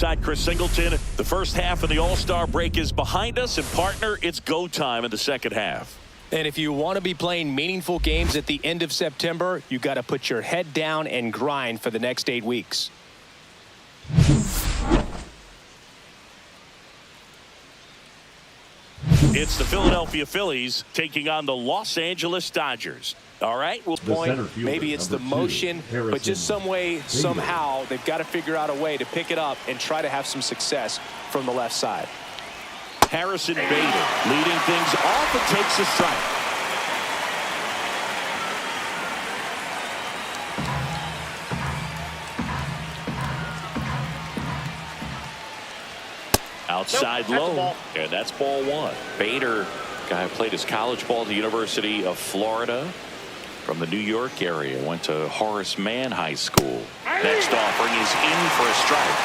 alongside Chris Singleton. The first half of the All-Star break is behind us, and partner, it's go time in the second half. And if you want to be playing meaningful games at the end of September, you got to put your head down and grind for the next 8 weeks. It's the Philadelphia Phillies taking on the Los Angeles Dodgers. All right, we'll point. Maybe it's the motion, but just some way, somehow, they've got to figure out a way to pick it up and try to have some success from the left side. Harrison Bader leading things off and takes a strike. Outside low, and that's ball one. Bader, guy who played his college ball at the University of Florida from the New York area, went to Horace Mann High School. Next offering is in for a strike.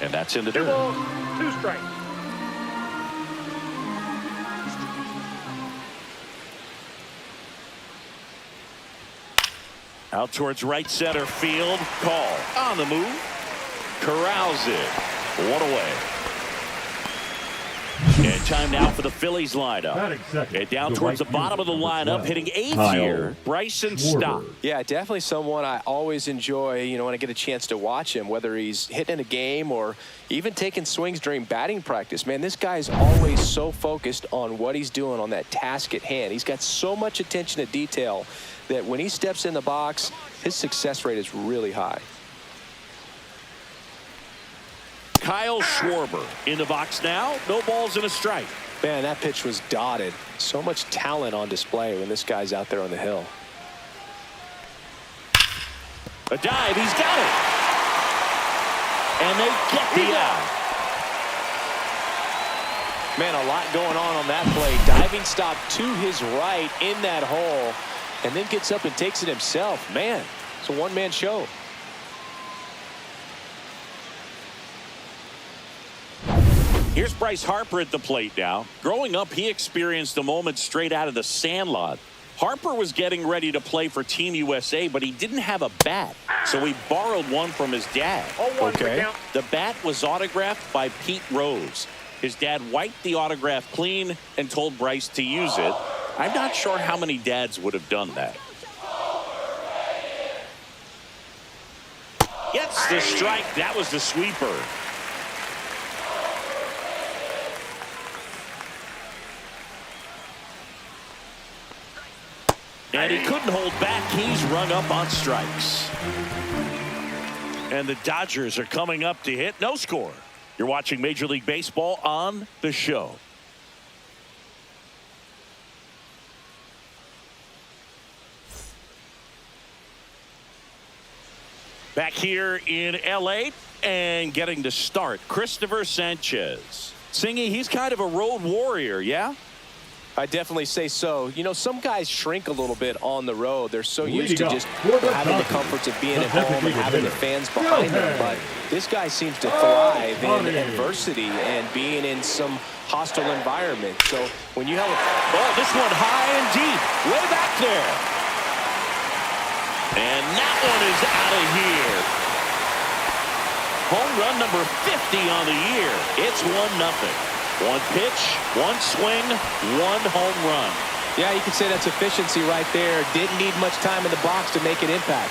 And that's in the dirt. 2 strikes. Out towards right center field. Call on the move. Corrals it. 1 away. And time now for the Phillies lineup. And down towards the bottom of the lineup, hitting 8th here, Bryson Stott. Yeah, definitely someone I always enjoy, when I get a chance to watch him, whether he's hitting in a game or even taking swings during batting practice. Man, this guy's always so focused on what he's doing on that task at hand. He's got so much attention to detail that when he steps in the box, his success rate is really high. Kyle Schwarber in the box now. No balls and a strike. Man, that pitch was dotted. So much talent on display when this guy's out there on the hill. A dive. He's got it. And they get the out. Man, a lot going on that play. Diving stop to his right in that hole, and then gets up and takes it himself. Man, it's a one-man show. Here's Bryce Harper at the plate now. Growing up, he experienced a moment straight out of the Sandlot. Harper was getting ready to play for Team USA, but he didn't have a bat, so he borrowed one from his dad. Okay. The bat was autographed by Pete Rose. His dad wiped the autograph clean and told Bryce to use it. I'm not sure how many dads would have done that. Gets the strike. That was the sweeper. And he couldn't hold back. He's rung up on strikes. And the Dodgers are coming up to hit. No score. You're watching Major League Baseball on The Show. Back here in L.A. and getting to start, Christopher Sanchez. Singy, he's kind of a road warrior, yeah? I definitely say so. Some guys shrink a little bit on the road. They're so used to just having the comforts of being at home and having the fans behind them. But this guy seems to thrive in adversity and being in some hostile environment. So when you have this one high and deep, way back there. And that one is out of here. Home run number 50 on the year. It's 1-0. One pitch, one swing, one home run. Yeah, you could say that's efficiency right there. Didn't need much time in the box to make an impact.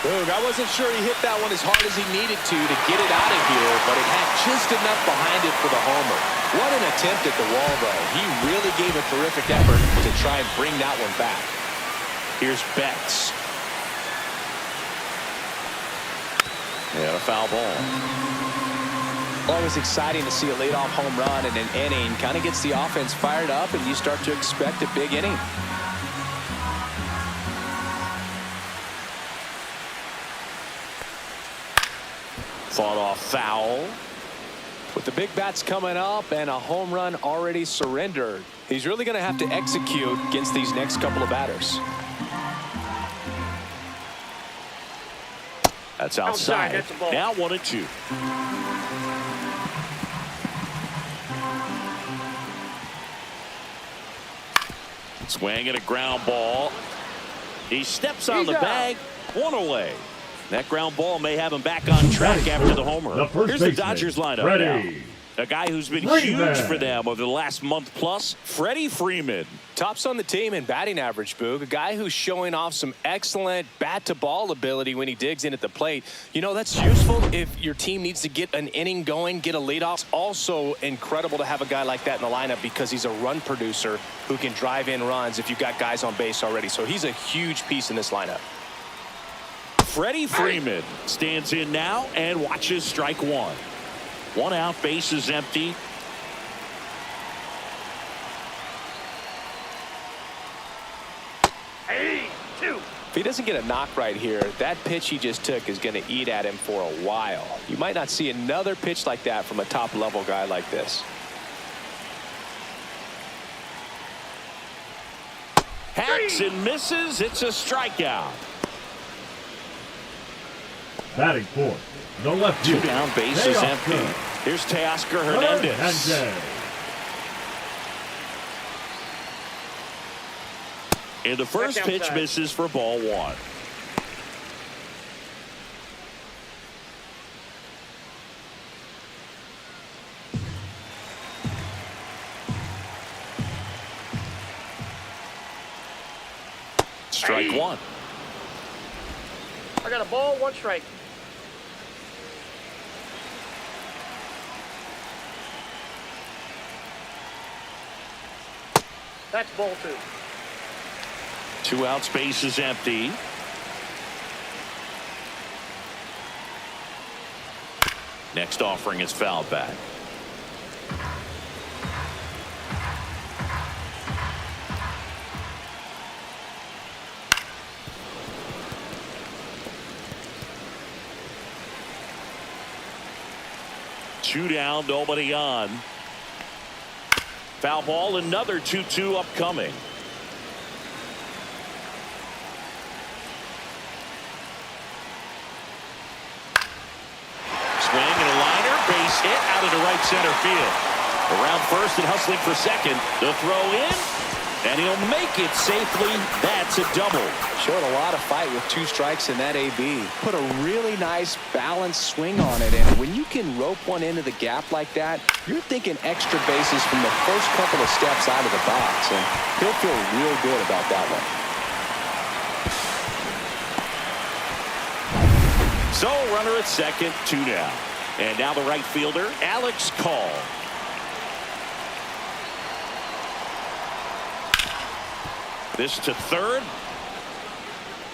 Boog, I wasn't sure he hit that one as hard as he needed to get it out of here, but it had just enough behind it for the homer. What an attempt at the wall, though. He really gave a terrific effort to try and bring that one back. Here's Betts. Yeah, a foul ball. Always exciting to see a leadoff home run in an inning. Kind of gets the offense fired up, and you start to expect a big inning. Fought off foul. With the big bats coming up and a home run already surrendered. He's really going to have to execute against these next couple of batters. That's outside. That's a ball. Now 1-2. Swing and a ground ball. He steps on the bag. One away. That ground ball may have him back on track after the homer. Here's the Dodgers lineup now. A guy who's been huge for them over the last month plus, Freddie Freeman. Tops on the team in batting average, Boog. A guy who's showing off some excellent bat-to-ball ability when he digs in at the plate. You know, that's useful if your team needs to get an inning going, get a leadoff. It's also incredible to have a guy like that in the lineup because he's a run producer who can drive in runs if you've got guys on base already. So he's a huge piece in this lineup. Freddie Freeman stands in now and watches strike one. 1 out, base is empty. If he doesn't get a knock right here, that pitch he just took is going to eat at him for a while. You might not see another pitch like that from a top-level guy like this. Hacks and misses. It's a strikeout. Batting fourth, the left. 2 down, base is empty. Here's Teoscar Hernandez. And the first pitch misses for ball 1. Strike 1. I got a ball, 1 strike. That's ball 2. 2 outs, base is empty. Next offering is fouled back. Two down, nobody on. Foul ball, another 2-2 upcoming. Swing and a liner, base hit out into right center field. Around first and hustling for second. The throw in, and he'll make it safely. That's a double. Showed a lot of fight with 2 strikes in that AB. Put a really nice balanced swing on it, and when you can rope one into the gap like that, you're thinking extra bases from the first couple of steps out of the box, and he'll feel real good about that one. So runner at second, 2 down. And now the right fielder, Alex Call. This to third.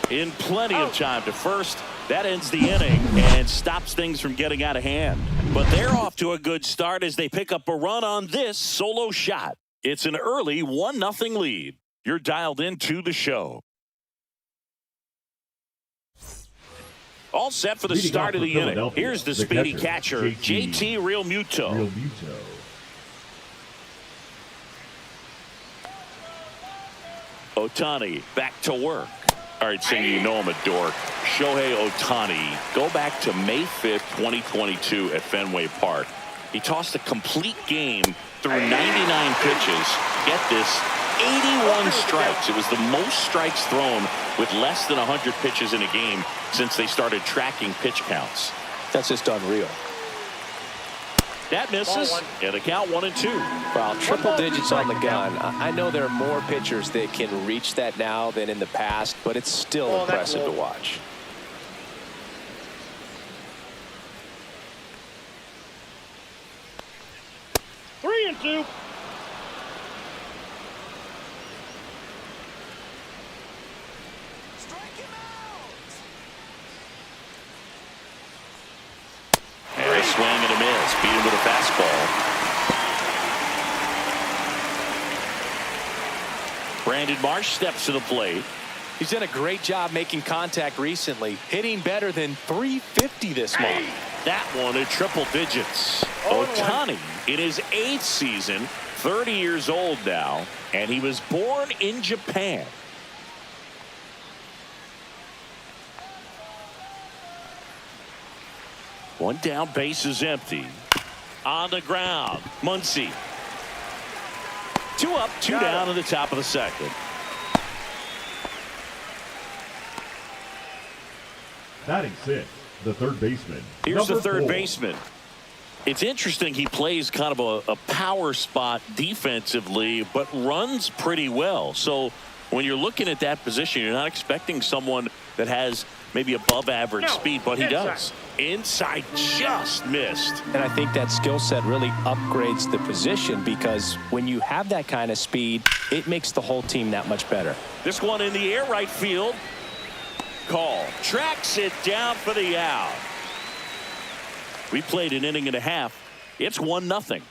In plenty of time to first. That ends the inning and stops things from getting out of hand. But they're off to a good start as they pick up a run on this solo shot. It's an early 1-0 lead. You're dialed into the show. All set for the start of the inning. Here's the speedy catcher, JT Realmuto. Ohtani back to work. All right, saying you know him a dork. Shohei Ohtani. Go back to May 5th, 2022 at Fenway Park. He tossed a complete game through 99 pitches. Get this, 81 strikes. It was the most strikes thrown with less than 100 pitches in a game since they started tracking pitch counts. That's just unreal. That misses, and the count 1-2. Wow, triple digits on the gun. I know there are more pitchers that can reach that now than in the past, but it's still impressive to watch. Three and two. Swing and a miss. Beat him with a fastball. Brandon Marsh steps to the plate. He's done a great job making contact recently, hitting better than .350 this month. That one at triple digits. Ohtani in his 8th season, 30 years old now, and he was born in Japan. One down, base is empty. On the ground, Muncy. 2 up, 2 down in the top of the second. Batting 6, the third baseman. Here's the third 4. baseman. It's interesting he plays kind of a power spot defensively, but runs pretty well. So when you're looking at that position, you're not expecting someone that has maybe above average speed, but he does. Inside just missed. And I think that skill set really upgrades the position, because when you have that kind of speed, it makes the whole team that much better. This one in the air, right field. Call. Tracks it down for the out. We played an inning and a half. It's 1-0.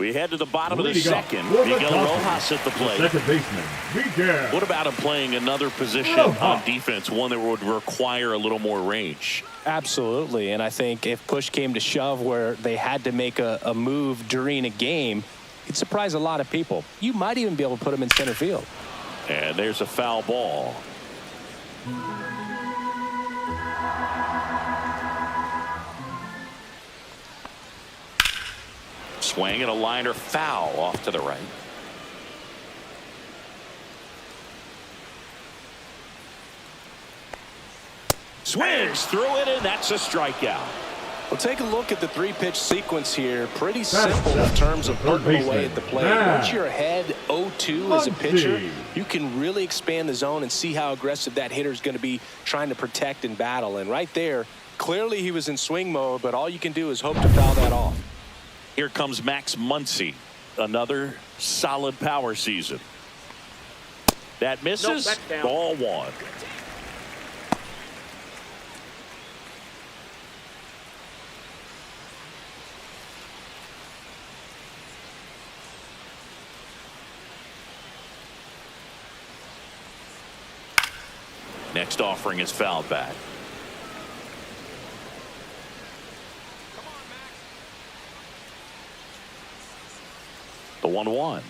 We head to the bottom of the second. Miguel Rojas at the plate. Second baseman, Miguel. What about him playing another position on defense, one that would require a little more range? Absolutely. And I think if push came to shove where they had to make a move during a game, it'd surprise a lot of people. You might even be able to put him in center field. And there's a foul ball. Swing and a liner foul off to the right. Swings through it, and that's a strikeout. Well, take a look at the 3-pitch sequence here. Pretty simple in terms of putting away at the plate. Once you're ahead 0-2 as a pitcher, you can really expand the zone and see how aggressive that hitter is going to be trying to protect and battle. And right there, clearly he was in swing mode, but all you can do is hope to foul that off. Here comes Max Muncy. Another solid power season. That misses. Nope, ball 1. Next offering is fouled back. The 1-1.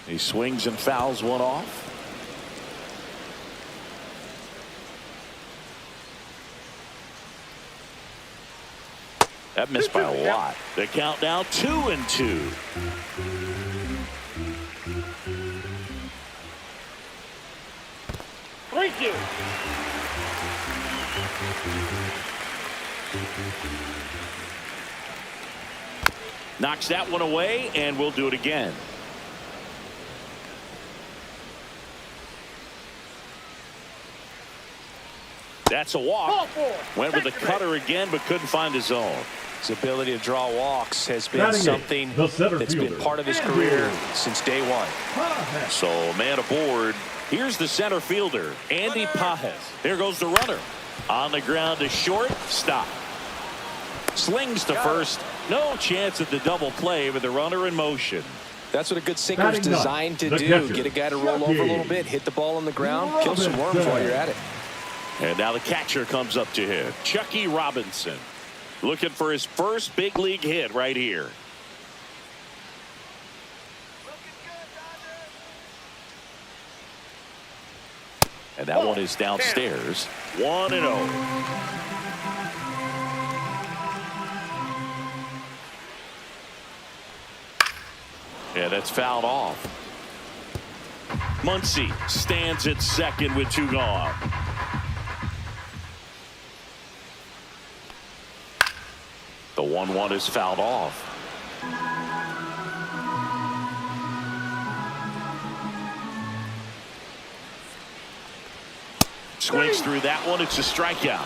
He swings and fouls one off. That missed by a lot. The count now 2-2. Thank you. Knocks that one away, and we'll do it again. That's a walk. Went with the cutter again, but couldn't find his zone. His ability to draw walks has been something that's been part of his career since day one. So man aboard. Here's the center fielder, Andy Pajes. There goes the runner. On the ground to short. Stop. Slings to first. No chance at the double play with the runner in motion. That's what a good sinker is designed to do. Get a guy to roll over a little bit, hit the ball on the ground, kill some worms while you're at it. And now the catcher comes up to him. Chucky Robinson looking for his first big league hit right here. And that one is downstairs. 1-0. Yeah, that's fouled off. Muncy stands at second with 2 gone. The 1-1 is fouled off. Swings through that one. It's a strikeout.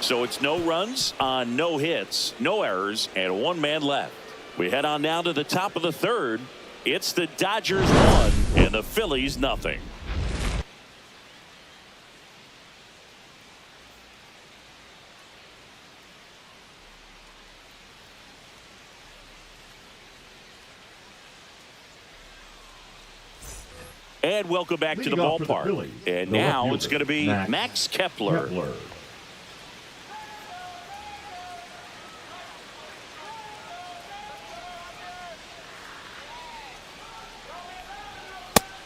So it's no runs on no hits, no errors, and 1 man left. We head on now to the top of the third. It's the Dodgers 1 and the Phillies nothing. And welcome back to the Leading off for the ballpark. Phillies, And the now left it's fielder, going to be Max Kepler.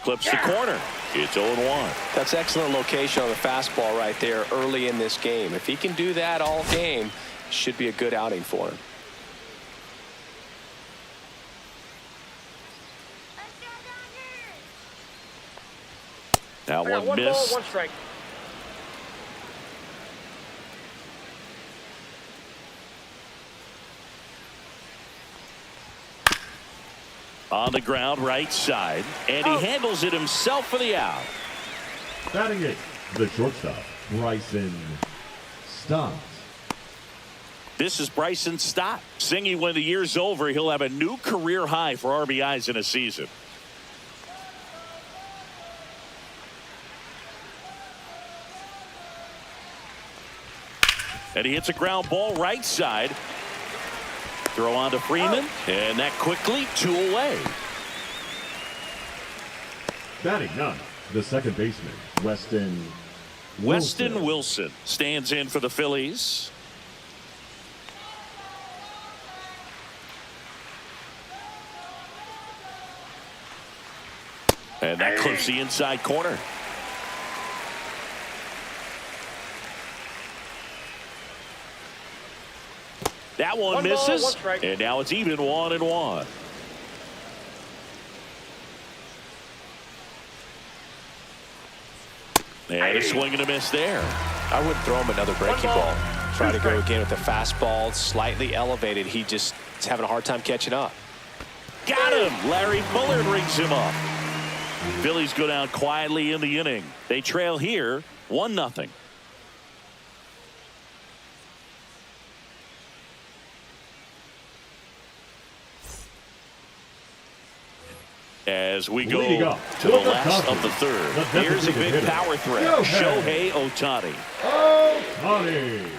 Clips the corner. It's 0-1. That's excellent location on the fastball right there early in this game. If he can do that all game, should be a good outing for him. That one One missed. ball, one strike. On the ground, right side. And he handles it himself for the out. Batting it, the shortstop, Bryson Stott. This is Bryson Stott. Singing when the year's over, he'll have a new career high for RBIs in a season. And he hits a ground ball right side. Throw on to Freeman. And that quickly 2 away. Batting none, the second baseman, Weston Wilson stands in for the Phillies. And that clips the inside corner. That one misses. One strike. And now it's even 1-1. And a swing and a miss there. I wouldn't throw him another breaking ball. Try to go again with the fastball, slightly elevated. He just is having a hard time catching up. Got him. Larry Bullard rings him up. Phillies go down quietly in the inning. They trail here 1-0. As we go to the last of the third. Here's a big power threat. Shohei Ohtani. Ohtani.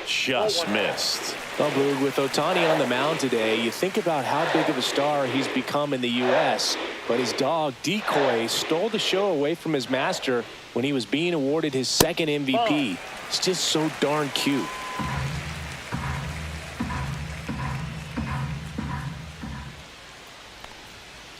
Just missed. Well, Boog, with Ohtani on the mound today, you think about how big of a star he's become in the U.S., but his dog, Decoy, stole the show away from his master when he was being awarded his second MVP. It's just so darn cute.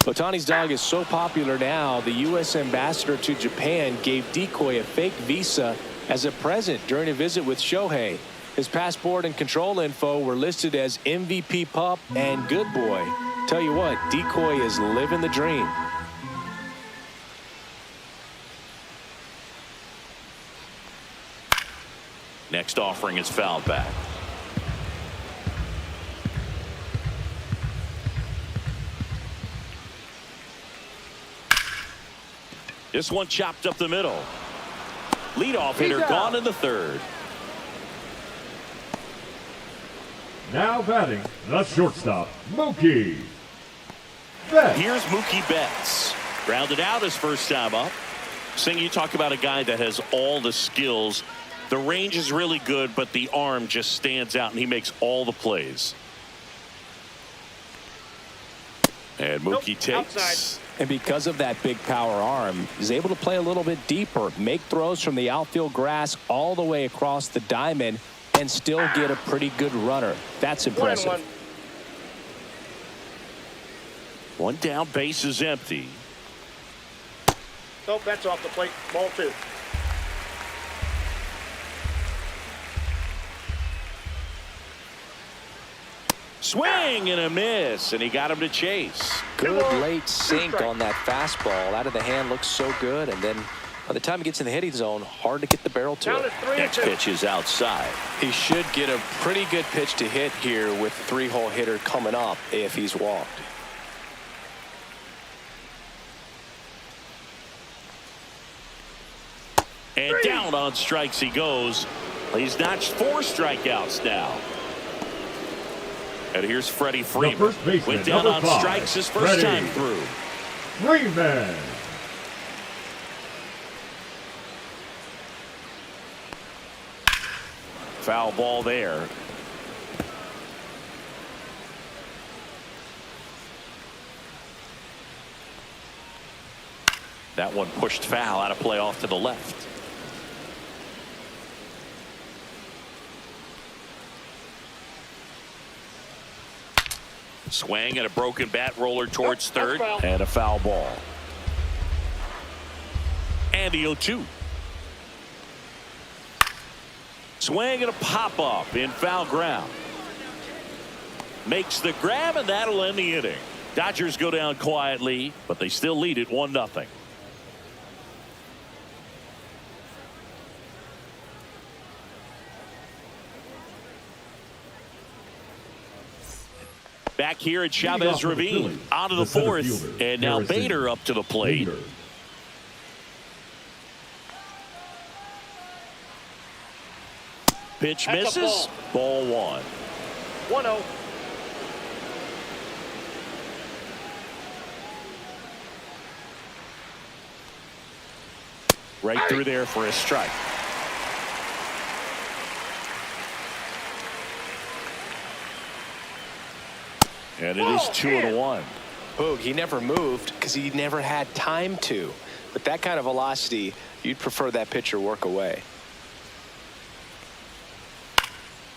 Ohtani's dog is so popular now, the U.S. ambassador to Japan gave Decoy a fake visa as a present during a visit with Shohei. His passport and control info were listed as MVP pup and good boy. Tell you what, Decoy is living the dream. Next offering is fouled back. This one chopped up the middle. Leadoff hitter gone in the third. Now batting, the shortstop, Mookie Betts. Here's Mookie Betts. Grounded out his first time up. Sing, you talk about a guy that has all the skills. The range is really good, but the arm just stands out, and he makes all the plays. And Mookie takes. Outside. And because of that big power arm, he's able to play a little bit deeper, make throws from the outfield grass all the way across the diamond, and still get a pretty good runner. That's impressive. 1-1. One down, base is empty. Nope, that's off the plate. Ball 2. Swing and a miss, and he got him to chase. Good late sink on that fastball. Out of the hand, looks so good, and then by the time he gets in the hitting zone, hard to get the barrel to Down it. to 3-2. Next pitch is outside. He should get a pretty good pitch to hit here with the 3-hole hitter coming up if he's walked. And down on strikes he goes. He's notched 4 strikeouts now. And here's Freddie Freeman. first baseman, Went down on number 5, strikes his first Freddie time through. Freeman. Foul ball there. That one pushed foul out of play off to the left. Swing and a broken bat roller towards third. And a foul ball. And the 0-2. Swing and a pop up in foul ground. Makes the grab, and that'll end the inning. Dodgers go down quietly, but they still lead it 1-0. Back here at Chavez Ravine, out of the fourth, and now Bader up to the plate. Pitch misses. Ball 1. 1-0. Right through there for a strike. And it is 2-1. Boog, he never moved because he never had time to. But that kind of velocity, you'd prefer that pitcher work away.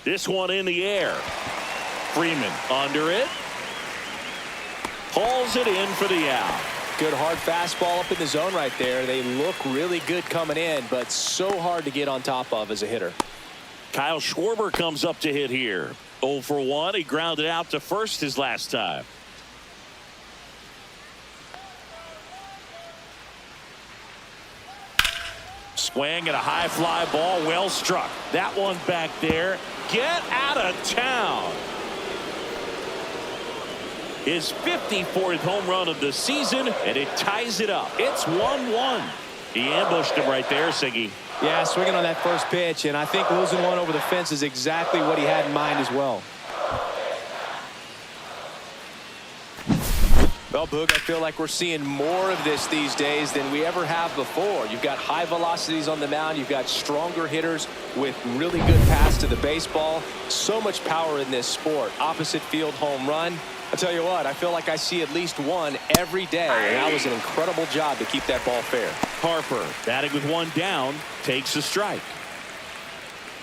This one in the air. Freeman under it. Hauls it in for the out. Good hard fastball up in the zone right there. They look really good coming in, but so hard to get on top of as a hitter. Kyle Schwarber comes up to hit here. 0 for 1. He grounded out to first his last time. Swing and a high fly ball, well struck. That one back there. Get out of town. His 54th home run of the season, and it ties it up. It's 1-1. He ambushed him right there, Siggy. Yeah, swinging on that first pitch, and I think losing one over the fence is exactly what he had in mind as well. Well, Boog, I feel like we're seeing more of this these days than we ever have before. You've got high velocities on the mound. You've got stronger hitters with really good pass to the baseball. So much power in this sport. Opposite field home run. I'll tell you what, I feel like I see at least one every day, and that was an incredible job to keep that ball fair. Harper, batting with one down, takes a strike.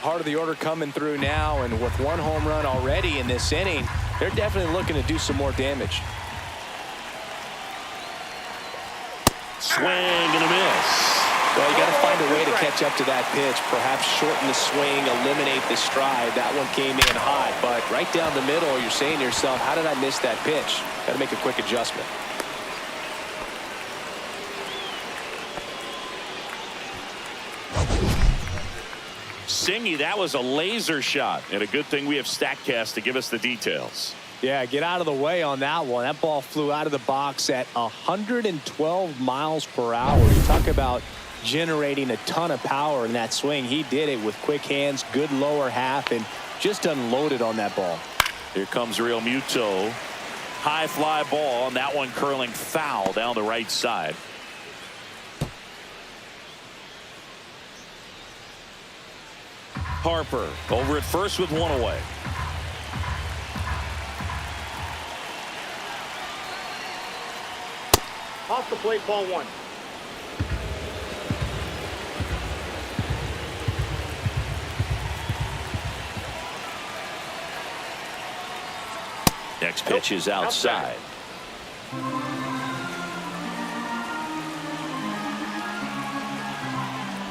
Part of the order coming through now, and with one home run already in this inning, they're definitely looking to do some more damage. Swing and a miss. Well, you got to find a way to catch up to that pitch. Perhaps shorten the swing, eliminate the stride. That one came in hot, but right down the middle, you're saying to yourself, how did I miss that pitch? Got to make a quick adjustment. Singy, that was a laser shot, and a good thing we have StatCast to give us the details. Yeah, get out of the way on that one. That ball flew out of the box at 112 miles per hour. You talk about generating a ton of power in that swing. He did it with quick hands, good lower half, and just unloaded on that ball. Here comes Real Muto. High fly ball, and that one curling foul down the right side. Harper over at first with one away. Off the plate, ball 1. Next pitch is outside.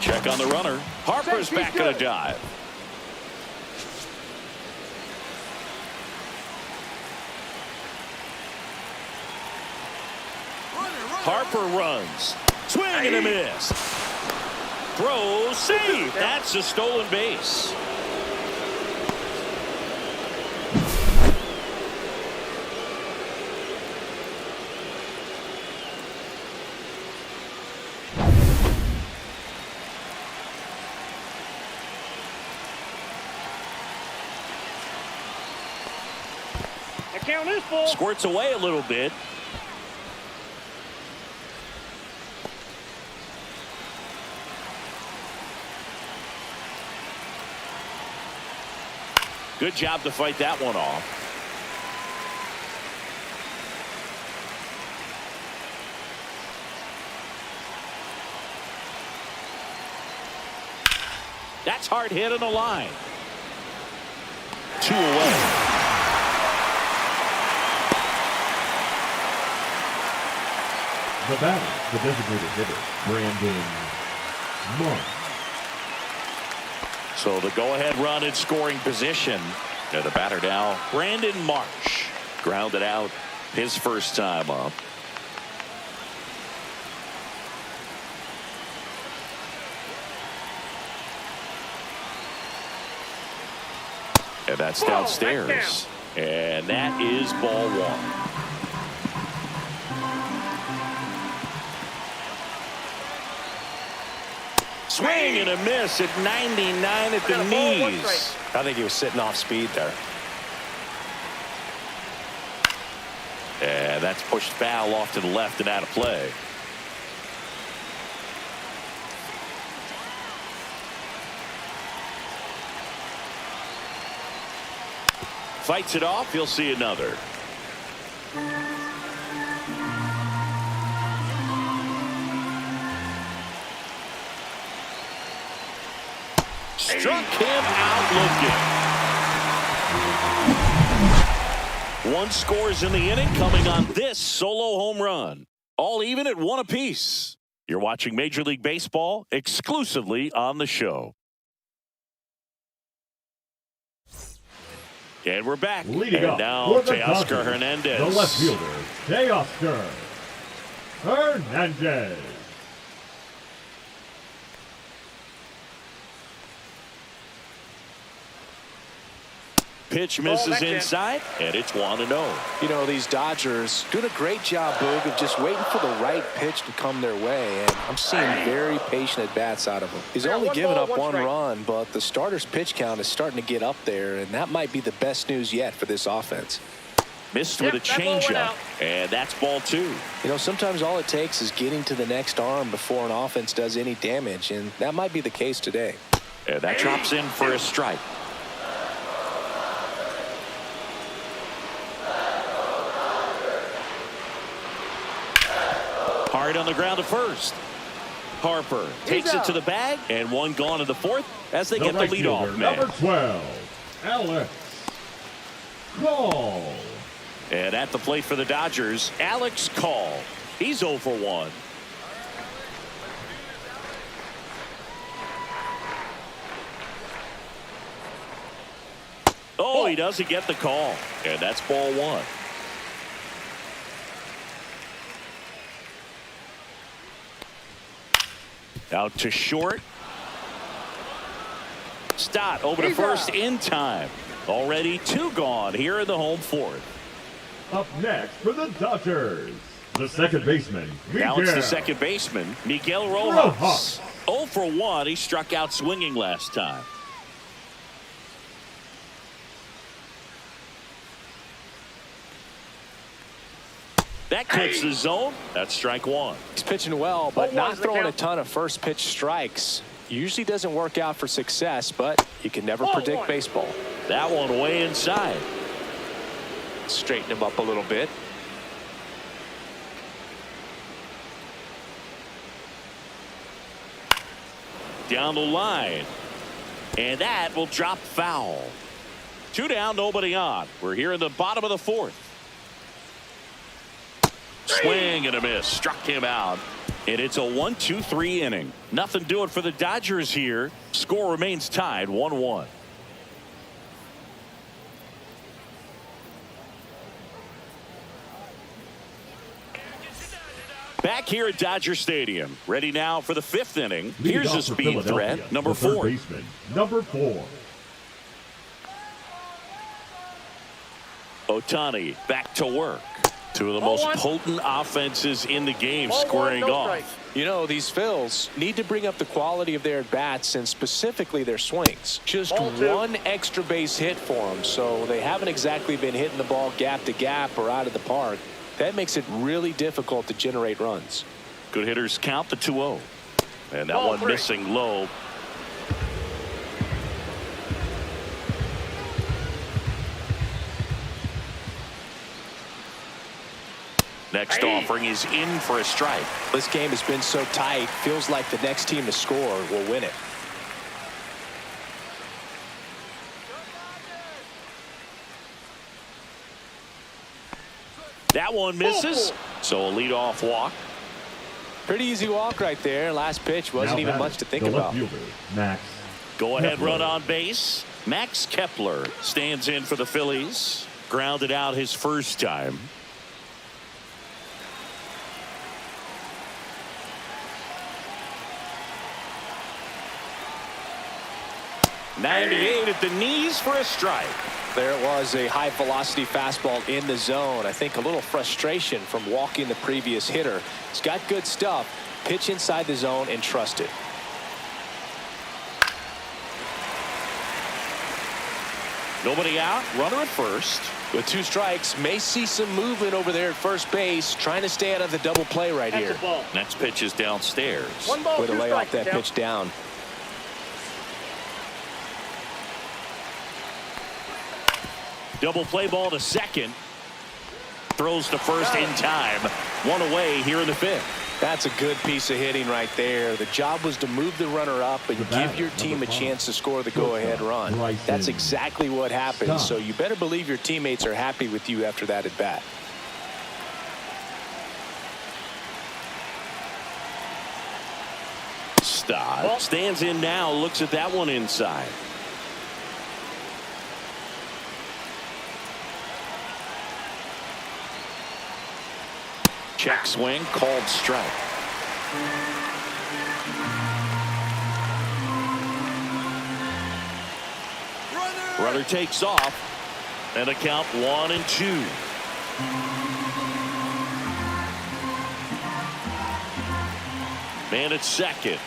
Check on the runner. Harper's back on a dive. Harper runs. Swing and a miss. Throw, save. That's a stolen base. The count is full. Squirts away a little bit. Good job to fight that one off. That's hard hit on the line. 2 away. The batter, the designated hitter, Brandon Marsh. So the go-ahead run in scoring position. And the batter now, Brandon Marsh. Grounded out his first time up. And that's downstairs. And that is ball 1. Swing and a miss at 99 at the knees. I think he was sitting off speed there. And that's pushed foul off to the left and out of play. Fights it off. He'll see another. Struck him out looking. 1 scores in the inning coming on this solo home run. All even at 1 apiece. You're watching Major League Baseball exclusively on the show. And we're back. Leading and up now for the Teoscar Dodgers, Hernandez. the left fielder, Teoscar Hernandez. Pitch misses inside, and it's 1-0. You know, these Dodgers doing a great job, Boog, of just waiting for the right pitch to come their way, and I'm seeing very patient at-bats out of him. He's only given up 1 run, but the starter's pitch count is starting to get up there, and that might be the best news yet for this offense. Missed with a changeup, and that's ball 2. You know, sometimes all it takes is getting to the next arm before an offense does any damage, and that might be the case today. And that drops in for a strike. Hard on the ground to first. Harper takes it to the bag, and 1 gone in the 4th as they get the leadoff man. Number 12, Alex Call. And at the plate for the Dodgers, Alex Call. He's 0 for 1. Oh, he doesn't get the call. And that's ball 1. Out to short. Stott over to first in time. Already 2 gone here in the home 4th. Up next for the Dodgers, the second baseman, Miguel. Now it's the second baseman, Miguel Rojas. 0 for 1. He struck out swinging last time. That clips the zone. That's strike 1. He's pitching well, but not throwing a ton of first pitch strikes. Usually doesn't work out for success, but you can never predict baseball. That one way inside. Straighten him up a little bit. Down the line. And that will drop foul. 2 down, nobody on. We're here in the bottom of the 4th. Swing and a miss. Struck him out. And it's a 1-2-3 inning. Nothing doing for the Dodgers here. Score remains tied 1-1. Back here at Dodger Stadium. Ready now for the 5th inning. Here's a speed threat. Number 4. Baseman, number 4. Ohtani back to work. 2 of the most potent offenses in the game squaring off. You know, these Phils need to bring up the quality of their at-bats and specifically their swings. Just 1 extra base hit for them, so they haven't exactly been hitting the ball gap to gap or out of the park. That makes it really difficult to generate runs. Good hitters count the 2-0. And that one missing low. Next offering is in for a strike. This game has been so tight. Feels like the next team to score will win it. That one misses. So a leadoff walk. Pretty easy walk right there. Last pitch wasn't even much to think about. Go ahead run on base. Max Kepler stands in for the Phillies. Grounded out his first time. .98 at the knees for a strike. There it was, a high velocity fastball in the zone. I think a little frustration from walking the previous hitter. He's got good stuff. Pitch inside the zone and trust it. Nobody out. Runner at first. With 2 strikes, may see some movement over there at first base, trying to stay out of the double play right That's here. a ball. Next pitch is downstairs. 1 ball, Way to 2 lay off strikes. that pitch down. Double play ball to second. Throws to first in time. 1 away here in the 5th. That's a good piece of hitting right there. The job was to move the runner up and give your team a chance to score the go-ahead run. That's exactly what happened. So you better believe your teammates are happy with you after that at bat. Stott stands in now. Looks at that one inside. Check swing, called strike. Runner takes off. And a count 1-2. Man at second.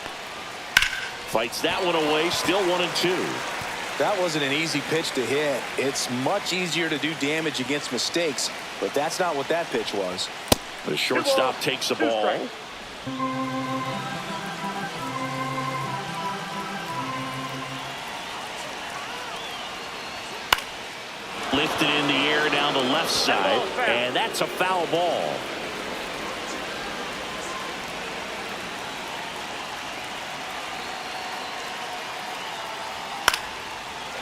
Fights that one away. Still 1-2. That wasn't an easy pitch to hit. It's much easier to do damage against mistakes, but that's not what that pitch was. The shortstop takes a ball. Lifted in the air down the left side, and that's a foul ball.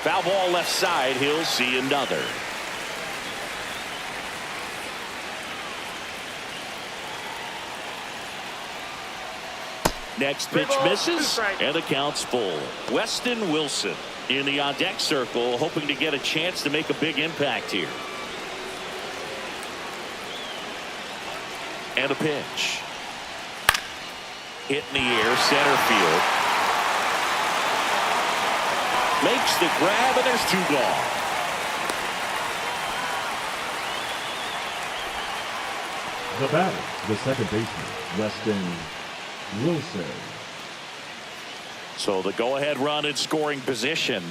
Foul ball left side. He'll see another. Next pitch misses, and the count's full. Weston Wilson in the on-deck circle, hoping to get a chance to make a big impact here. And a pitch. Hit in the air, center field. Makes the grab, and there's 2 gone. The batter, the second baseman, Weston Wilson. So the go-ahead run in scoring position.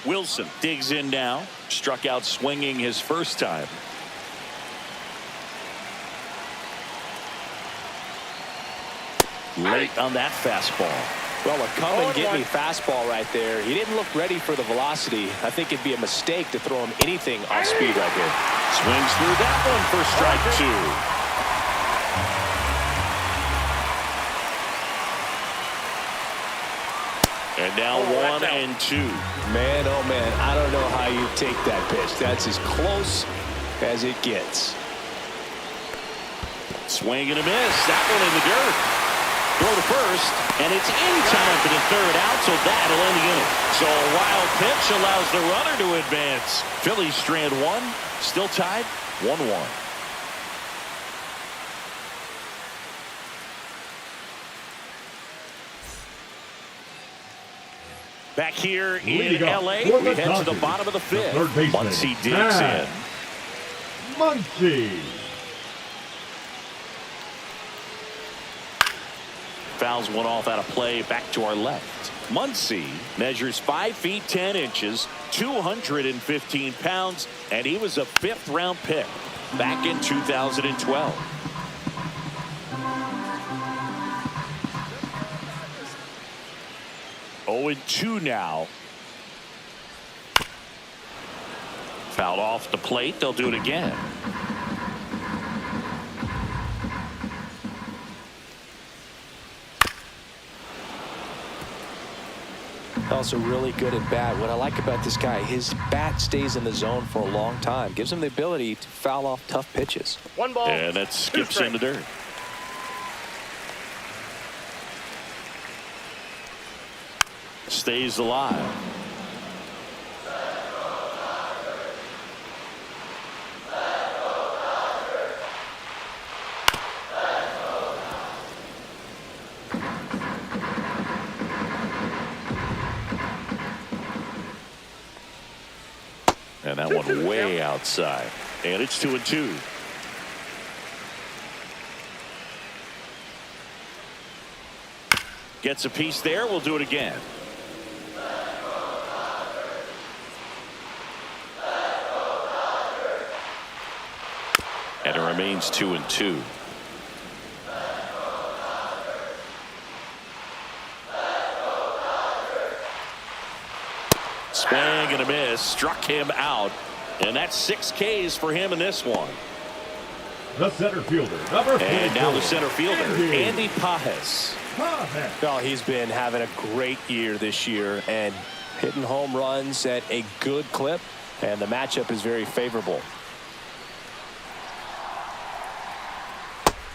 Wilson digs in now. Struck out swinging his first time. Late on that fastball. Well, a come-and-get-me fastball right there. He didn't look ready for the velocity. I think it'd be a mistake to throw him anything off speed right here. Swings through that one for strike 2. And now 1-2. Man, oh man, I don't know how you take that pitch. That's as close as it gets. Swing and a miss. That one in the dirt. Throw to first, and it's in time for the 3rd out, so that'll end the inning. So a wild pitch allows the runner to advance. Phillies strand 1, still tied 1-1. Back here in L.A., we head to the bottom of the 5th. Muncy digs in. Muncy. Fouls one off out of play back to our left. Muncy measures 5 feet 10 inches, 215 pounds, and he was a 5th-round pick back in 2012. Oh, 0-2 now. Fouled off the plate. They'll do it again. Also really good at bat. What I like about this guy, his bat stays in the zone for a long time. Gives him the ability to foul off tough pitches. 1 ball. And that skips in the dirt. Stays alive. And that one way outside. And it's 2-2. Gets a piece there. We'll do it again. And it remains 2-2. Swing and a miss. Struck him out. And that's 6 Ks for him in this one. The center fielder, number 44. And now the center fielder, Andy Pajes. Well, he's been having a great year this year and hitting home runs at a good clip. And the matchup is very favorable.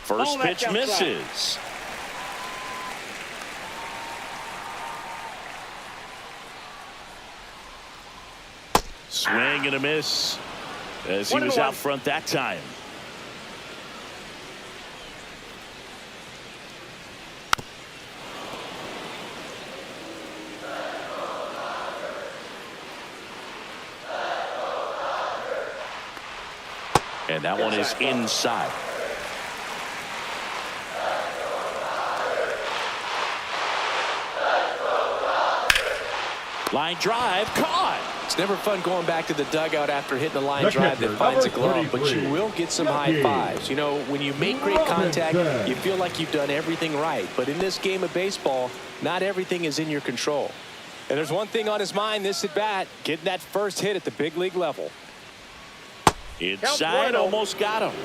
First pitch misses. Swing and a miss as he was out front that time. And that one is inside. Line drive caught. It's never fun going back to the dugout after hitting a line drive that finds a glove, but you will get some high fives. You know, when you make great contact, you feel like you've done everything right. But in this game of baseball, not everything is in your control. And there's one thing on his mind this at bat, getting that first hit at the big league level. Inside, almost got him.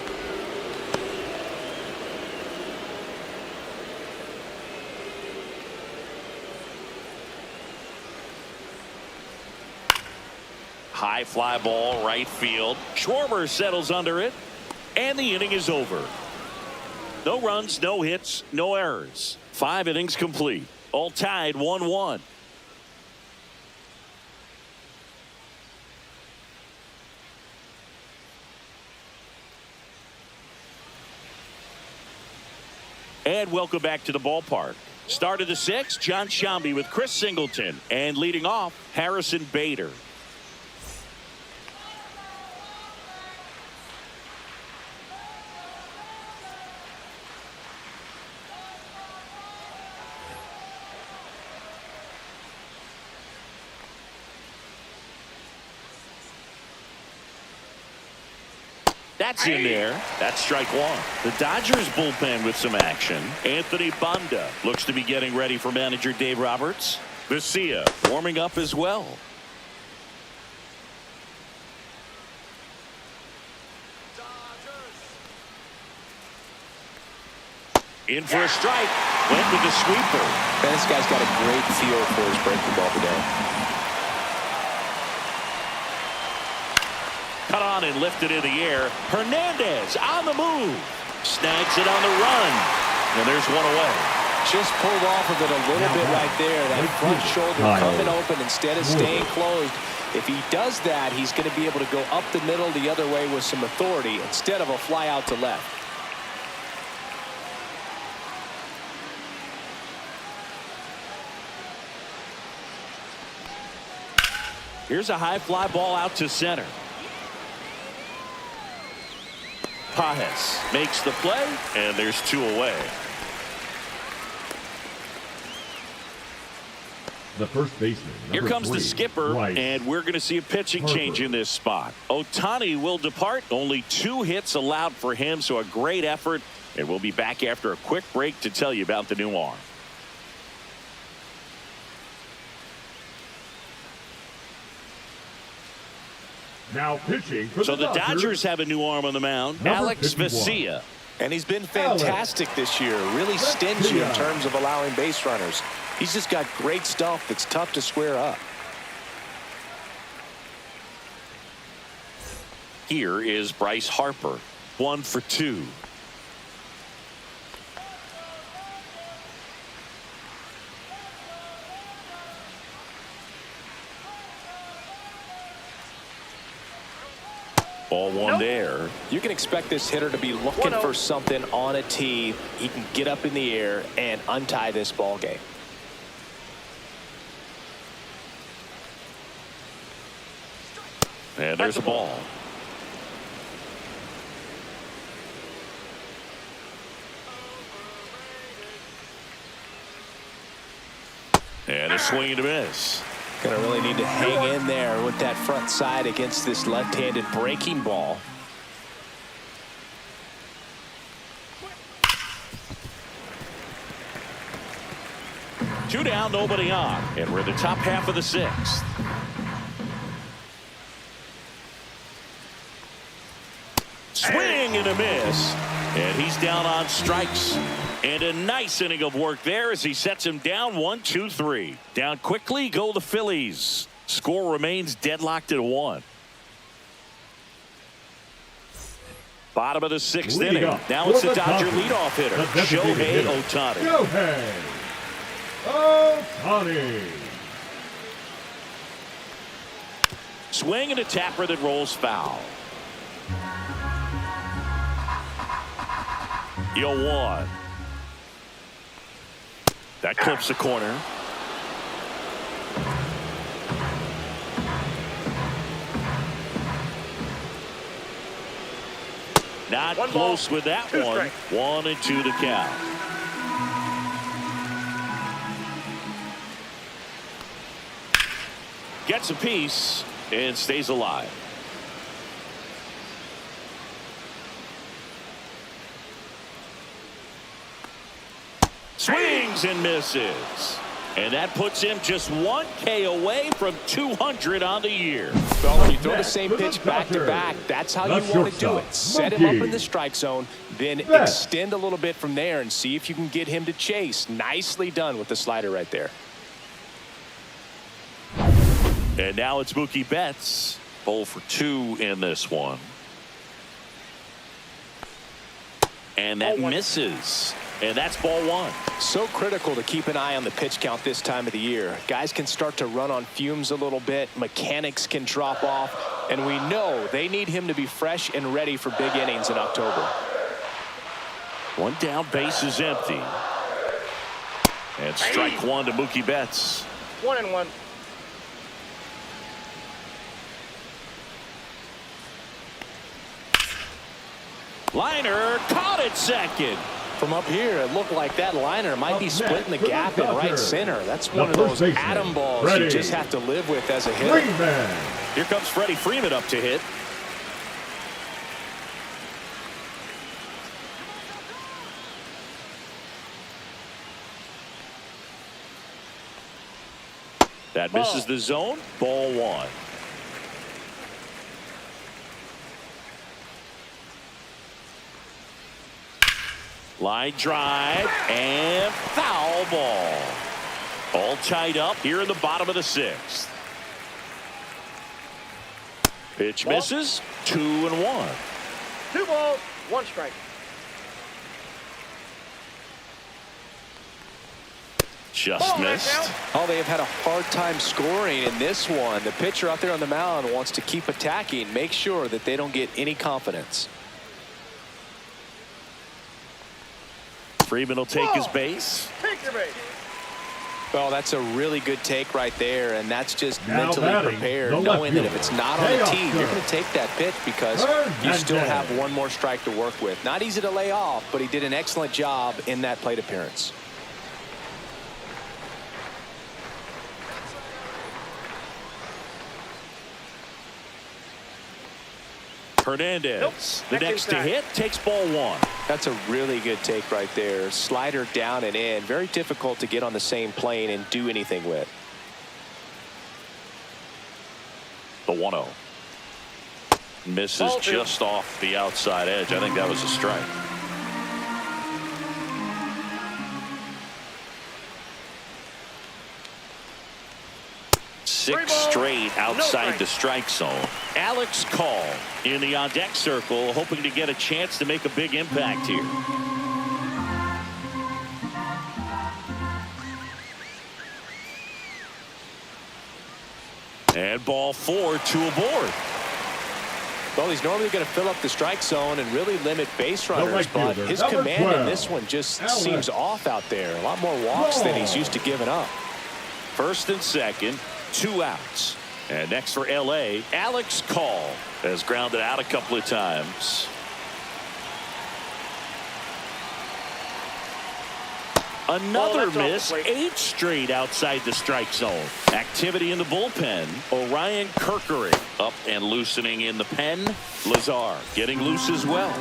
High fly ball, right field. Schwarber settles under it, and the inning is over. No runs, no hits, no errors. 5 innings complete. All tied 1-1. And welcome back to the ballpark. Start of the 6th, John Shambi with Chris Singleton. And leading off, Harrison Bader. That's in there. That's strike 1. The Dodgers bullpen with some action. Anthony Banda looks to be getting ready for manager Dave Roberts. Garcia warming up as well. In for a strike. Went with the sweeper. Man, this guy's got a great feel for his breaking ball today. Cut on and lifted in the air. Hernandez on the move. Snags it on the run. And there's one away. Just pulled off of it a little bit right there. That front shoulder coming open instead of staying closed. If he does that, he's going to be able to go up the middle the other way with some authority instead of a fly out to left. Here's a high fly ball out to center. Pajes makes the play, and there's 2 away. The first baseman. Here comes 3, the skipper, Rice. and we're going to see a pitching change in this spot. Ohtani will depart. Only 2 hits allowed for him, so a great effort. And we'll be back after a quick break to tell you about the new arm. Now pitching for So the Dodgers have a new arm on the mound, Alex 51. Vesia. And he's been fantastic this year. Really stingy in terms of allowing base runners. He's just got great stuff that's tough to square up. Here is Bryce Harper. 1 for 2. Ball 1 there. You can expect this hitter to be looking for something on a tee. He can get up in the air and untie this ball game. And there's a ball. And a swing and a miss. Going to really need to hang in there with that front side against this left-handed breaking ball. Two down, nobody on. And we're in the top half of the 6th. Swing and a miss. And he's down on strikes. And a nice inning of work there as he sets him down 1-2-3. Down quickly go the Phillies. Score remains deadlocked at 1. Bottom of the 6th inning. Now it's the Dodger leadoff hitter, Shohei Ohtani. Shohei Ohtani. Swing and a tapper that rolls foul. 0-1. That clips the corner. Not close with that one. 1-2 to count. Gets a piece and stays alive. Swings and misses. And that puts him just 1 K away from 200 on the year. Well, when you throw the same pitch back to back, that's how you want to do it. Set him up in the strike zone, then extend a little bit from there and see if you can get him to chase. Nicely done with the slider right there. And now it's Mookie Betts. 0 for 2 in this one. And that misses. And that's ball 1. So critical to keep an eye on the pitch count this time of the year. Guys can start to run on fumes a little bit. Mechanics can drop off. And we know they need him to be fresh and ready for big innings in October. 1 down, base is empty. And strike 1 to Mookie Betts. 1-1. Liner caught at second. From up here, it looked like that liner might be splitting the gap in right center. That's one of those atom balls you just have to live with as a hitter. Here comes Freddie Freeman up to hit. That misses the zone. Ball 1. Line drive and foul ball. All tied up here in the bottom of the 6th. Pitch misses. 2-1. 2 balls, 1 strike. Just missed. Oh, they have had a hard time scoring in this one. The pitcher out there on the mound wants to keep attacking, make sure that they don't get any confidence. Freeman will take his base. Take your base. Well, that's a really good take right there, and that's just mentally prepared, knowing that if it's not on the tee, you're going to take that pitch because you still have 1 more strike to work with. Not easy to lay off, but he did an excellent job in that plate appearance. Hernandez, the next to hit, takes ball 1. That's a really good take right there. Slider down and in. Very difficult to get on the same plane and do anything with. The 1-0. Misses just off the outside edge. I think that was a strike. 6 straight outside the strike zone. Alex Call in the on-deck circle, hoping to get a chance to make a big impact here. And ball 4, 2 aboard. Well, he's normally going to fill up the strike zone and really limit base runners, but his command in this one just seems off out there. A lot more walks than he's used to giving up. First and second, 2 outs. And next for L.A., Alex Call has grounded out a couple of times. Another miss, 8 straight outside the strike zone. Activity in the bullpen. Orion Kirkering up and loosening in the pen. Lazar getting loose as well.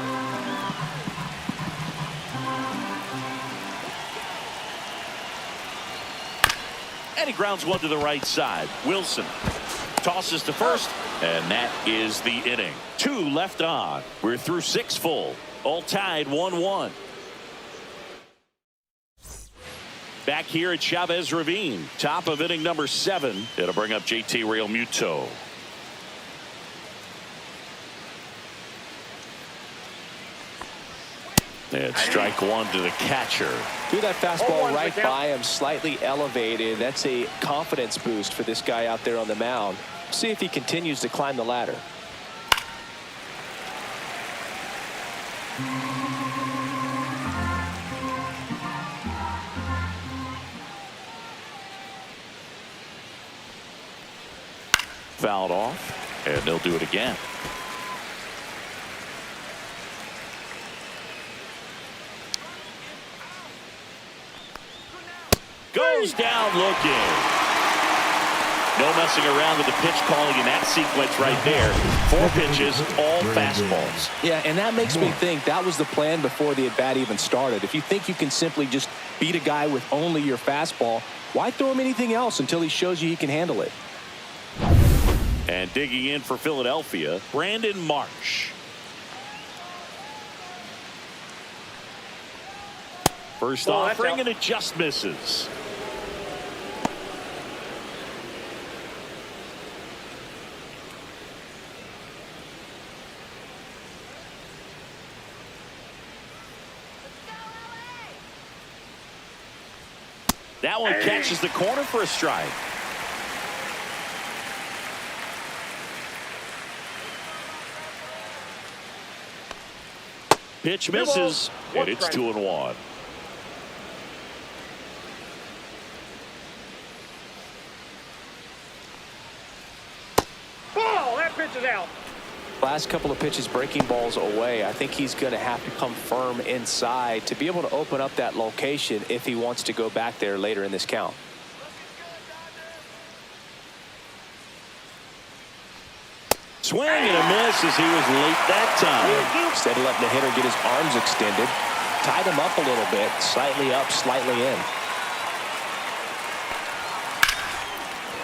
And he grounds one to the right side. Wilson tosses to first, and that is the inning. 2 left on. We're through 6 full. All tied 1-1. Back here at Chavez Ravine, top of inning number 7. It'll bring up JT Realmuto. And strike 1 to the catcher. Threw that fastball right by him, slightly elevated. That's a confidence boost for this guy out there on the mound. See if he continues to climb the ladder. Fouled off, and they'll do it again. Goes down looking. No messing around with the pitch calling in that sequence right there. 4 pitches, all fastballs. Yeah, and that makes me think that was the plan before the at-bat even started. If you think you can simply just beat a guy with only your fastball, why throw him anything else until he shows you he can handle it? And digging in for Philadelphia, Brandon Marsh. First offering, and it just misses. That one catches the corner for a strike. Pitch misses, and it's 2-1. Ball, that pitch is out. Last couple of pitches breaking balls away. I think he's going to have to come firm inside to be able to open up that location if he wants to go back there later in this count. Swing and a miss as he was late that time. Instead of letting the hitter get his arms extended, tied him up a little bit, slightly up, slightly in.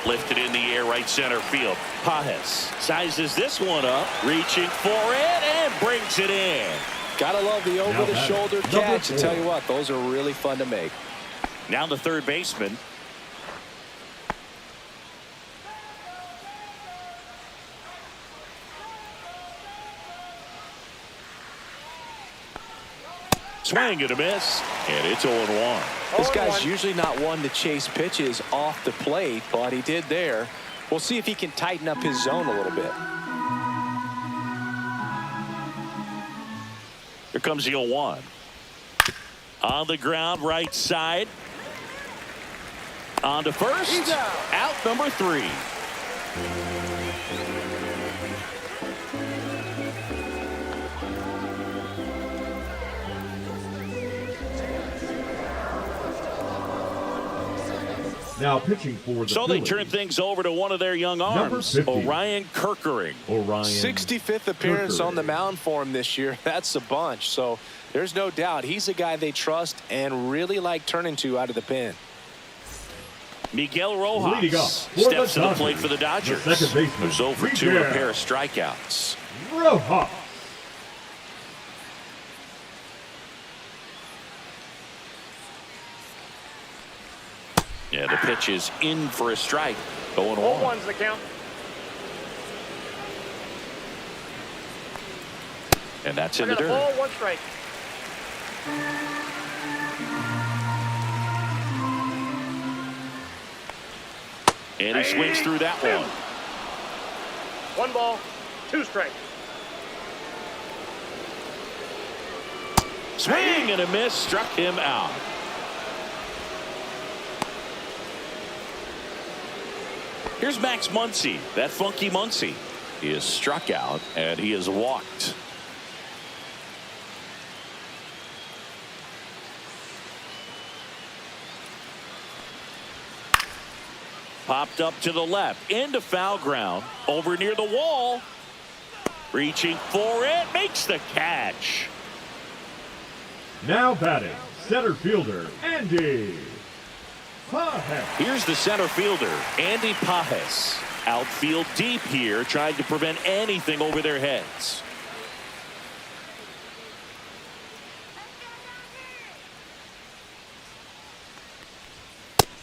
Lifted in the air, right center field. Pajes sizes this one up, reaching for it, and brings it in. Gotta love the over-the-shoulder catch. I tell you what, those are really fun to make. Now the third baseman. Swing and a miss, and it's 0-1. This guy's usually not one to chase pitches off the plate, but he did there. We'll see if he can tighten up his zone a little bit. Here comes the 0-1. On the ground, right side. On to first. Out number 3. Now pitching for the So Phillies. they turn things over to one of their young arms, Orion Kirkering. 65th appearance on the mound for him this year. That's a bunch. So there's no doubt he's a guy they trust and really like turning to out of the pen. Miguel Rojas steps to the plate for the Dodgers. The second baseman, who's 0 for 2 in a pair of strikeouts. Rojas. Yeah, the pitch is in for a strike. 0-1. 0-1's the count. And that's in the I got a dirt. ball, 1 strike. And he swings through that one. 1 ball, 2 strikes. Swing and a miss, struck him out. Here's Max Muncy, that funky Muncy. He is struck out and he is walked. Popped up to the left, into foul ground, over near the wall. Reaching for it, makes the catch. Now batting, center fielder, Andy Pajes. Here's the center fielder, Andy Pajes. Outfield deep here, trying to prevent anything over their heads.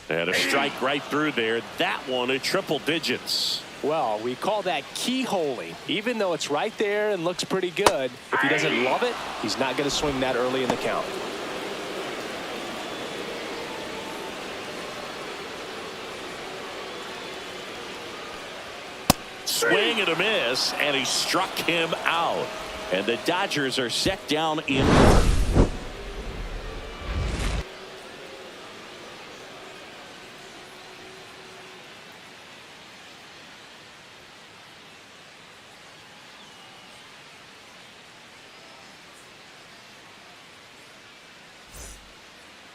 And a strike right through there. That one at triple digits. Well, we call that keyholing. Even though it's right there and looks pretty good, if he doesn't love it, he's not going to swing that early in the count. Swing and a miss, and he struck him out. And the Dodgers are set down in.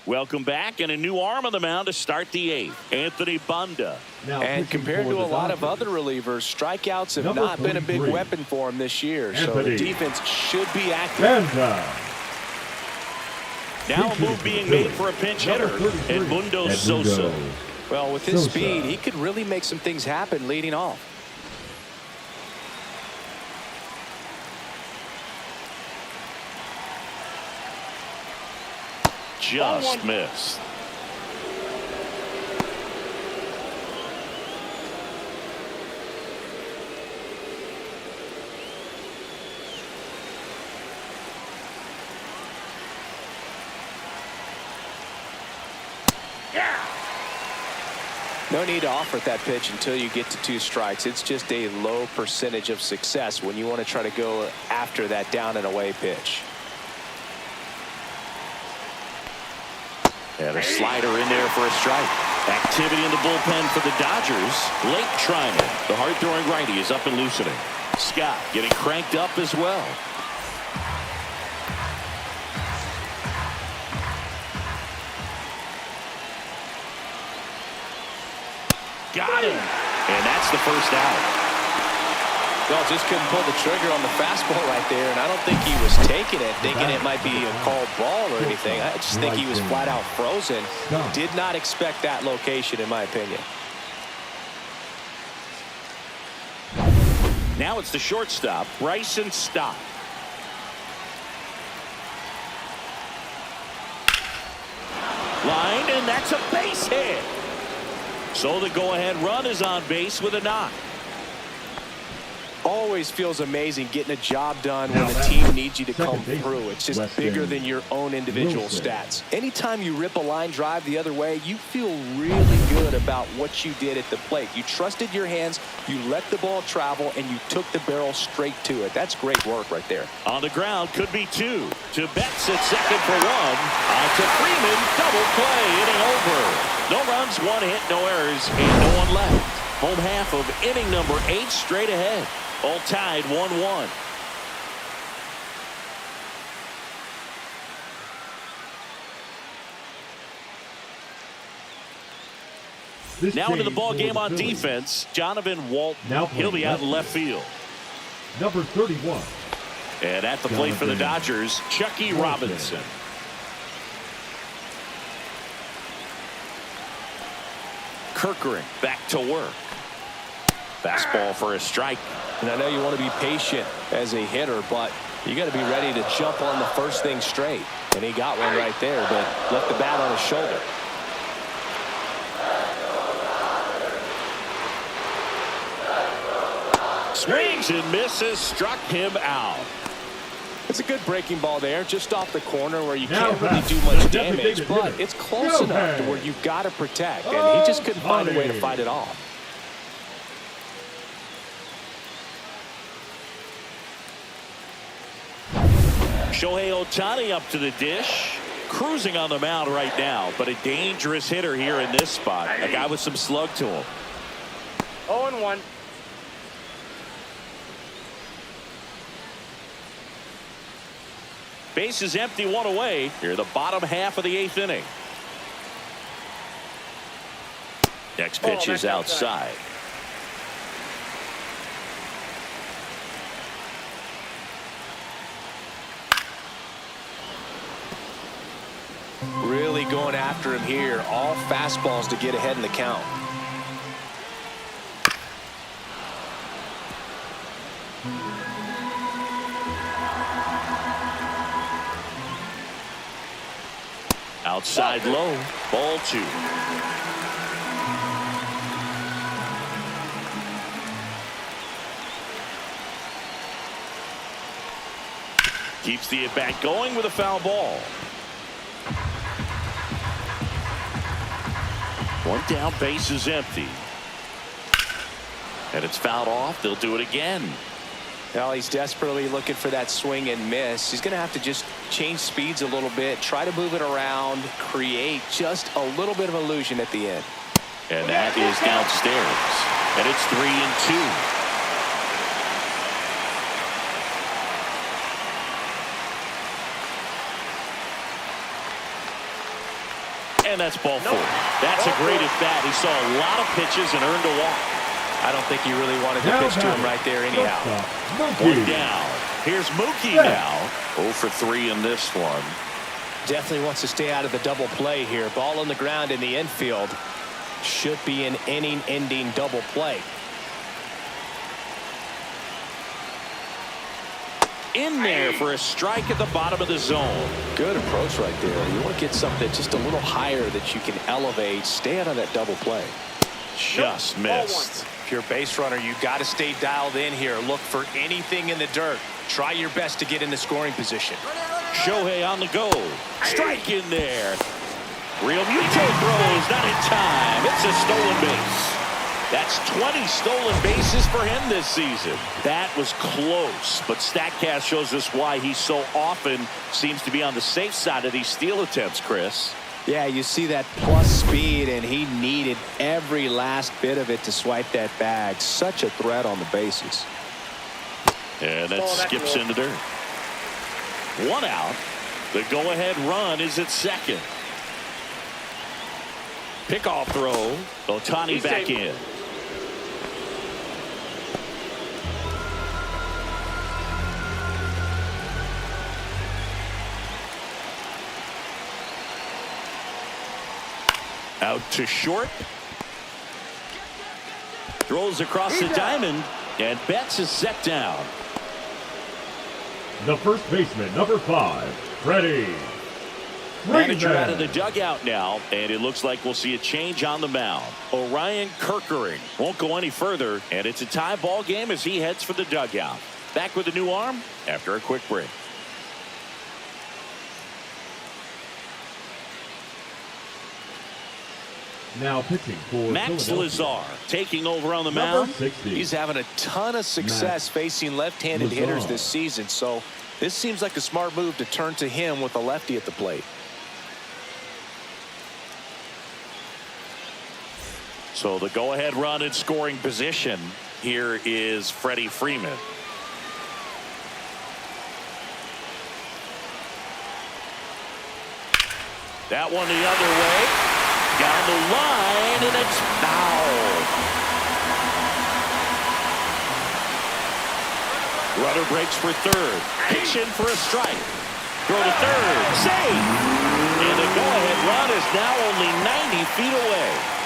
Welcome back, and a new arm on the mound to start the 8th. Anthony Banda. And compared to a lot of other relievers, strikeouts have not been a big weapon for him this year. So the defense should be active. Now a move being made for a pinch hitter, Edmundo Sosa. Well, with his speed, he could really make some things happen leading off. Just missed. No need to offer that pitch until you get to 2 strikes. It's just a low percentage of success when you want to try to go after that down and away pitch. And a slider in there for a strike. Activity in the bullpen for the Dodgers. Blake Trinan, the hard-throwing righty, is up and loosening. Scott getting cranked up as well. Got him. And that's the first out. Well, just couldn't pull the trigger on the fastball right there, and I don't think he was taking it, thinking it might be a called ball or anything. I just think he was flat out frozen. Did not expect that location, in my opinion. Now it's the shortstop, Bryson Stott. Line, and that's a base hit. So the go-ahead run is on base with a knock. Always feels amazing getting a job done when the team needs you to come through. It's just bigger than your own individual stats. Anytime you rip a line drive the other way, you feel really good about what you did at the plate. You trusted your hands, you let the ball travel, and you took the barrel straight to it. That's great work right there. On the ground, could be 2. To Betts at second for 1. On to Freeman, double play, inning over. No runs, 1 hit, no errors, and no one left. Home half of inning number 8 straight ahead. All tied 1-1. Now into the ball game on defense, Jonathan Walton. He'll be out in left field. Number 31. And at the plate for the Dodgers, Chucky Robinson. Kirkering back to work. Fastball for a strike. And I know you want to be patient as a hitter, but you got to be ready to jump on the first thing straight. And he got one right there, but left the bat on his shoulder. Swings and misses, struck him out. It's a good breaking ball there, just off the corner where you Now can't really back, do much the damage, designated but hitter. it's close Go enough to ahead. where you've got to protect, and he just couldn't find a way to fight it off. Shohei Ohtani up to the dish. Cruising on the mound right now, but a dangerous hitter here in this spot. A guy with some slug to him. 0-1. Base is empty, one away. Here, the bottom half of the 8th inning. Next pitch is that's outside. Really going after him here. All fastballs to get ahead in the count. Outside low. Ball 2. Keeps the at-bat going with a foul ball. One down, base is empty. And it's fouled off. They'll do it again. Well, he's desperately looking for that swing and miss. He's going to have to just change speeds a little bit, try to move it around, create just a little bit of illusion at the end. And that is downstairs. And it's 3-2. And that's ball 4. That's a great at bat. He saw a lot of pitches and earned a walk. I don't think he really wanted to pitch to him right there anyhow. One down. Here's Mookie now. 0 for 3 in this one. Definitely wants to stay out of the double play here. Ball on the ground in the infield. Should be an inning-ending double play. In there for a strike at the bottom of the zone. Good approach right there. You want to get something just a little higher that you can elevate. Stay out of that double play. Just missed. If you're a base runner, you got to stay dialed in here. Look for anything in the dirt. Try your best to get in the scoring position. Shohei on the go. Strike in there. Real Muto throws, not in time. It's a stolen base. That's 20 stolen bases for him this season. That was close, but StatCast shows us why he so often seems to be on the safe side of these steal attempts, Chris. Yeah, you see that plus speed, and he needed every last bit of it to swipe that bag. Such a threat on the bases. And that skips into dirt. 1 out. The go-ahead run is at second. Pickoff throw. Ohtani back in. Out to short. Throws across the diamond, and Betts is set down. The first baseman, number 5, Freddie. Manager out of the dugout now, and it looks like we'll see a change on the mound. Orion Kerkering won't go any further, and it's a tie ball game as he heads for the dugout. Back with a new arm after a quick break. Now pitching for Max Lazar taking over on the number mound. 60. He's having a ton of success facing left-handed hitters this season, so this seems like a smart move to turn to him with a lefty at the plate. So the go-ahead run in scoring position here is Freddie Freeman. That one the other way. Down the line, and it's foul. Runner breaks for third. Pitch in for a strike. Throw to third. Safe. And the go-ahead run is now only 90 feet away.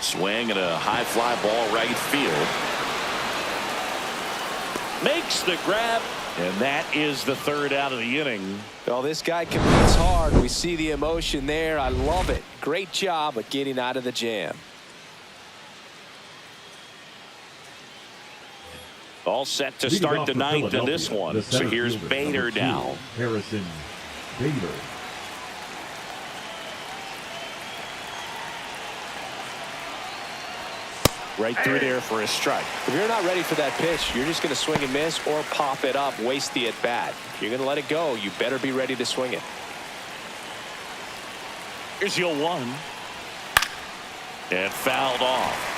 Swing and a high fly ball right field. Makes the grab. And that is the third out of the inning. Well, this guy competes hard. We see the emotion there. I love it. Great job of getting out of the jam. All set to start the ninth in this one. So here's Bader now. Harrison Bader. Right through there for a strike. If you're not ready for that pitch, you're just going to swing and miss or pop it up, waste the at bat. If you're going to let it go, you better be ready to swing it. Here's your 1. And fouled off.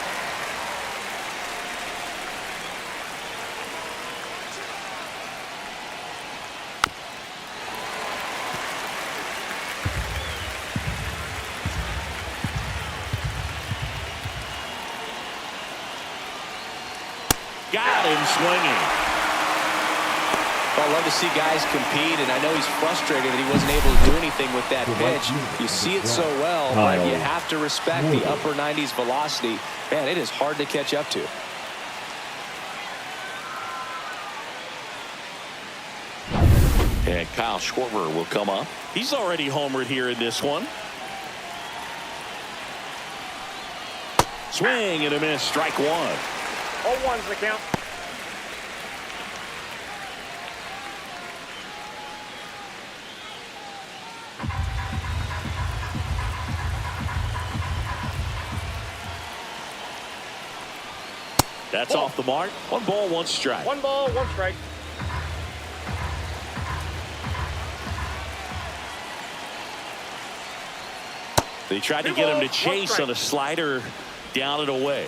Got him swinging. Well, I love to see guys compete, and I know he's frustrated that he wasn't able to do anything with that pitch. You see it so well, but you have to respect the upper 90s velocity. Man, it is hard to catch up to. And Kyle Schwarber will come up. He's already homered here in this one. Swing and a miss, strike 1. 0-1's the count. That's off the mark. 1 ball, 1 strike. 1 ball, 1 strike. They tried to get him to chase on a slider down and away.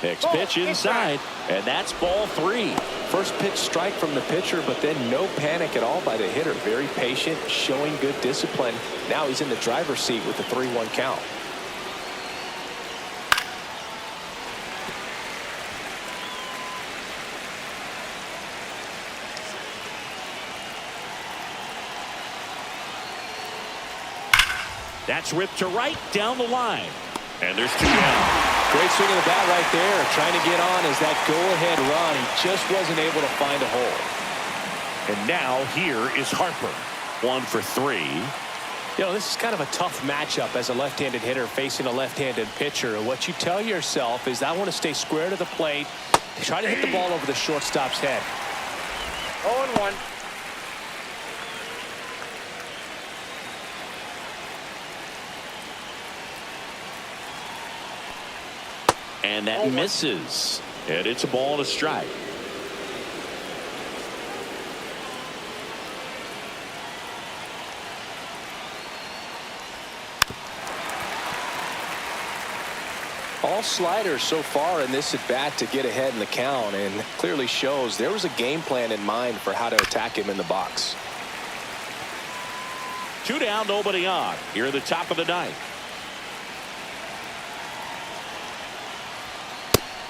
Next pitch inside, and that's ball 3. First pitch strike from the pitcher, but then no panic at all by the hitter. Very patient, showing good discipline. Now he's in the driver's seat with the 3-1 count. That's ripped to right down the line. And there's 2 down. Great swing of the bat right there. Trying to get on as that go-ahead run. He just wasn't able to find a hole. And now here is Harper. 1 for 3. You know, this is kind of a tough matchup as a left-handed hitter facing a left-handed pitcher. What you tell yourself is, I want to stay square to the plate, try to hit the ball over the shortstop's head. 0-1. And that misses. And it's a ball and a strike. All sliders so far in this at bat to get ahead in the count, and clearly shows there was a game plan in mind for how to attack him in the box. 2 down, nobody on. Here at the top of the 9th.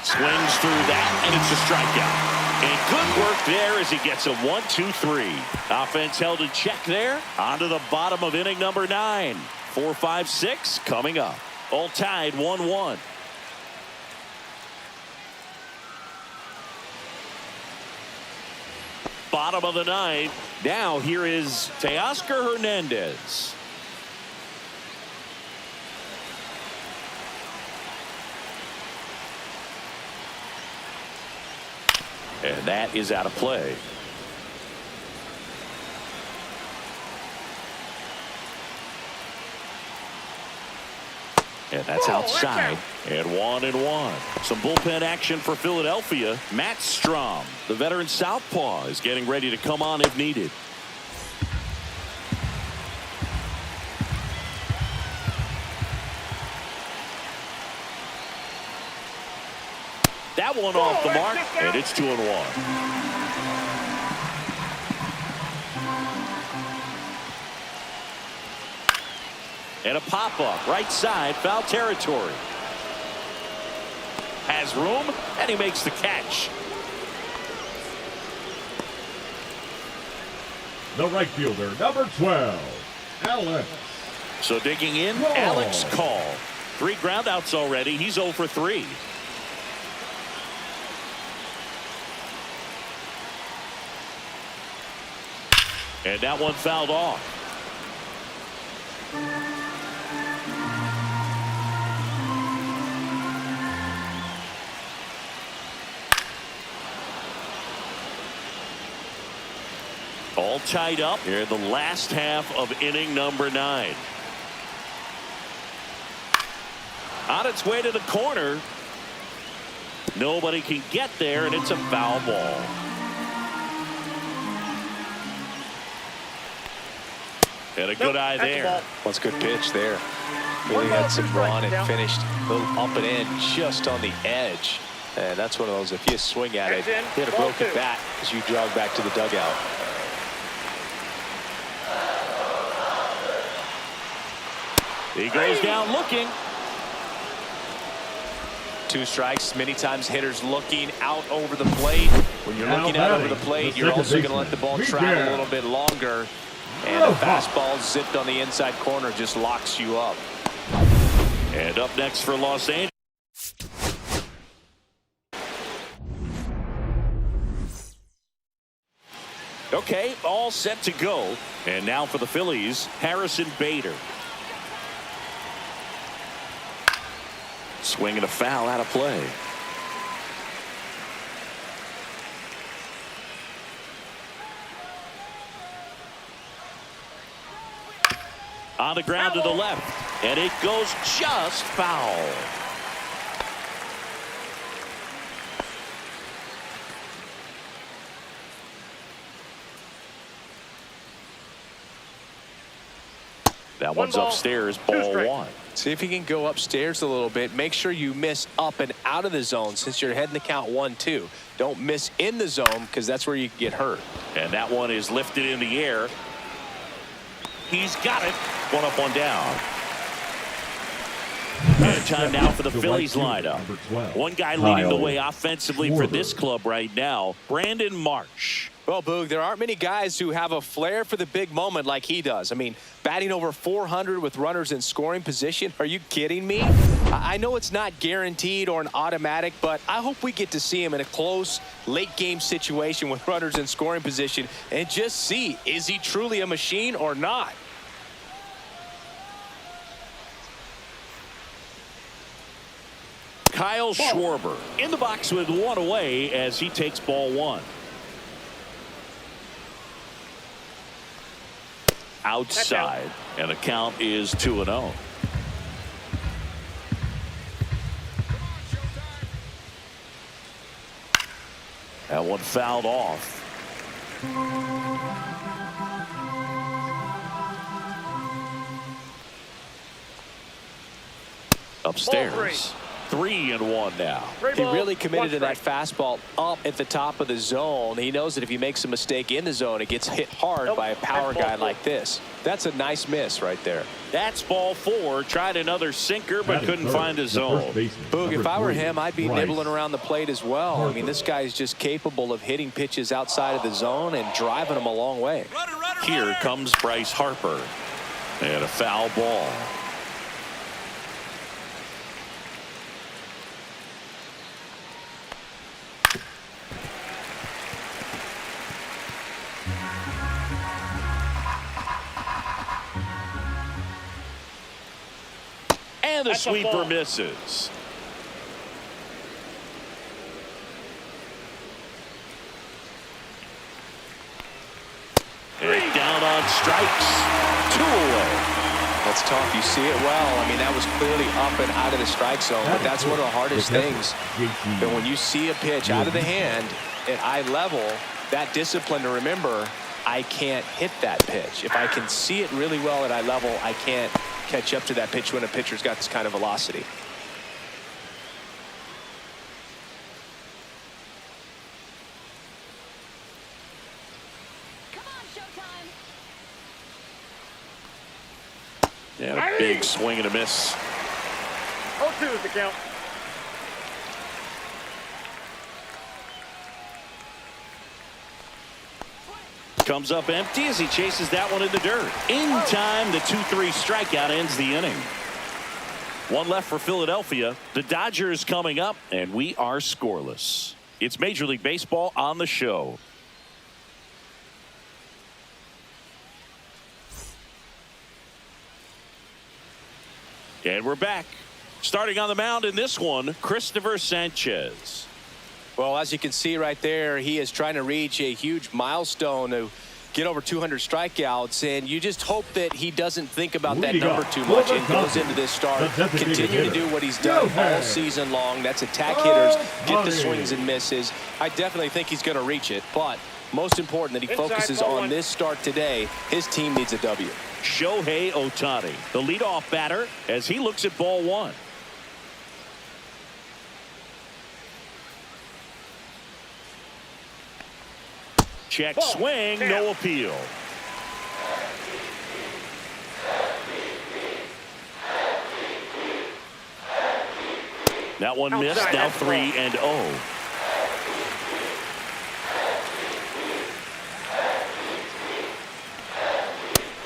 Swings through that, and it's a strikeout. And good work there as he gets a 1-2-3. Offense held in check there. On to the bottom of inning number 9. 4, 5, 6 coming up. All tied 1-1. Bottom of the 9th. Now here is Teoscar Hernandez. And that is out of play. And that's outside. And 1-1. Some bullpen action for Philadelphia. Matt Strom, the veteran southpaw, is getting ready to come on if needed. That one off the mark, and it's 2-1. And a pop-up, right side, foul territory. Has room, and he makes the catch. The right fielder, number 12, Alex. So digging in, Alex Call. 3 groundouts already. He's 0 for 3. And that one fouled off. All tied up here in the last half of inning number 9. On its way to the corner. Nobody can get there, and it's a foul ball. And a good eye there. That's a good pitch there. Really had some run and finished a little up and in just on the edge. And that's one of those, if you swing at it, hit a broken bat as you jog back to the dugout. He goes down looking. 2 strikes. Many times hitters looking out over the plate. When you're looking out over the plate, you're also going to let the ball travel a little bit longer. And a fastball zipped on the inside corner just locks you up. And up next for Los Angeles. Okay, all set to go. And now for the Phillies, Harrison Bader. Swinging a foul out of play. On the ground to the left, and it goes just foul. That one's upstairs, ball 1. See if you can go upstairs a little bit. Make sure you miss up and out of the zone since you're heading to count 1-2. Don't miss in the zone because that's where you can get hurt. And that one is lifted in the air. He's got it. 1 up, 1 down. And time now for the Phillies lineup. One guy leading the way offensively for this club right now, Brandon Marsh. Well, Boog, there aren't many guys who have a flair for the big moment like he does. I mean, batting over 400 with runners in scoring position. Are you kidding me? I know it's not guaranteed or an automatic, but I hope we get to see him in a close late game situation with runners in scoring position and just see, is he truly a machine or not? Kyle Schwarber in the box with 1 away as he takes ball 1. Outside, and the count is 2-0. That one fouled off. Upstairs. 3-1 now. He really committed to that fastball up at the top of the zone. He knows that if he makes a mistake in the zone, it gets hit hard by a power guy like this. That's a nice miss right there. That's ball 4. Tried another sinker, but couldn't find the zone. Boog, if I were him, I'd be nibbling around the plate as well. I mean, this guy's just capable of hitting pitches outside of the zone and driving them a long way. Here comes Bryce Harper. And a foul ball. And the sweeper misses. And down on strikes. 2 away. That's tough. You see it well. I mean, that was clearly up and out of the strike zone, but that's one of the hardest things. But when you see a pitch out of the hand at eye level, that discipline to remember, I can't hit that pitch. If I can see it really well at eye level, I can't catch up to that pitch when a pitcher's got this kind of velocity. Come on, showtime. Yeah, a big swing and a miss. 0-2 is the count. Comes up empty as he chases that one in the dirt. In time, the 2-3 strikeout ends the inning. One left for Philadelphia. The Dodgers coming up, and we are scoreless. It's Major League Baseball on the show. And we're back. Starting on the mound in this one, Christopher Sanchez. Well, as you can see right there, he is trying to reach a huge milestone to get over 200 strikeouts, and you just hope that he doesn't think about that number too much and goes into this start, continue to do what he's done all season long. That's attack hitters, get the swings and misses. I definitely think he's going to reach it, but most important that he focuses on this start today. His team needs a W. Shohei Ohtani, the leadoff batter, as he looks at ball one. Check swing, no appeal. That one missed, now 3-0.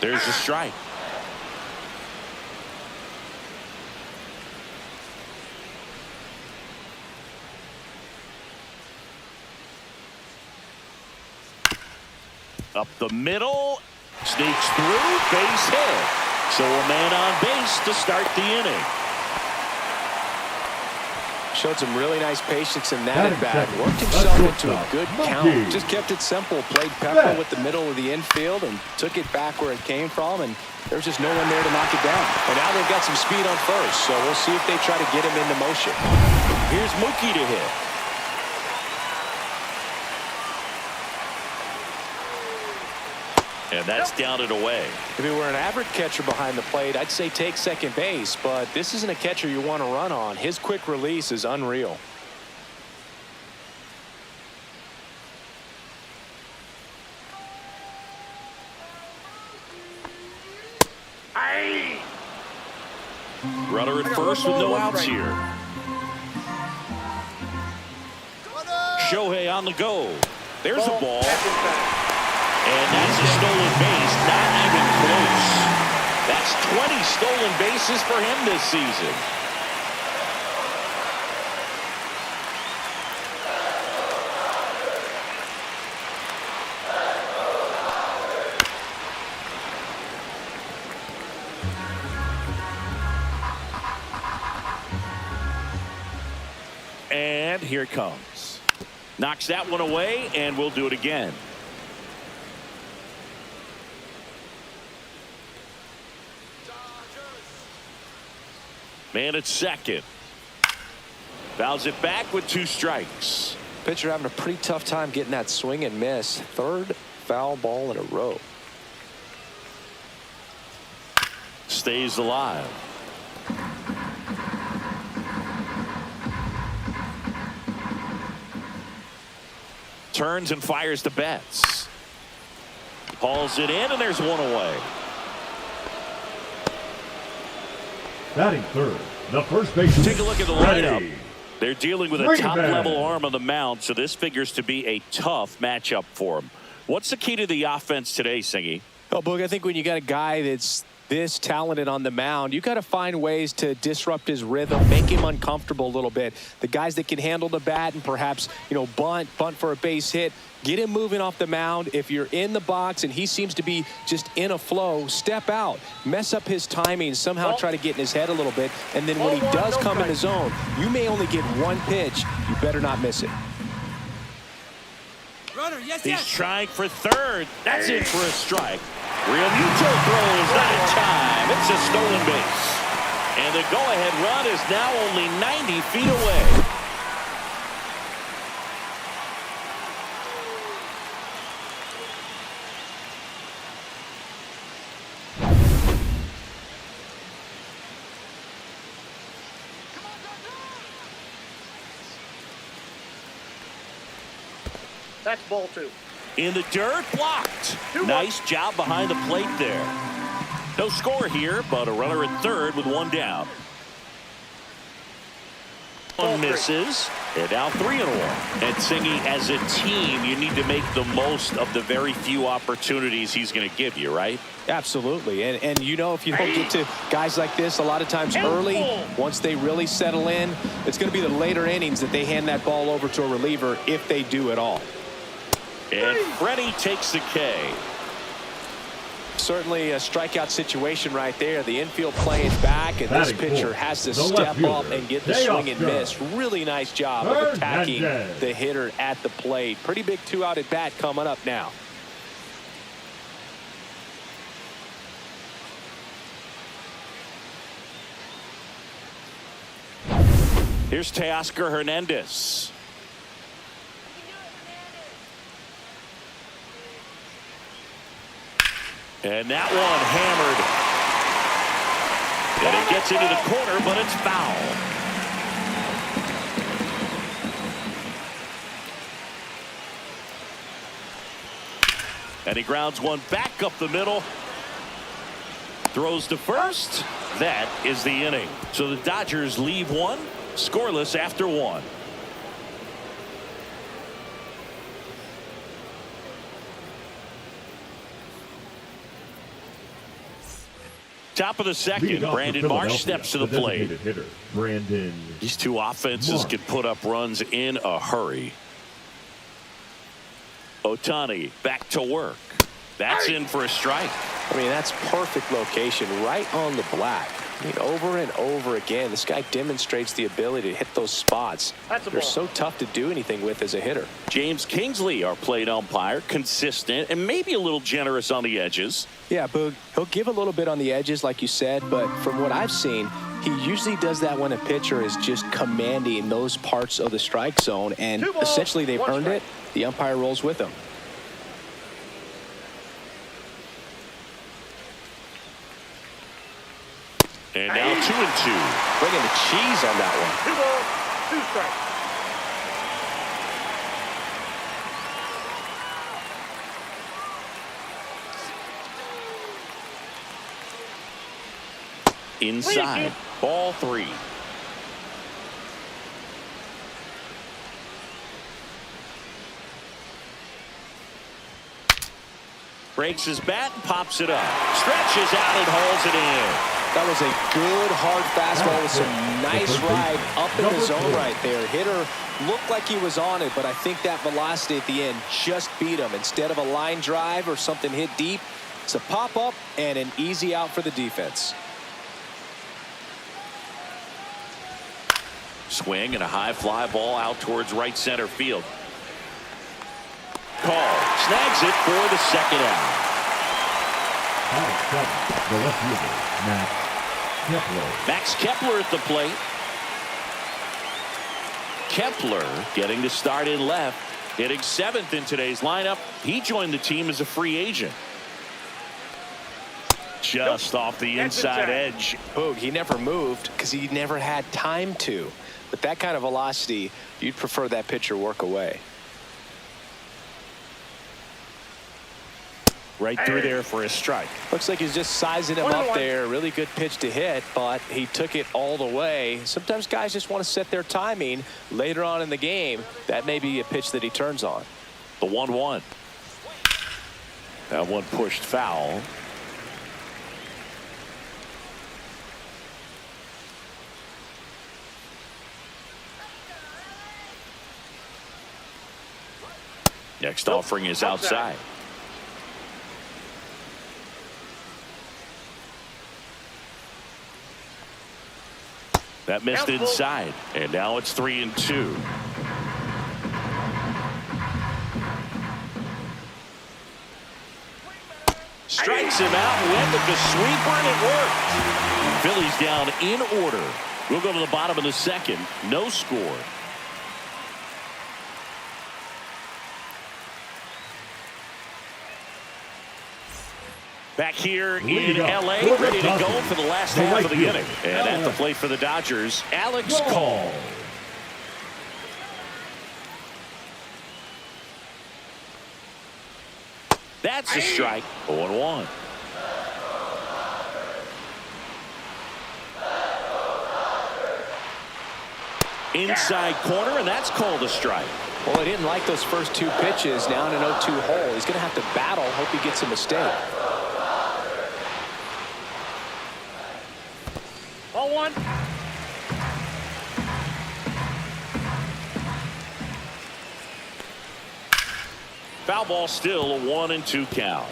There's a strike. Up the middle, sneaks through, base hit. So a man on base to start the inning. Showed some really nice patience in that at bat. Worked himself into a good count. Just kept it simple. Played pepper with the middle of the infield and took it back where it came from. And there's just no one there to knock it down. And now they've got some speed on first. So we'll see if they try to get him into motion. Here's Mookie to hit. And that's down and away. If he were an average catcher behind the plate, I'd say take second base, but this isn't a catcher you want to run on. His quick release is unreal. Runner at first with no outs here. Shohei on the go. There's a ball. And that's a stolen base, not even close. That's 20 stolen bases for him this season. And here it comes. Knocks that one away, and we'll do it again. Man at second. Fouls it back with 2 strikes. Pitcher having a pretty tough time getting that swing and miss. Third foul ball in a row. Stays alive. Turns and fires to Betts. Hauls it in, and there's one away. Batting third, the first baseman. Take a look at the lineup. They're dealing with a top-level arm on the mound, so this figures to be a tough matchup for them. What's the key to the offense today, Singy? Oh, Boog, I think when you got a guy that's this talented on the mound, you got to find ways to disrupt his rhythm, make him uncomfortable a little bit. The guys that can handle the bat and perhaps, bunt for a base hit, get him moving off the mound. If you're in the box and he seems to be just in a flow, step out, mess up his timing, somehow try to get in his head a little bit. And then when he does come in the zone, you may only get one pitch. You better not miss it. Runner, yes, He's trying for third. That's in for a strike. Realmuto throw is not in time. It's a stolen base. And the go-ahead run is now only 90 feet away. That's ball 2. In the dirt, blocked. Nice job behind the plate there. No score here, but a runner at third with 1 down. One misses. And now 3-1. And Singy, as a team, you need to make the most of the very few opportunities he's going to give you, right? Absolutely. And you know, if you don't get to guys like this a lot of times early, once they really settle in, it's going to be the later innings that they hand that ball over to a reliever, if they do at all. And Freddie takes the K. Certainly a strikeout situation right there. The infield playing back, and this pitcher has to step up and get the swing and miss. Really nice job of attacking the hitter at the plate. Pretty big 2-out at bat coming up now. Here's Teoscar Hernandez. And that one hammered. And it gets into the corner, but it's foul. And he grounds one back up the middle. Throws to first. That is the inning. So the Dodgers leave one scoreless after one. Top of the second, Brandon Marsh steps to the plate. Hitter, Brandon. These two offenses can put up runs in a hurry. Ohtani back to work. That's in for a strike. I mean, that's perfect location, right on the black. I mean, over and over again, this guy demonstrates the ability to hit those spots. They're so tough to do anything with as a hitter. James Kingsley, our plate umpire, consistent and maybe a little generous on the edges. Yeah, Boog, he'll give a little bit on the edges, like you said, but from what I've seen, he usually does that when a pitcher is just commanding those parts of the strike zone, and essentially they've earned it. The umpire rolls with them. And now 2-2. Bringing the cheese on that one. 2 balls, 2 strikes. Inside. Ball 3. Breaks his bat and pops it up. Stretches out and hauls it in. That was a good hard fastball with some nice ride up in the zone right there. Hitter looked like he was on it, but I think that velocity at the end just beat him. Instead of a line drive or something hit deep, it's a pop up and an easy out for the defense. Swing and a high fly ball out towards right center field. Call. Snags it for the second out. The left fielder, Max Kepler at the plate. Kepler getting to start in left, hitting 7th in today's lineup. He joined the team as a free agent. Just off the inside edge. Boog, he never moved because he never had time to. With that kind of velocity, you'd prefer that pitcher work away. Right through there for a strike. Looks like he's just sizing him up there. Really good pitch to hit, but he took it all the way. Sometimes guys just want to set their timing later on in the game. That may be a pitch that he turns on. The 1-1. That one pushed foul. Next offering is outside. That missed inside, and now it's 3-2. Strikes him out, went with the sweeper, and it worked. Phillies down in order. We'll go to the bottom of the second. No score. Back here in L.A., ready to go for the last half of the inning. And at the plate for the Dodgers, Alex Call. That's a strike. 0-1. Inside corner, and that's called a strike. Well, he didn't like those first two pitches. Now in an 0-2 hole, he's going to have to battle. Hope he gets a mistake. Ball one. Foul ball, still a 1-2 count.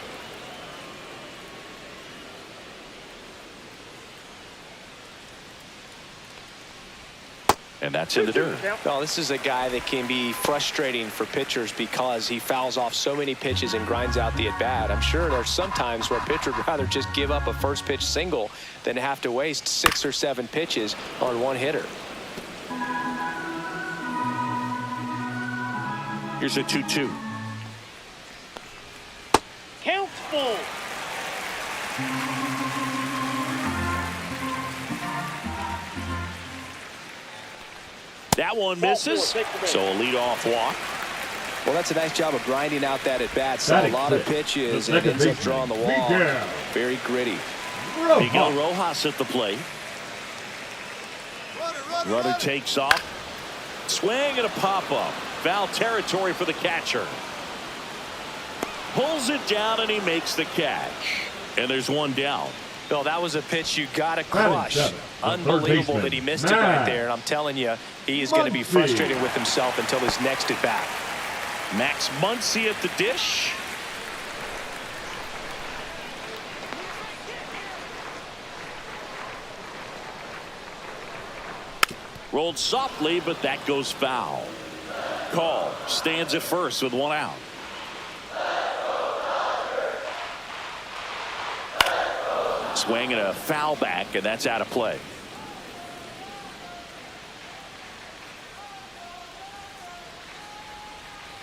And that's in the dirt. Well, this is a guy that can be frustrating for pitchers because he fouls off so many pitches and grinds out the at-bat. I'm sure there's some times where a pitcher would rather just give up a first pitch single than have to waste 6 or 7 pitches on one hitter. Here's a 2-2. Count full. That one misses, so a leadoff walk. Well, that's a nice job of grinding out that at-bat. Saw a lot of pitches, and it ends up drawing the wall. Very gritty. Miguel Rojas at the plate. Runner takes off. Swing and a pop-up. Foul territory for the catcher. Pulls it down, and he makes the catch. And there's one down. Bill, that was a pitch you got to crush. Unbelievable that he missed it right there. And I'm telling you, he is going to be frustrated with himself until his next at-bat. Max Muncy at the dish. Rolled softly, but that goes foul. Call stands at first with one out. Swing and a foul back, and that's out of play.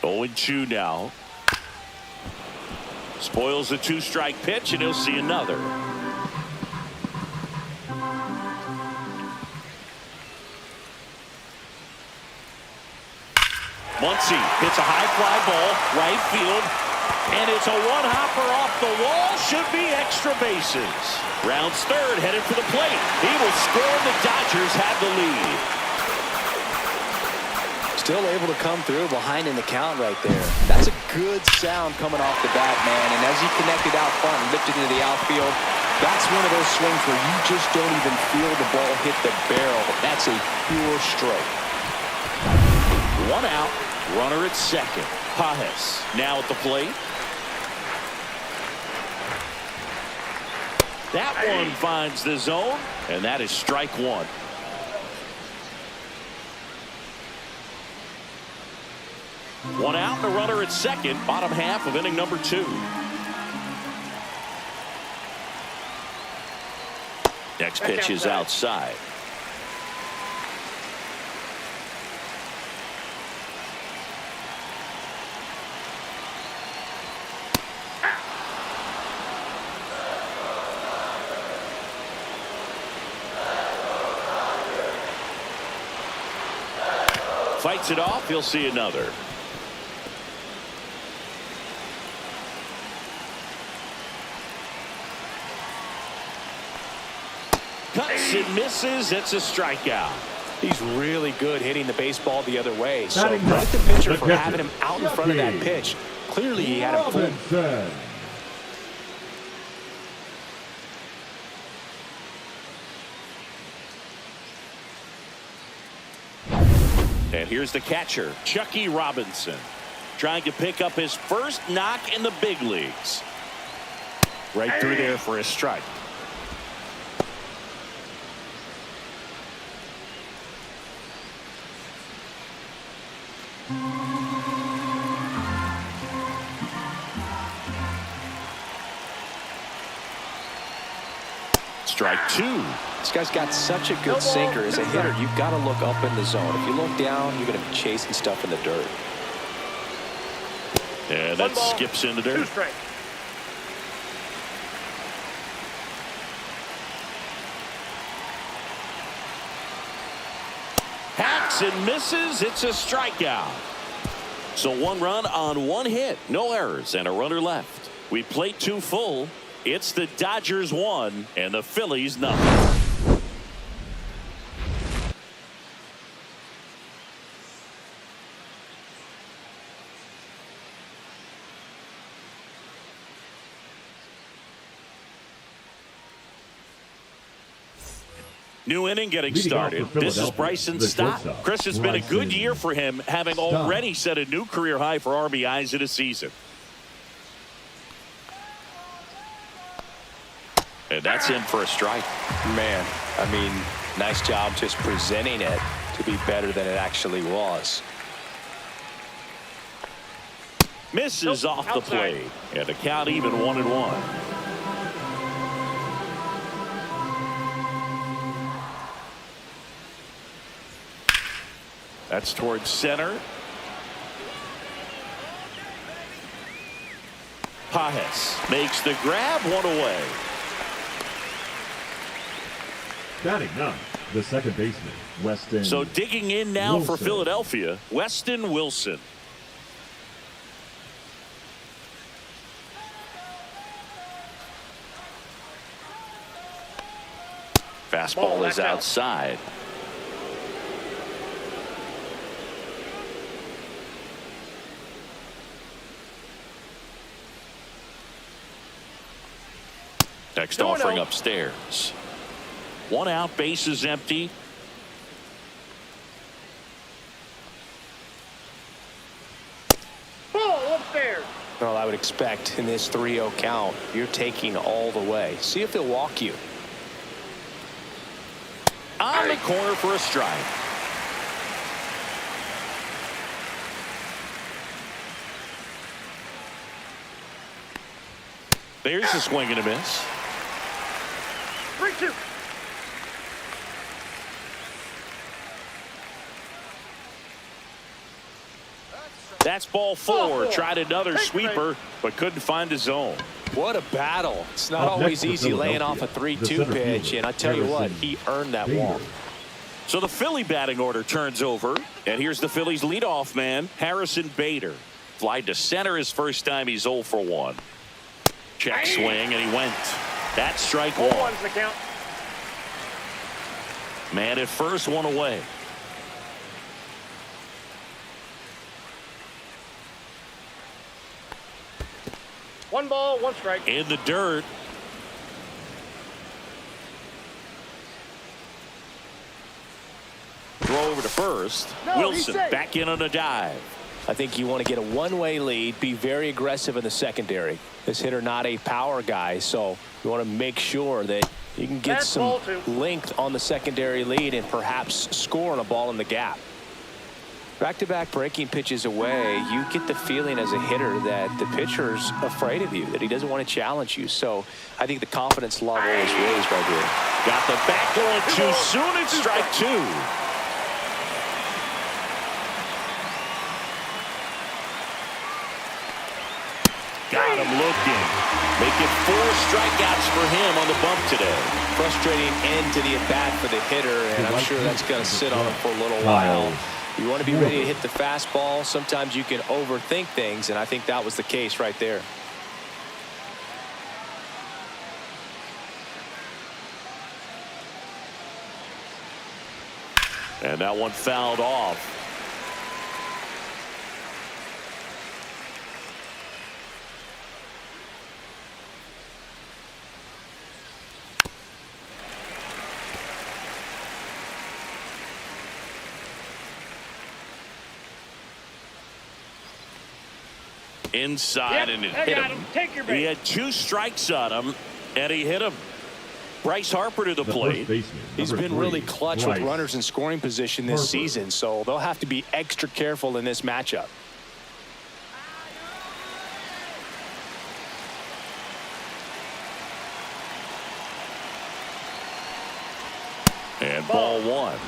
Oh, 0-2 now. Spoils the 2-strike pitch, and he'll see another. Muncy hits a high fly ball, right field, and it's a one-hopper off the wall. Should be extra bases. Rounds third, headed for the plate. He will score. The Dodgers have the lead. Still able to come through behind in the count right there. That's a good sound coming off the bat, man. And as he connected out front and lifted into the outfield, that's one of those swings where you just don't even feel the ball hit the barrel. That's a pure strike. One out. Runner at second. Pajes now at the plate. That one finds the zone, and that is strike one. One out, the runner at second, bottom half of inning number 2. Next pitch is outside. Fights it off, he'll see another. Cuts and misses. It's a strikeout. He's really good hitting the baseball the other way. So credit the pitcher for having him out in front of that pitch. Clearly he had him fooled. And here's the catcher, Chucky Robinson, trying to pick up his first knock in the big leagues. Right through there for a strike. Strike 2. This guy's got such a good sinker. As a hitter, you've got to look up in the zone. If you look down, you're going to be chasing stuff in the dirt. Yeah, that skips in the dirt. 2 strikes. Hacks and misses. It's a strikeout. So 1 run on 1 hit. No errors and a runner left. We plate 2 full. It's the Dodgers 1 and the Phillies nothing. New inning getting Leading off started. for This is Philadelphia, Bryson the Stott. shortstop, Chris, it's been a good Bryson year for him, having Stott. already set a new career high for RBIs in a season. And that's in for a strike. Man, I mean, nice job just presenting it to be better than it actually was. Misses off the plate. And the count even 1-1. That's towards center. Pajes makes the grab, one away. Batting now, the second baseman, Weston. So digging in now for Wilson. Philadelphia, Weston Wilson. Fastball is outside. Next offering upstairs. One out, base is empty. Ball upstairs. Well, I would expect in this 3-0 count, you're taking all the way. See if he'll walk you. On the corner for a strike. There's a swing and a miss. 3-2. That's ball four. Tried another sweeper, but couldn't find his zone. What a battle. It's not Up always next for easy laying off a Philadelphia, 3-2 the center pitch, fielder, and I tell you what, Harrison he earned that Bader. walk. So the Philly batting order turns over, and here's the Phillies leadoff man, Harrison Bader. Fly to center his first time. He's 0 for 1. Check swing, and he went. That's strike 1. 1's the count. Man at first, one away. One ball, one strike. In the dirt. Throw over to first. No, he's Wilson safe. back in on a dive. I think you want to get a one-way lead, be very aggressive in the secondary. This hitter not a power guy, so you want to make sure that you can get That's some ball 2. length on the secondary lead and perhaps score on a ball in the gap. Back-to-back breaking pitches away, you get the feeling as a hitter that the pitcher's afraid of you, that he doesn't want to challenge you. So I think the confidence level is raised right here. Got the back going too soon. It's strike 2. Got him looking. Making 4 strikeouts for him on the bump today. Frustrating end to the at-bat for the hitter, and I'm sure that's going to sit on him for a little while. You want to be ready to hit the fastball. Sometimes you can overthink things, and I think that was the case right there. And that one fouled off. Inside, and it I hit got him. him. Take your He bait. had 2 strikes on him, and he hit him. Bryce Harper to the The plate. first baseman, He's number been 3, really clutch with Bryce runners in scoring position this Harper. season, so they'll have to be extra careful in this matchup. And ball 1.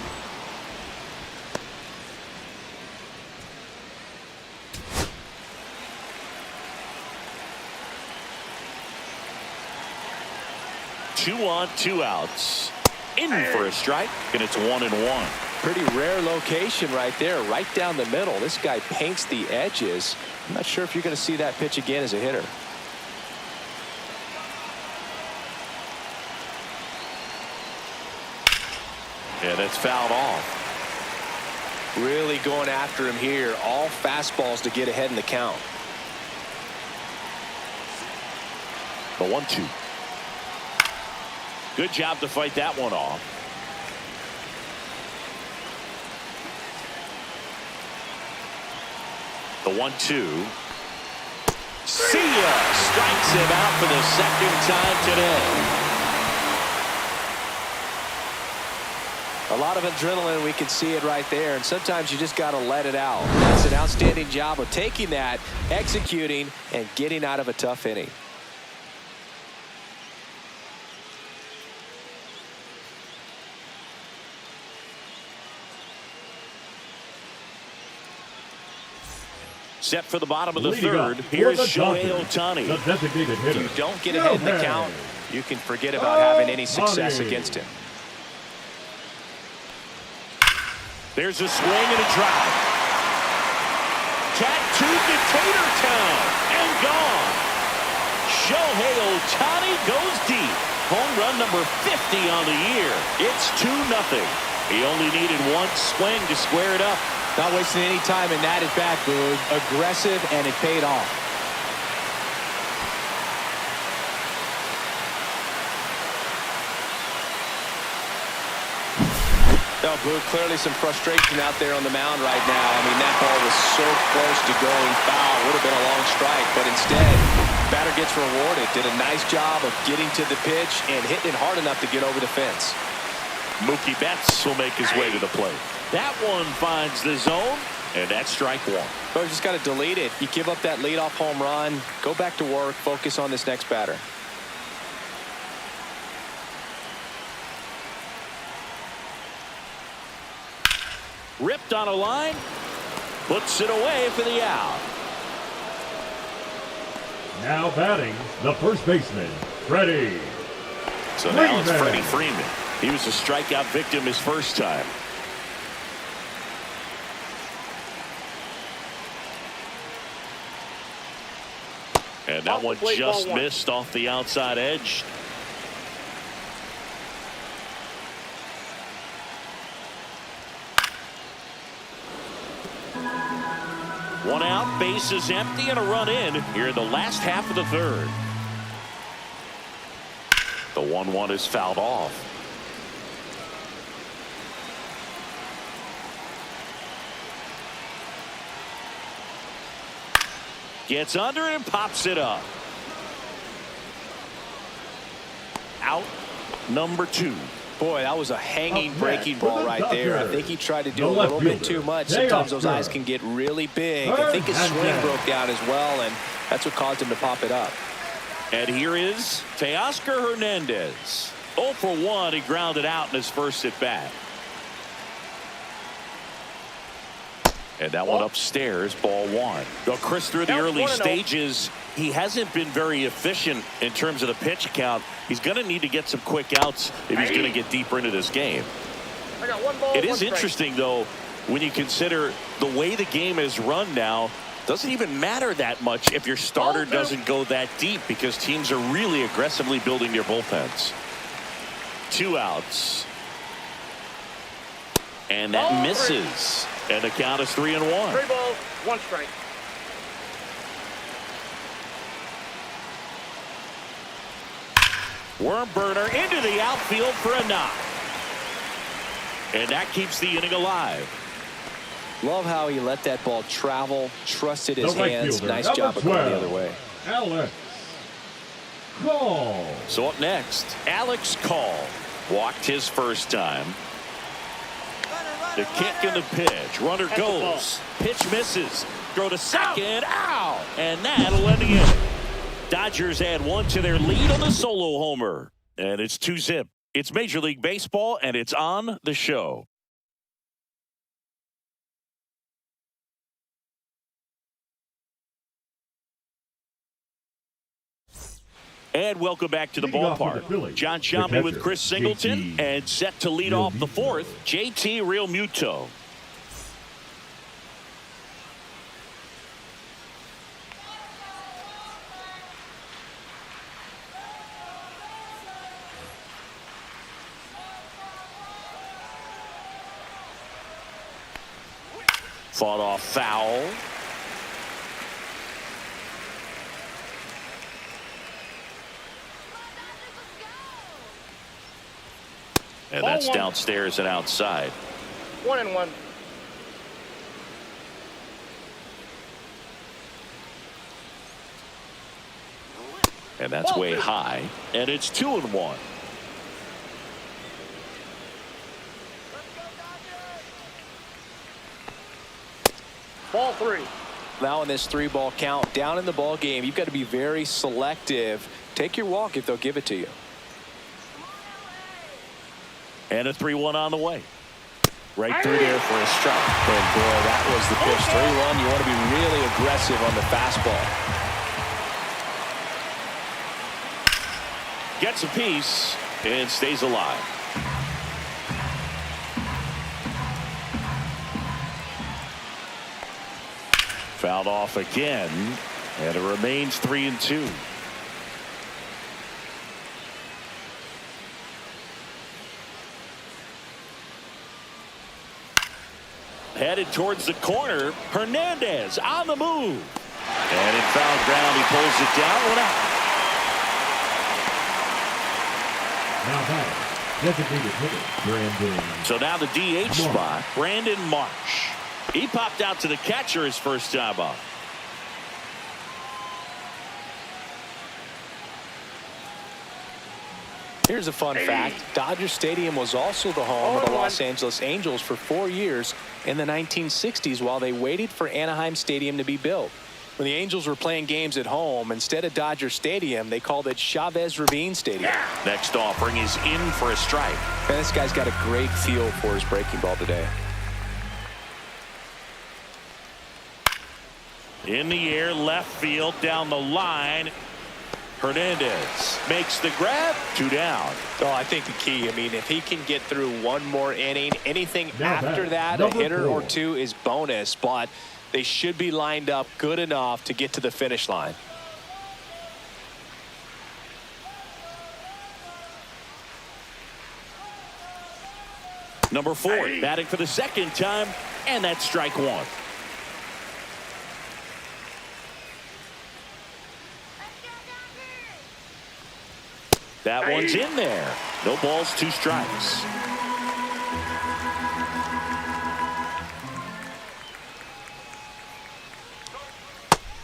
Two on, 2 outs. In for a strike, and it's 1-1. Pretty rare location right there, right down the middle. This guy paints the edges. I'm not sure if you're going to see that pitch again as a hitter. Yeah, that's fouled off. Really going after him here. All fastballs to get ahead in the count. The 1-2. Good job to fight that one off. The 1-2. See ya! Strikes him out for the second time today. A lot of adrenaline, we can see it right there, and sometimes you just got to let it out. That's an outstanding job of taking that, executing, and getting out of a tough inning. Set for the bottom of the Leading third. up Here's for the Shohei Dodgers, Ohtani. the designated hitter. If you don't get ahead in the count, you can forget about having any success against him. There's a swing and a drive. Tattooed to Tater Town and gone. Shohei Ohtani goes deep. Home run number 50 on the year. It's 2-0. He only needed one swing to square it up. Not wasting any time in that at-bat, Boog. Aggressive, and it paid off. No, Boog, clearly some frustration out there on the mound right now. I mean, that ball was so close to going foul. Would have been a long strike, but instead, batter gets rewarded. Did a nice job of getting to the pitch and hitting it hard enough to get over the fence. Mookie Betts will make his way to the plate. That one finds the zone, and that's strike one. But you just got to delete it. You give up that leadoff home run, go back to work, focus on this next batter. Ripped on a line, puts it away for the out. Now batting, the first baseman, Freddie. So now it's Freddie Freeman. He was a strikeout victim his first time. And that one just missed off the outside edge. One out, base is empty, and a run in here in the last half of the third. The 1-1 is fouled off. Gets under it and pops it up. Out number 2. Boy, that was a hanging breaking ball right there. I think he tried to do a little bit too much. Sometimes those eyes can get really big. I think his swing broke down as well, and that's what caused him to pop it up. And here is Teoscar Hernandez. 0 for 1. He grounded out in his first at bat. And that one upstairs, ball 1. Well, Chris, through the early stages, he hasn't been very efficient in terms of the pitch count. He's going to need to get some quick outs if he's going to get deeper into this game. I got 1 ball, it 1 is strike. interesting, though, when you consider the way the game is run now. Doesn't even matter that much if your starter doesn't go that deep, because teams are really aggressively building their bullpens. 2 outs. And that misses. And the count is 3-1. 3 balls, 1 strike. Worm burner into the outfield for a knock. And that keeps the inning alive. Love how he let that ball travel, trusted his hands. Fielder, nice job of going the other way. Alex Call. So up next, Alex Call walked his first time. The kick and the pitch. Runner goes. Pitch misses. Throw to second. Ow! And that'll end the inning. Dodgers add 1 to their lead on the solo homer. And it's 2-zip. It's Major League Baseball, and it's on the show. And welcome back to the ballpark. John Sciambi with Chris Singleton, and set to lead off the 4th, JT Realmuto. Fought off foul. And that's downstairs and outside. 1-1. And that's way high. And it's 2-1. Ball 3. Now in this 3-ball count, down in the ball game, you've got to be very selective. Take your walk if they'll give it to you. And a 3-1 on the way. Right through there for a strike. And boy, that was the pitch. 3-1. You want to be really aggressive on the fastball. Gets a piece and stays alive. Fouled off again, and it remains 3-2. Headed towards the corner. Hernandez on the move. And in foul ground, he pulls it down. 1 out. Now back, designated hitter, Brandon. So now the DH spot, Brandon Marsh. He popped out to the catcher his first time up. Here's a fun fact. Dodger Stadium was also the home of the Los Angeles Angels for 4 years in the 1960s while they waited for Anaheim Stadium to be built. When the Angels were playing games at home, instead of Dodger Stadium, they called it Chavez Ravine Stadium. Next offering is in for a strike. And this guy's got a great feel for his breaking ball today. In the air, left field, down the line. Hernandez makes the grab. 2 down. Oh, I think the key, I mean, if he can get through one more inning, anything Now after that, a hitter or two is bonus, but they should be lined up good enough to get to the finish line. Number 4, batting for the second time, and that's strike 1. That one's in there. No balls, 2 strikes.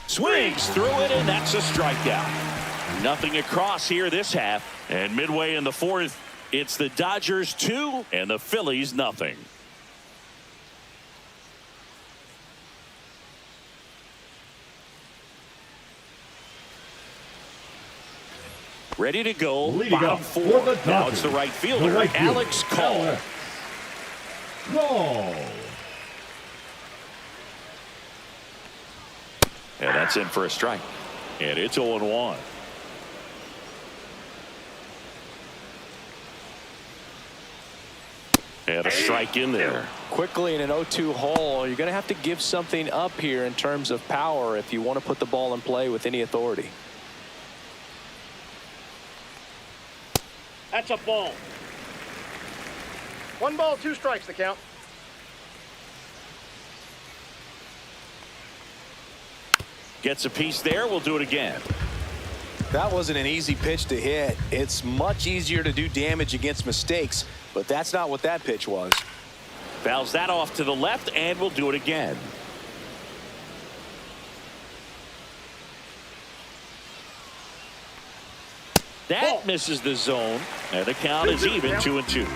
Swings through it, and that's a strikeout. Nothing across here this half. And midway in the 4th, it's the Dodgers 2 and the Phillies nothing. Ready to go. Leading Bottom up 4. for the Dodgers, Now it's the right fielder, Alex Cole. Cole. And that's in for a strike. And it's 0-1. And a strike in there. Quickly in an 0-2 hole, you're going to have to give something up here in terms of power if you want to put the ball in play with any authority. That's a ball. 1 ball, 2 strikes, the count. Gets a piece there. We'll do it again. That wasn't an easy pitch to hit. It's much easier to do damage against mistakes, but that's not what that pitch was. Fouls that off to the left, and we'll do it again. That misses the zone, and the count is even 2-2.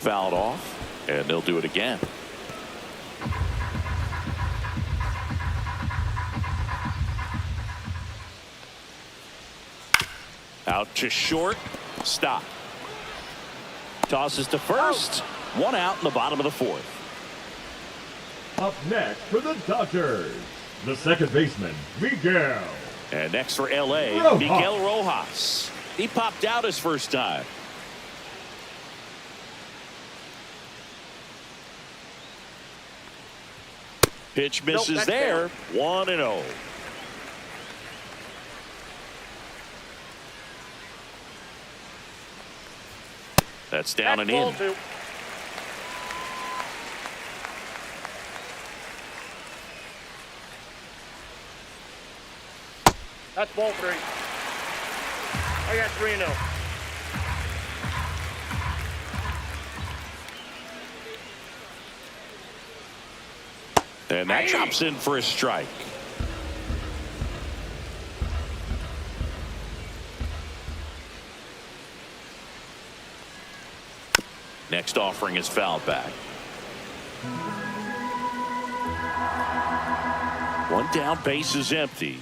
Fouled off, and they'll do it again. Out to short. Stop. Tosses to first. 1 out in the bottom of the 4th. Up next for the Dodgers, the second baseman, Miguel. And next for L.A., Rojas. Miguel Rojas. He popped out his first time. Pitch misses there. 1-0. That's down and in. 2. That's ball 3. I got 3-0. And that drops in for a strike. Next offering is fouled back. One down, base is empty.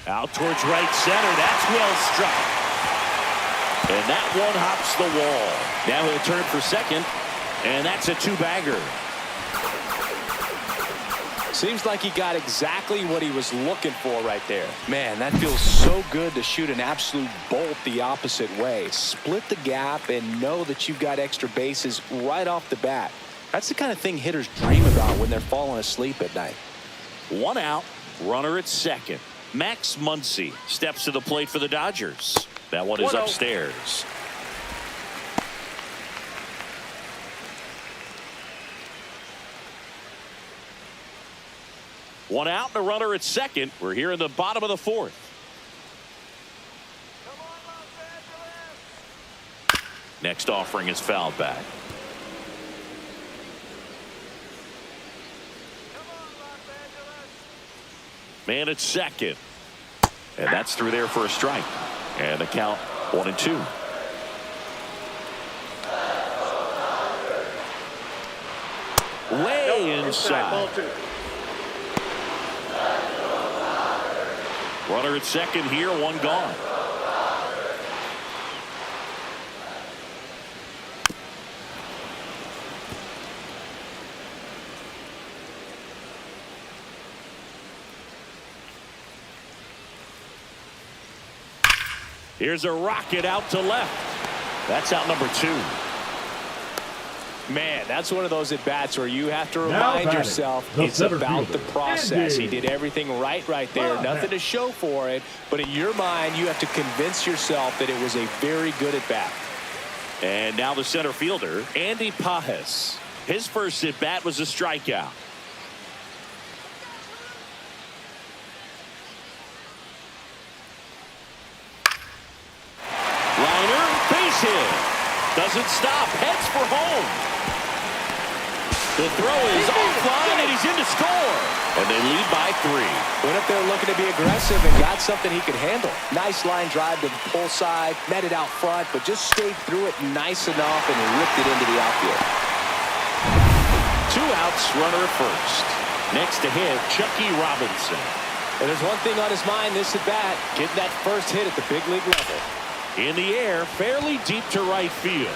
Out towards right center. That's well struck. And that one hops the wall. Now he'll turn for second. And that's a two-bagger. Seems like he got exactly what he was looking for right there. Man, that feels so good to shoot an absolute bolt the opposite way. Split the gap and know that you've got extra bases right off the bat. That's the kind of thing hitters dream about when they're falling asleep at night. One out, runner at second. Max Muncy steps to the plate for the Dodgers. That one is upstairs. One out and a runner at second. We're here in the bottom of the fourth. Next offering is fouled back. Man at second. And that's through there for a strike. And the count 1-2. Way inside. Runner at second here, one gone. Here's a rocket out to left. That's out number 2. Man, that's one of those at-bats where you have to remind yourself it's about the process. He did everything right there. Nothing to show for it. But in your mind, you have to convince yourself that it was a very good at-bat. And now the center fielder, Andy Pajes. His first at-bat was a strikeout. Liner, base hit. Doesn't stop, heads for home. The throw is offline, and he's in to score. And they lead by 3. Went up there looking to be aggressive and got something he could handle. Nice line drive to the pull side, met it out front, but just stayed through it nice enough and ripped it into the outfield. 2 outs, runner at first. Next to hit, Chucky Robinson. And there's one thing on his mind this at bat, getting that first hit at the big league level. In the air, fairly deep to right field.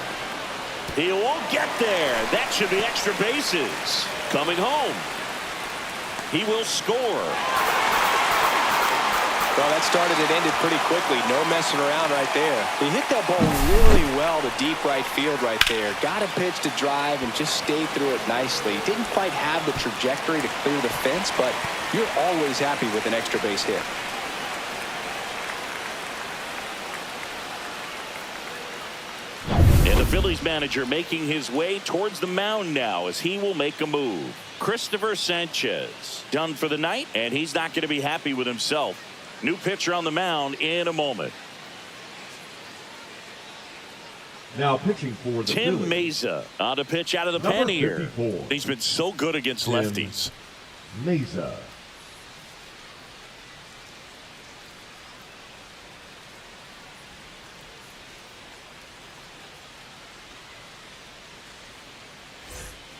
He won't get there. That should be extra bases. Coming home. He will score. Well, that started and ended pretty quickly. No messing around right there. He hit that ball really well to deep right field right there. Got a pitch to drive and just stayed through it nicely. Didn't quite have the trajectory to clear the fence, but you're always happy with an extra base hit. And the Phillies manager making his way towards the mound now as he will make a move. Christopher Sanchez done for the night, and he's not going to be happy with himself. New pitcher on the mound in a moment. Now pitching for the Tim Phillies. Meza on a pitch out of the pen here. He's been so good against lefties. Meza.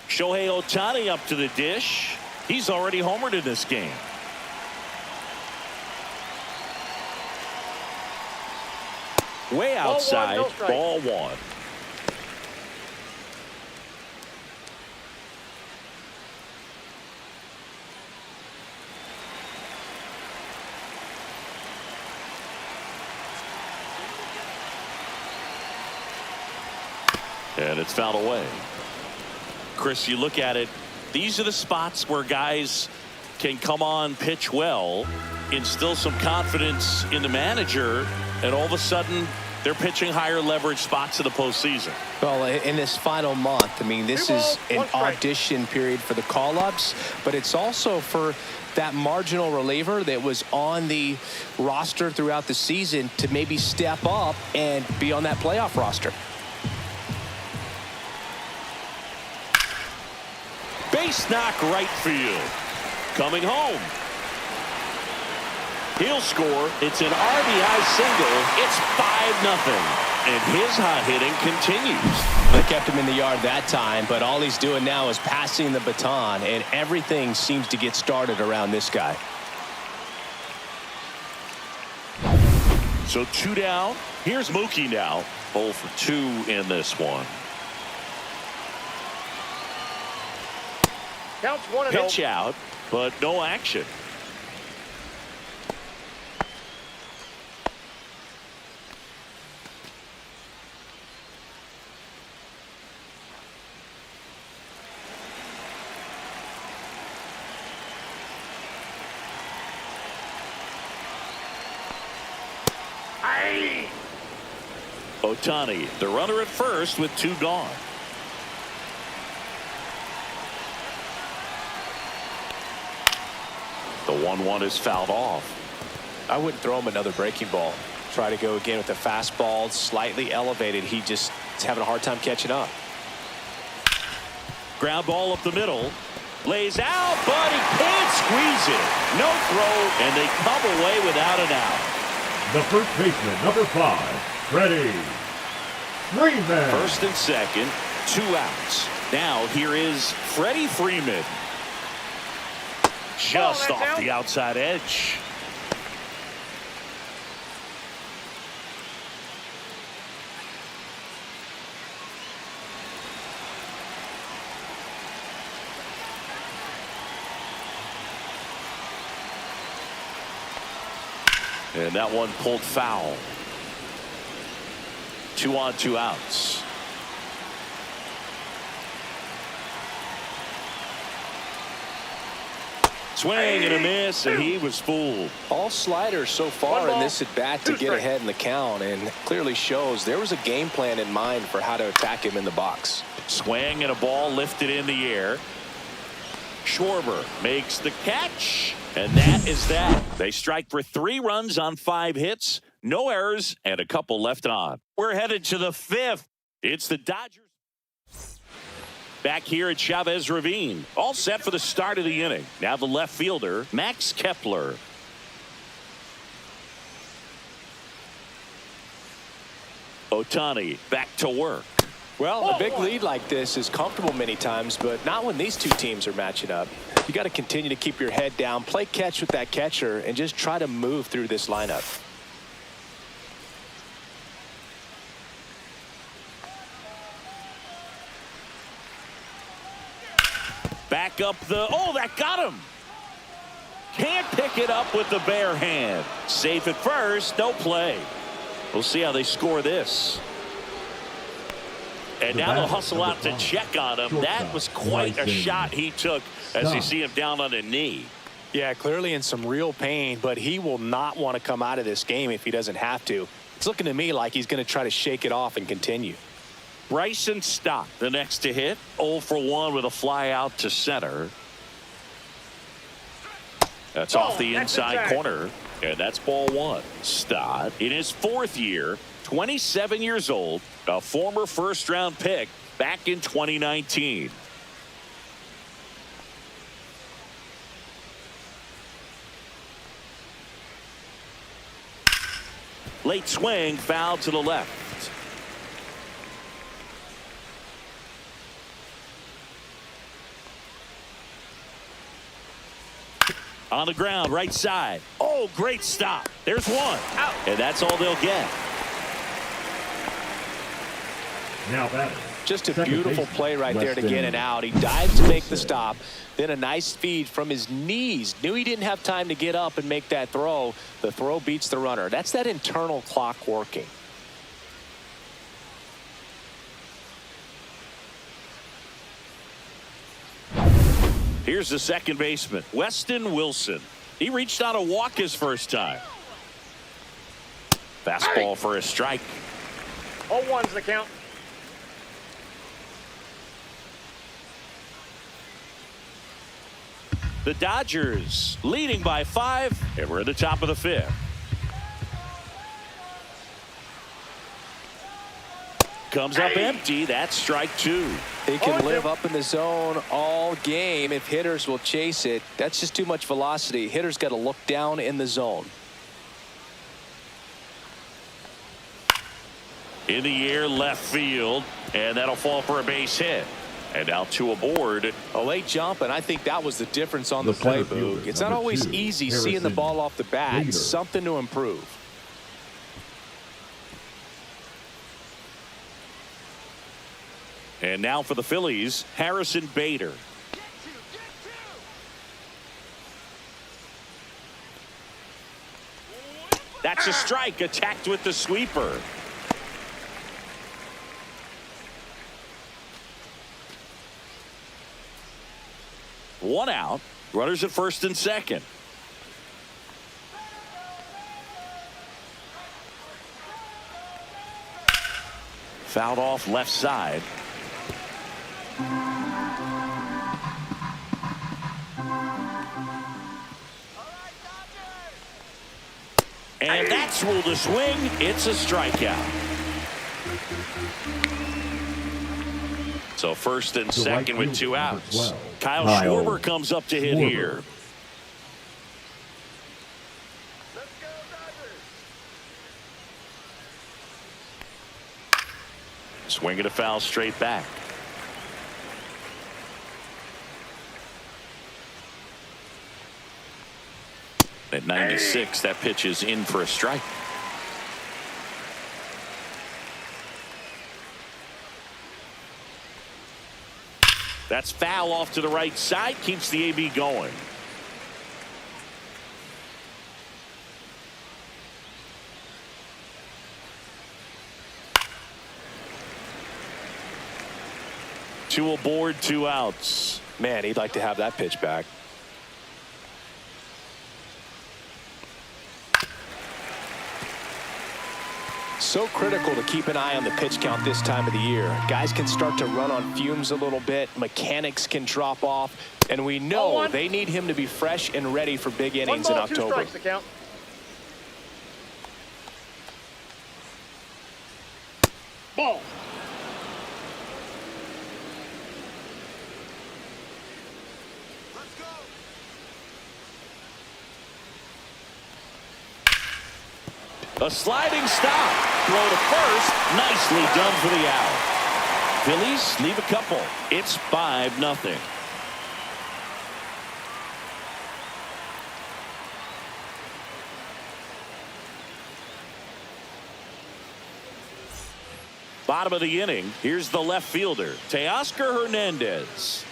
Shohei Ohtani up to the dish. He's already homered in this game. Way outside, ball 1. And it's fouled away. Chris, you look at it, these are the spots where guys can come on, pitch well, instill some confidence in the manager, and all of a sudden they're pitching higher leverage spots in the postseason. Well, in this final month, I mean, this is an audition period for the call-ups, but it's also for that marginal reliever that was on the roster throughout the season to maybe step up and be on that playoff roster. Nice knock right field. Coming home. He'll score. It's an RBI single. It's 5-0. And his hot hitting continues. They kept him in the yard that time, but all he's doing now is passing the baton, and everything seems to get started around this guy. So 2 down. Here's Mookie now. 0 for 2 in this one. Counts 1-0. Pitch out, but no action. Ohtani, the runner at first with 2 gone. The 1-1 is fouled off. I wouldn't throw him another breaking ball. Try to go again with the fastball, slightly elevated. He just is having a hard time catching up. Ground ball up the middle. Lays out, but he can't squeeze it. No throw, and they come away without an out. The first baseman, number 5, Freddie Freeman. First and second, 2 outs. Now here is Freddie Freeman. Just off the outside edge. And that one pulled foul. 2 on, 2 outs. Swing and a miss, and he was fooled. All sliders so far in this at bat to get ahead in the count, and clearly shows there was a game plan in mind for how to attack him in the box. Swing and a ball lifted in the air. Schwarber makes the catch, and that is that. They strike for 3 runs on 5 hits, no errors, and a couple left on. We're headed to the 5th. It's the Dodgers back here at Chavez Ravine. All set for the start of the inning. Now the left fielder, Max Kepler. Ohtani back to work. Well, a big lead like this is comfortable many times, but not when these 2 teams are matching up. You got to continue to keep your head down, play catch with that catcher, and just try to move through this lineup. Back up the, oh, that got him. Can't pick it up with the bare hand. Safe at first, no play. We'll see how they score this. And now they'll hustle out to check on him. That was quite a shot he took as you see him down on a knee. Yeah, clearly in some real pain, but he will not want to come out of this game if he doesn't have to. It's looking to me like he's going to try to shake it off and continue. Bryson Stott, the next to hit. 0 for 1 with a fly out to center. That's off the inside corner, and that's ball 1. Stott in his 4th year, 27 years old, a former first-round pick back in 2019. Late swing, foul to the left. On the ground, right side. Oh, great stop. There's one. Out. And that's all they'll get. Now batting. Just a beautiful play right there to get it out. He dives to make the stop. Then a nice feed from his knees. Knew he didn't have time to get up and make that throw. The throw beats the runner. That's that internal clock working. Here's the second baseman, Weston Wilson. He reached on a walk his first time. Fastball for a strike. 0-1's the count. The Dodgers leading by 5, and we're at the top of the 5th. comes up empty. That's strike two. He can live up in the zone all game if hitters will chase it. That's just too much velocity. Hitters got to look down in the zone. In the air, left field, and that'll fall for a base hit. And now two aboard. A late jump, and I think that was the difference on the play, Boog. It's not always easy seeing the ball off the bat. Something to improve. And now for the Phillies, Harrison Bader. That's a strike, attacked with the sweeper. One out. Runners at first and second. Fouled off left side. And that's ruled a swing. It's a strikeout. So first and second with two outs. Kyle Schwarber comes up to hit here. Swing and a foul straight back. At 96, that pitch is in for a strike. That's foul off to the right side, keeps the AB going. Two aboard, two outs. Man, he'd like to have that pitch back. So critical to keep an eye on the pitch count this time of the year. Guys can start to run on fumes a little bit. Mechanics can drop off. And we know they need him to be fresh and ready for big innings in October. Ball. A sliding stop. Throw to first. Nicely done for the out. Phillies leave a couple. It's 5-0. Bottom of the inning. Here's the left fielder, Teoscar Hernandez.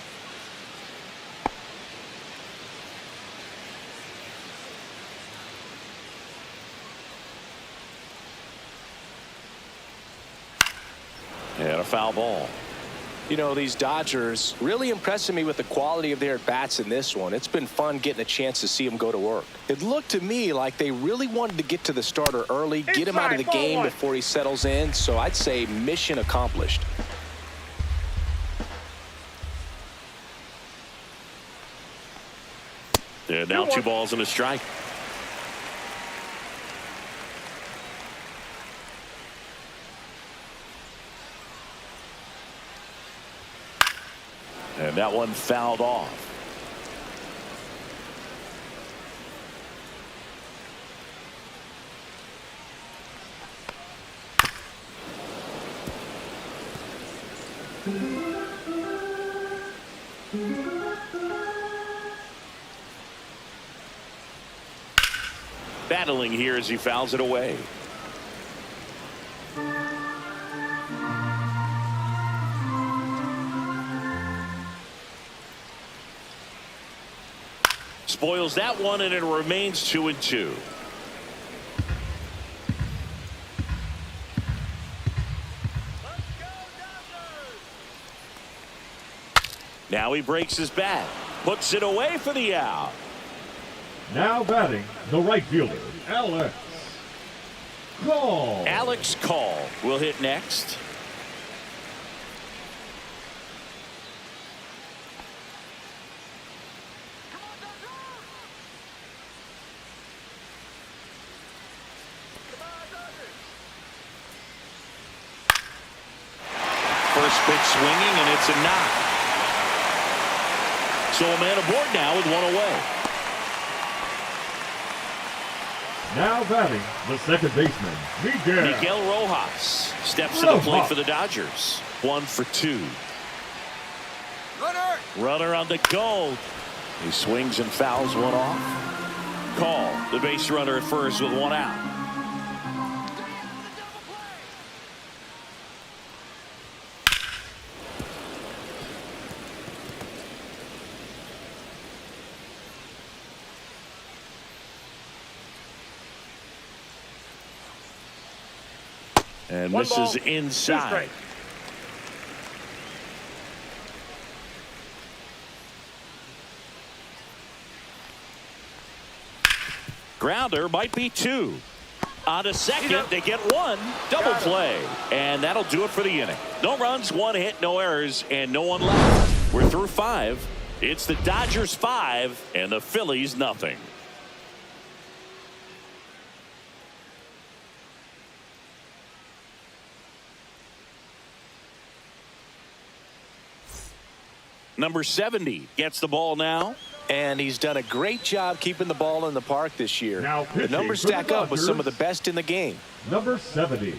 And a foul ball. You know, these Dodgers really impressing me with the quality of their at-bats in this one. It's been fun getting a chance to see them go to work. It looked to me like they really wanted to get to the starter early, get him out of the game before he settles in. So I'd say mission accomplished. And now 2 balls and a strike. And that one fouled off. Battling here as he fouls it away. Spoils that one, and it remains 2-2. Now he breaks his bat, puts it away for the out. Now batting, the right fielder, Alex Call. Alex Call will hit next. First pitch swinging, and it's a knock. So a man aboard now with one away. Now batting, the second baseman, Miguel Rojas steps to the plate for the Dodgers. 1 for 2. Runner on the go. He swings and fouls one off. Call the base runner at first with one out. And misses inside. Grounder might be 2. On to second, they get 1. Double play. And that'll do it for the inning. No runs, 1 hit, no errors, and no one left. We're through 5. It's the Dodgers 5 and the Phillies nothing. Number 70 gets the ball now. And he's done a great job keeping the ball in the park this year. The numbers stack up with some of the best in the game. Number 70,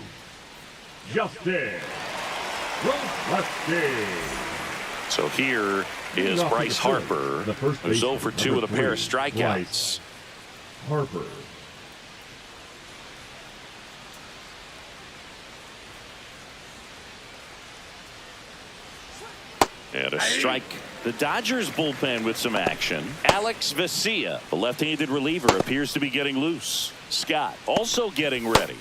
Justin. So here is Bryce Harper, who's 0 for 2 with a pair of strikeouts. Harper. And a strike. The Dodgers bullpen with some action. Alex Vesia, the left-handed reliever, appears to be getting loose. Scott also getting ready.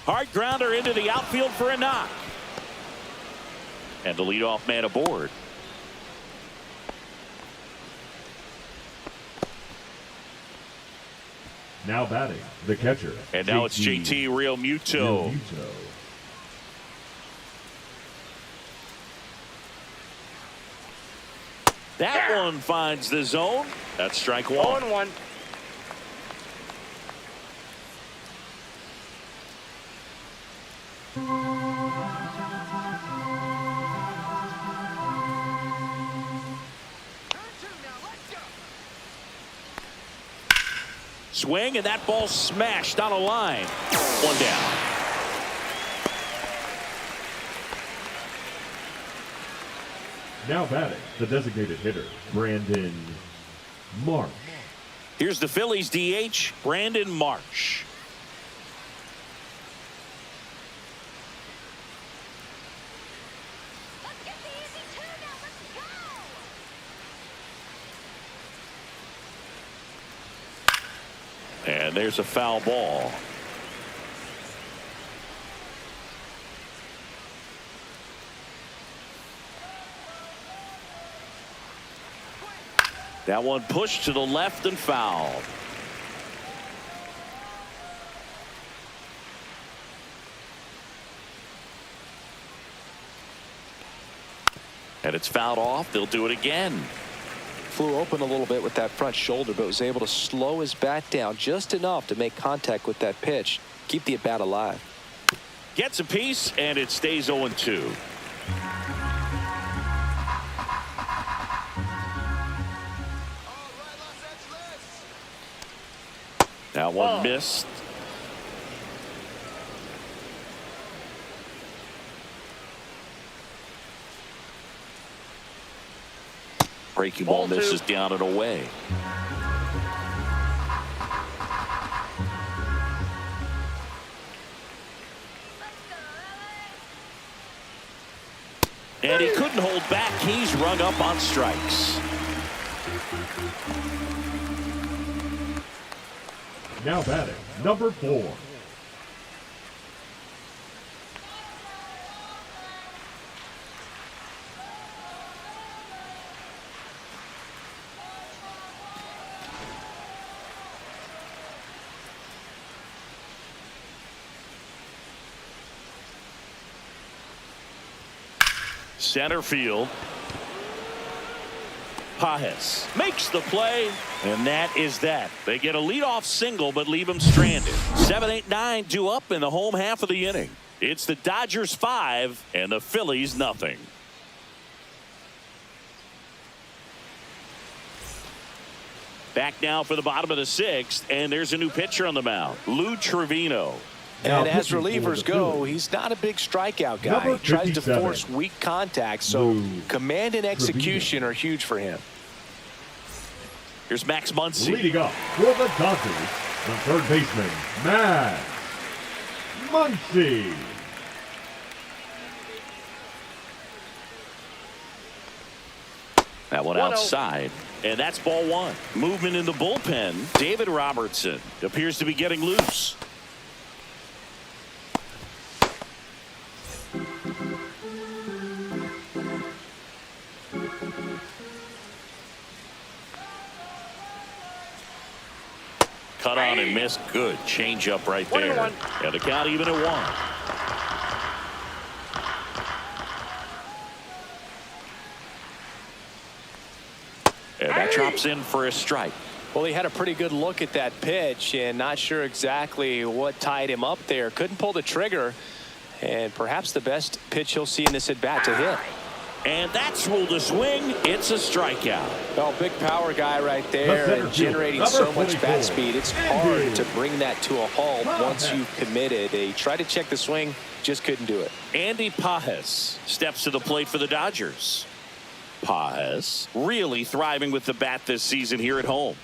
Hard grounder into the outfield for a knock. And the leadoff man aboard. Now batting, the catcher. And now it's JT Realmuto. That one finds the zone. That's strike 1. 0-1. Swing, and that ball smashed on a line. 1 down. Now batting, the designated hitter, Brandon Marsh. Here's the Phillies DH, Brandon Marsh. And there's a foul ball. That one pushed to the left and fouled. And it's fouled off. They'll do it again. Flew open a little bit with that front shoulder, but was able to slow his bat down just enough to make contact with that pitch. Keep the at-bat alive. Gets a piece, and it stays 0-2. That one missed. Breaking ball misses down and away. And he couldn't hold back. He's rung up on strikes. Now batting, number 4. Center field. Pajes makes the play, and that is that. They get a leadoff single, but leave him stranded. 7, 8, 9 due up in the home half of the inning. It's the Dodgers 5 and the Phillies nothing. Back now for the bottom of the 6th, and there's a new pitcher on the mound, Lou Trevino. And as relievers go, he's not a big strikeout guy. He tries to force weak contact, so command and execution are huge for him. Here's Max Muncy. Leading up for the Dodgers, the third baseman, Max Muncy. That one outside, and that's ball 1. Movement in the bullpen. David Robertson appears to be getting loose. Cut on and missed. Good change up right there. And the count even at 1. And that drops in for a strike. Well, he had a pretty good look at that pitch and not sure exactly what tied him up there. Couldn't pull the trigger, and perhaps the best pitch he'll see in this at bat to hit. And that's ruled a swing. It's a strikeout. Well, big power guy right there and generating so much bat speed. It's hard to bring that to a halt once you've committed. They tried to check the swing, just couldn't do it. Andy Pajes steps to the plate for the Dodgers. Pajes really thriving with the bat this season here at home.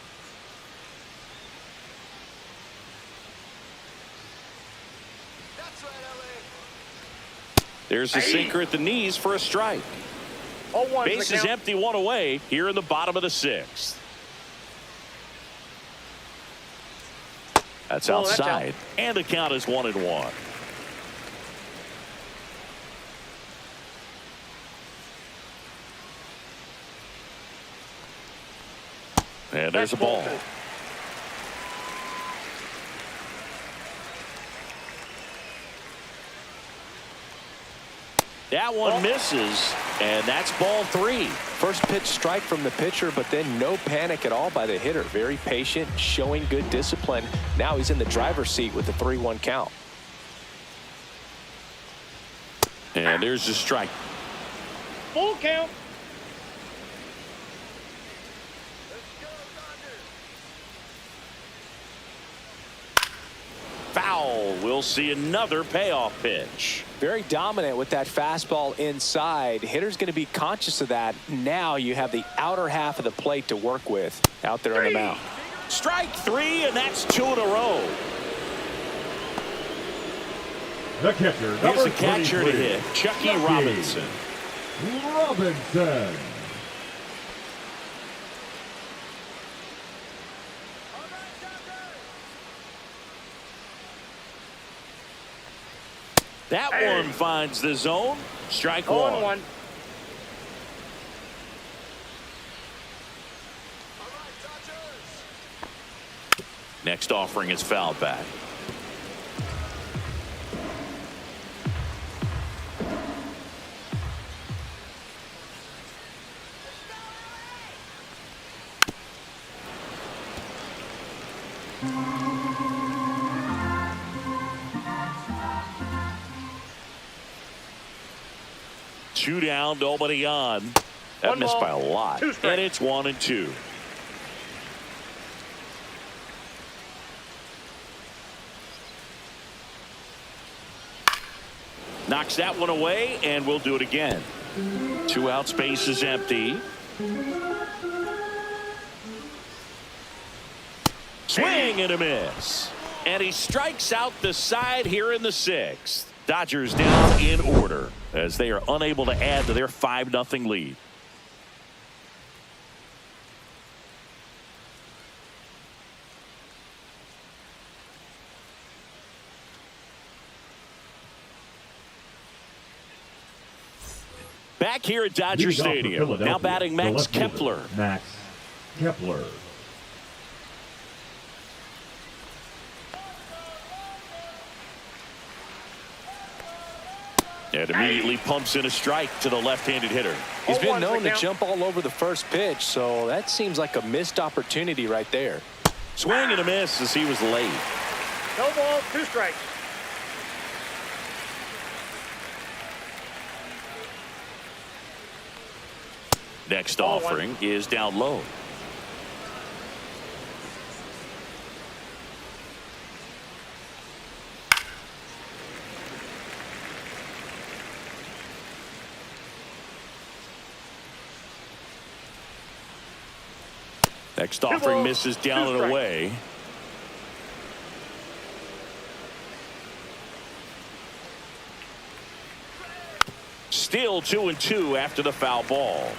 There's a sinker at the knees for a strike. Base is empty, 1 away here in the bottom of the 6th. That's outside, and the count is 1-1. And there's a ball. That one misses, and that's ball 3. First pitch strike from the pitcher, but then no panic at all by the hitter. Very patient, showing good discipline. Now he's in the driver's seat with the 3-1 count. And there's the strike. Full count. Foul. We'll see another payoff pitch. Very dominant with that fastball inside. Hitter's going to be conscious of that. Now you have the outer half of the plate to work with out there on the mound. Strike 3, and that's 2 in a row. The catcher, here's the catcher to hit, Chucky Robinson. Robinson. That one finds the zone. Strike 1. Next offering is fouled back. Two down, nobody on. That missed by a lot. And it's 1-2. Knocks that one away, and we'll do it again. 2 outs, base is empty. Swing and a miss. And he strikes out the side here in the 6th. Dodgers down in order as they are unable to add to their 5-0 lead. Back here at Dodger Stadium, now batting Max Kepler. Max Kepler. And immediately pumps in a strike to the left-handed hitter. He's been known to jump all over the first pitch, so that seems like a missed opportunity right there. Swing and a miss as he was late. No ball, 2 strikes. Next offering is down low. Next offering misses down and away. Still 2-2 after the foul ball.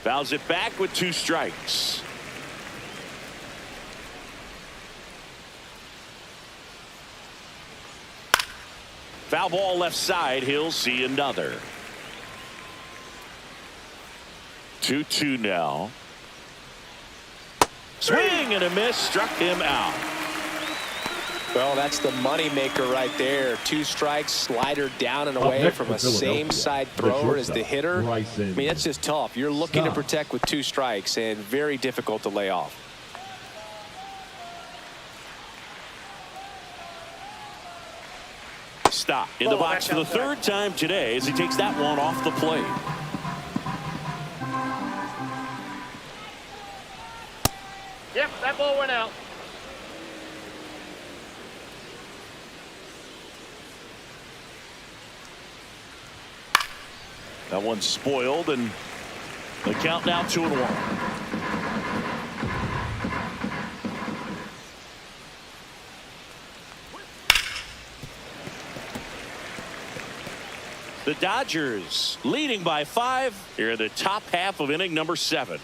Fouls it back with 2 strikes. Foul ball left side. He'll see another. 2-2 now. Swing and a miss. Struck him out. Well, that's the money maker right there. 2 strikes, slider down and away from a same side thrower as the hitter. I mean, that's just tough. You're looking to protect with 2 strikes and very difficult to lay off. Stop in the box for the 3rd time today as he takes that one off the plate. Yep, that ball went out. That one's spoiled, and the count now 2-1. The Dodgers leading by 5 here in the top half of inning number 7.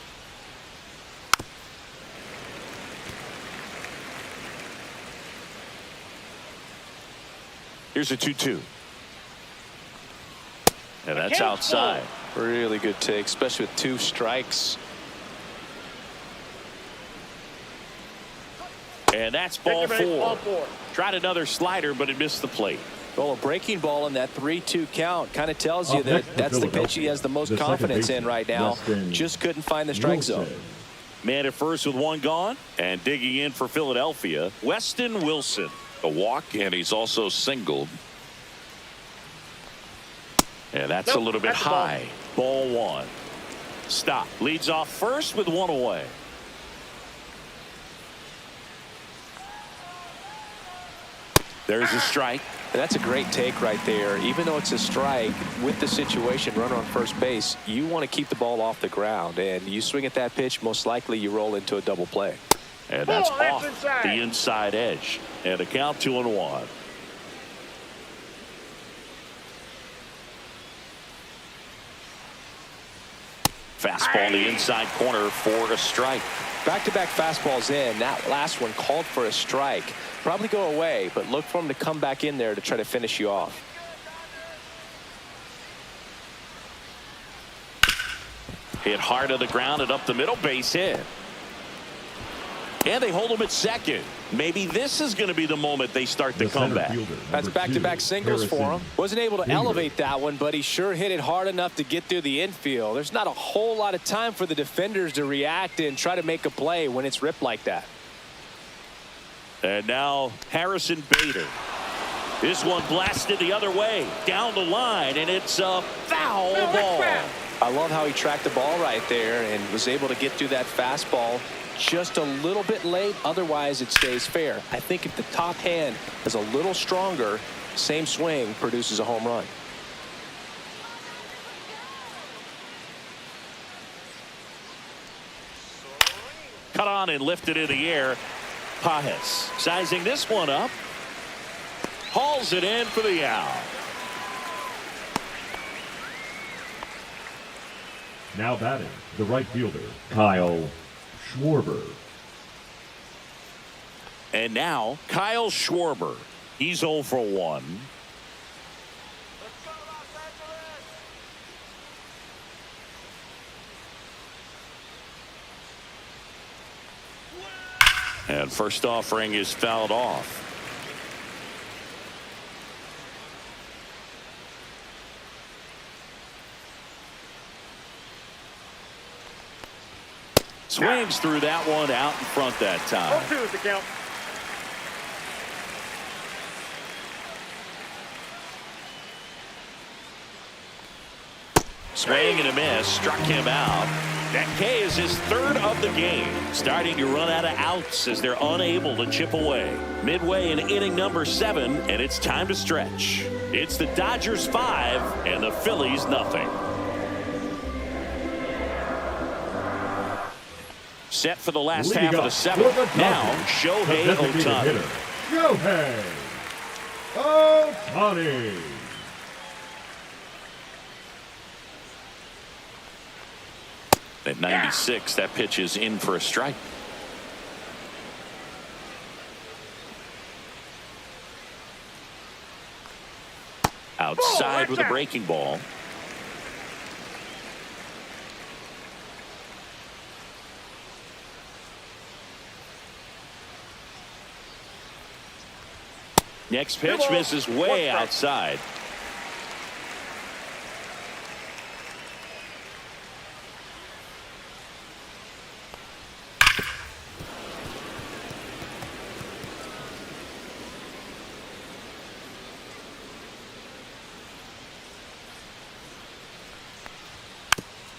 Here's a 2-2. And that's outside. Really good take, especially with 2 strikes. And that's ball 4. Tried another slider, but it missed the plate. Well, a breaking ball in that 3-2 count kind of tells you that that's the pitch he has the most confidence in right now. Just couldn't find the strike zone. Man at first with 1 gone, and digging in for Philadelphia, Weston Wilson. A walk, and he's also singled. And that's a little bit high. Ball 1. Stop. Leads off first with 1 away. There's a strike. That's a great take right there. Even though it's a strike, with the situation, runner on first base, you want to keep the ball off the ground. And you swing at that pitch, most likely you roll into a double play. And that's off the inside edge. And the count 2-1. Fastball in the inside corner for a strike. Back-to-back fastballs in. That last one called for a strike. Probably go away, but look for him to come back in there to try to finish you off. Hit hard to the ground and up the middle, base hit. And they hold him at second. Maybe this is going to be the moment they start the comeback. That's back-to-back singles for him. Wasn't able to elevate that one, but he sure hit it hard enough to get through the infield. There's not a whole lot of time for the defenders to react and try to make a play when it's ripped like that. And now Harrison Bader. This one blasted the other way, down the line, and it's a foul ball. I love how he tracked the ball right there and was able to get through that fastball just a little bit late. Otherwise, it stays fair. I think if the top hand is a little stronger, same swing produces a home run. Cut on and lifted in the air. Pajes sizing this one up. Hauls it in for the out. Now batting, the right fielder, Kyle Schwarber. And now Kyle Schwarber. He's 0 for 1. And first offering is fouled off. Swings through that one out in front that time. 0-2 is the count. Swing and a miss, struck him out. That K is his third of the game. Starting to run out of outs as they're unable to chip away. Midway in inning number 7, and it's time to stretch. It's the Dodgers 5 and the Phillies nothing. Set for the last half of the 7th. Now, Shohei Ohtani. Shohei Ohtani. At 96, that pitch is in for a strike. Outside with a breaking ball. Next pitch misses way outside.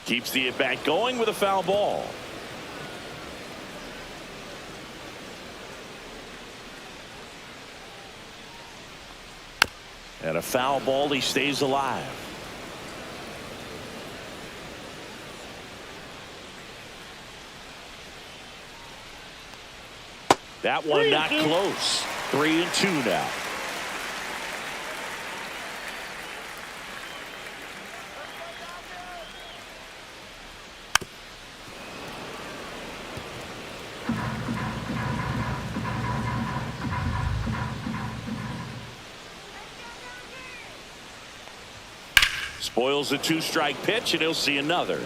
Keeps the at-bat going with a foul ball. And a foul ball, he stays alive. That one not close. 3-2 now. Spoils a 2-strike pitch, and he'll see another.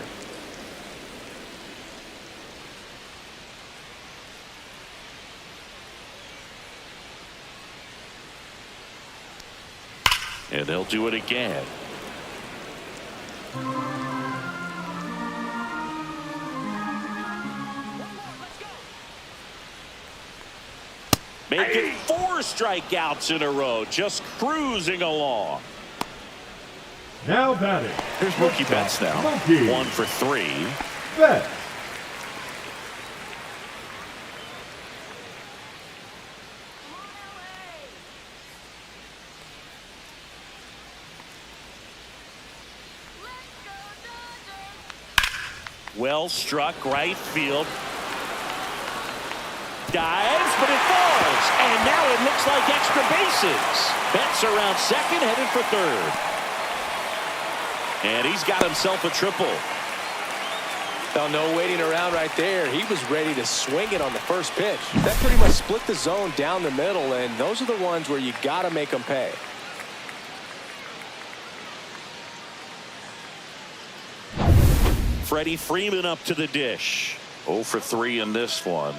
And they'll do it again. Making 4 strikeouts in a row, just cruising along. Now batting. Here's Mookie Betts now. Mookie. 1 for 3. Betts. Well struck right field. Dives, but it falls. And now it looks like extra bases. Betts around second, headed for third. And he's got himself a triple. Well, no waiting around right there. He was ready to swing it on the first pitch. That pretty much split the zone down the middle, and those are the ones where you got to make them pay. Freddie Freeman up to the dish. 0 for 3 in this one.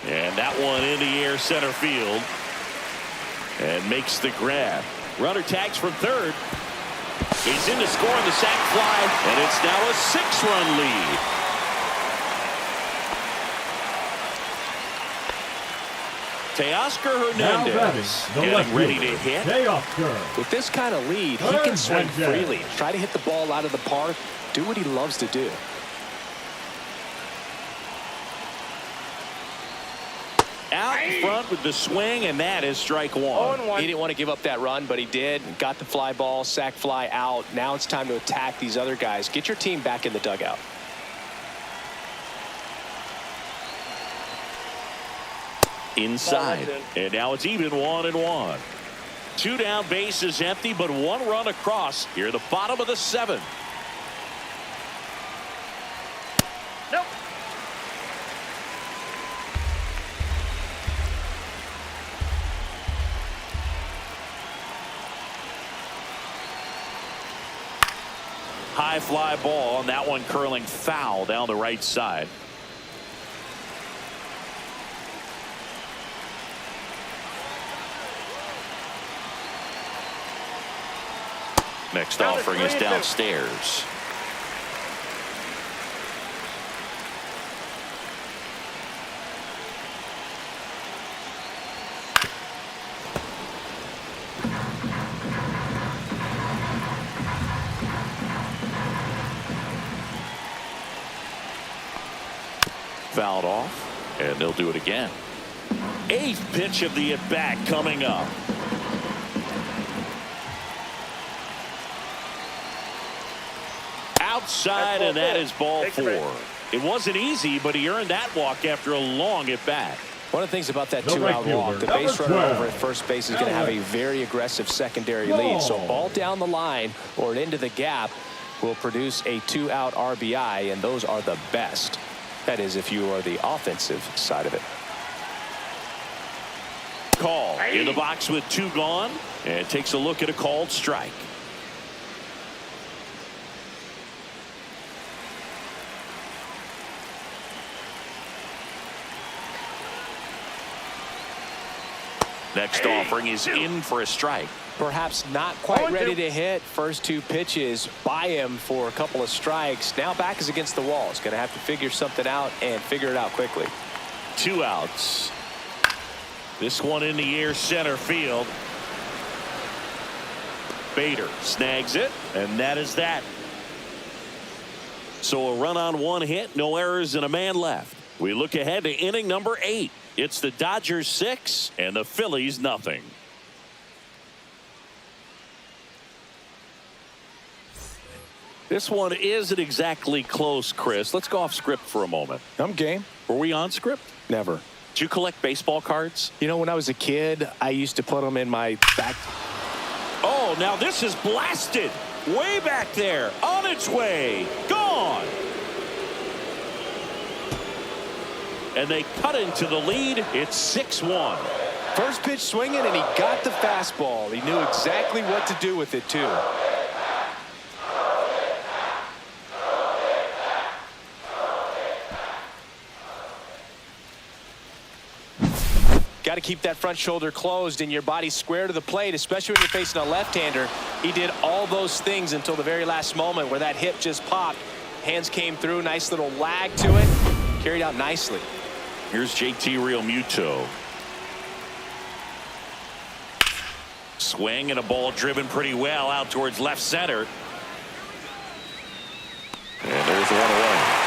And that one in the air center field. And makes the grab. Runner tags from third. He's in to score on the sac fly, and it's now a 6-run lead. Teoscar Hernandez getting ready to hit. Teoscar. With this kind of lead, he can swing freely. Try to hit the ball out of the park. Do what he loves to do. Out in front with the swing, and that is strike 1. He didn't want to give up that run, but he did. Got the fly ball, sac fly out. Now it's time to attack these other guys. Get your team back in the dugout. Inside, and now it's even 1-1. 2 down, bases empty, but 1 run across here at the bottom of the 7th. Nope. High high fly ball, and that one curling foul down the right side. Next offering is downstairs. Fouled off, and they'll do it again. 8th pitch of the at-bat coming up. Outside, and that is ball 4. It wasn't easy, but he earned that walk after a long at-bat. One of the things about that two-out walk, the base runner over at first base is going to have a very aggressive secondary lead. So ball down the line or into the gap will produce a 2-out RBI, and those are the best. That is, if you are the offensive side of it. Call in the box with 2 gone, and takes a look at a called strike. Next offering is in for a strike. Perhaps not quite ready to hit. First 2 pitches by him for a couple of strikes. Now back is against the wall. He's going to have to figure something out and figure it out quickly. 2 outs. This one in the air center field. Bader snags it, and that is that. So a run on 1 hit, no errors, and a man left. We look ahead to inning number 8. It's the Dodgers 6 and the Phillies nothing. This one isn't exactly close, Chris. Let's go off script for a moment. I'm game. Were we on script? Never. Did you collect baseball cards? You know, when I was a kid, I used to put them in my back. Oh, now this is blasted. Way back there. On its way. Gone. And they cut into the lead. It's 6-1. First pitch swinging, and he got the fastball. He knew exactly what to do with it, too. Got to keep that front shoulder closed and your body square to the plate, especially when you're facing a left-hander. He did all those things until the very last moment where that hip just popped. Hands came through, nice little lag to it. Carried out nicely. Here's JT Realmuto. Swing and a ball driven pretty well out towards left center. And there's the one away.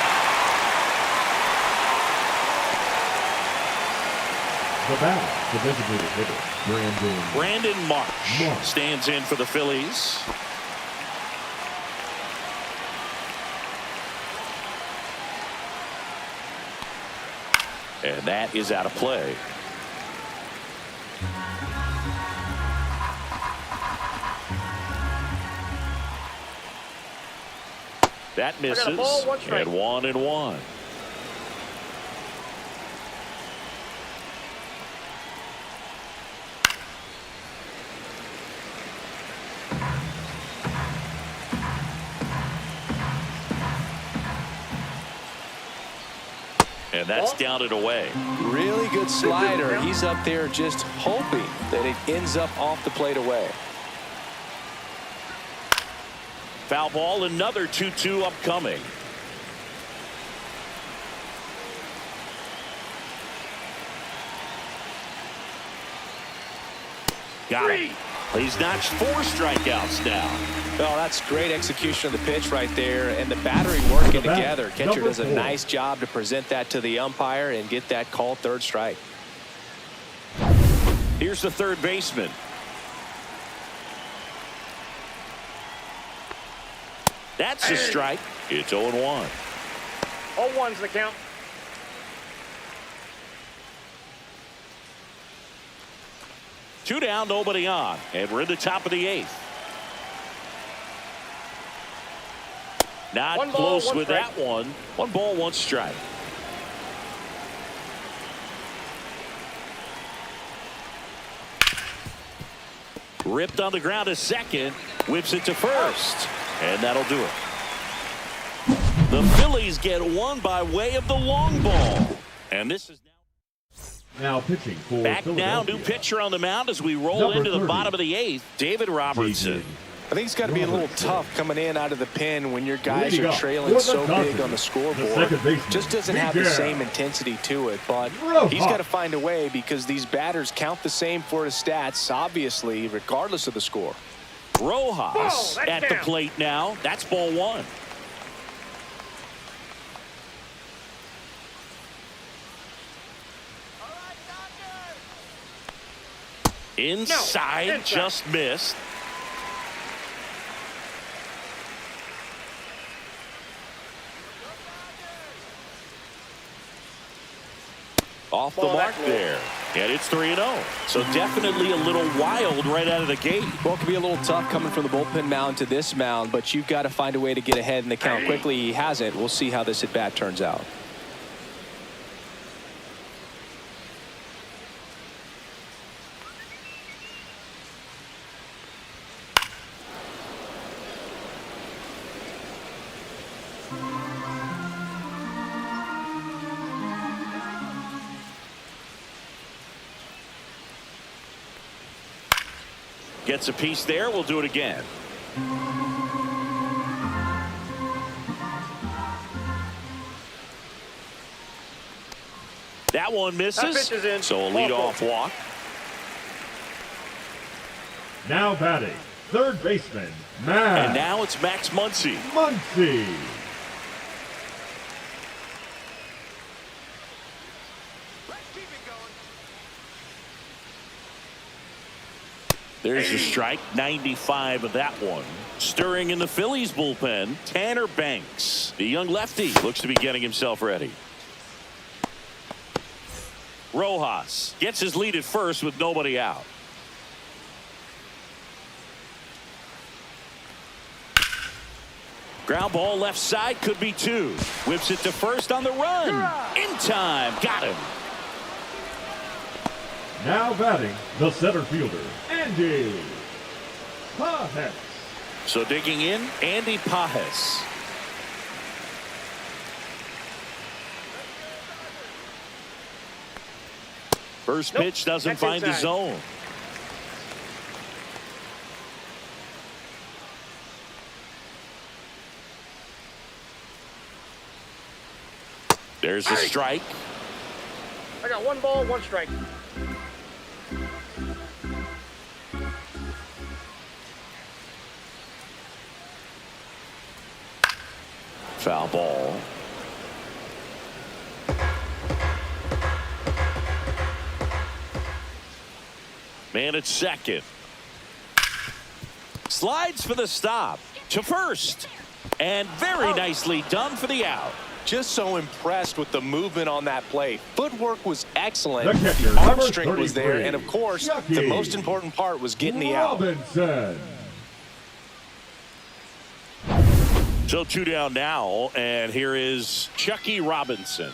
The batter, the designated hitter, Brandon Marsh stands in for the Phillies. And that is out of play. That misses. And 1-1. And that's down and away. Really good slider. He's up there just hoping that it ends up off the plate away. Foul ball, another 2-2 upcoming. Got it. He's notched 4 strikeouts now. Well, that's great execution of the pitch right there, and the battery working together. Catcher does a nice job to present that to the umpire and get that called 3rd strike. Here's the third baseman. That's a strike. It's 0-1. 0-1's the count. Two down, nobody on, and we're in the top of the 8th. Not close with that one. 1 ball, 1 strike. Ripped on the ground to second, whips it to first, and that'll do it. The Phillies get one by way of the long ball. And this is now pitching for back now, new pitcher on the mound as we roll into the bottom of the 8th, David Robertson. I think it's got to be a little tough coming in out of the pen when your guys are trailing so big on the scoreboard. Just doesn't have the same intensity to it, but he's got to find a way because these batters count the same for his stats, obviously, regardless of the score. Rojas at the plate now. That's ball 1. Inside, just missed. Off the mark there. And it's 3-0. So definitely a little wild right out of the gate. Well, it could be a little tough coming from the bullpen mound to this mound, but you've got to find a way to get ahead in the count quickly. He hasn't. We'll see how this at-bat turns out. Gets a piece there. We'll do it again. That one misses. So a leadoff walk. Now batting, third baseman, Max. And now it's Max Muncy. There's a strike, 95 of that one. Stirring in the Phillies bullpen, Tanner Banks. The young lefty looks to be getting himself ready. Rojas gets his lead at first with nobody out. Ground ball left side, could be 2. Whips it to first on the run. In time, got him. Now batting, the center fielder, Andy Pajes. So digging in, Andy Pajes. First pitch doesn't find the zone. There's a strike. I got 1 ball, 1 strike. Foul ball. Man at second. Slides for the stop. To first. And very nicely done for the out. Just so impressed with the movement on that play. Footwork was excellent. The arm strength was there. And, of course, the most important part was getting the out. So 2 down now, and here is Chucky Robinson.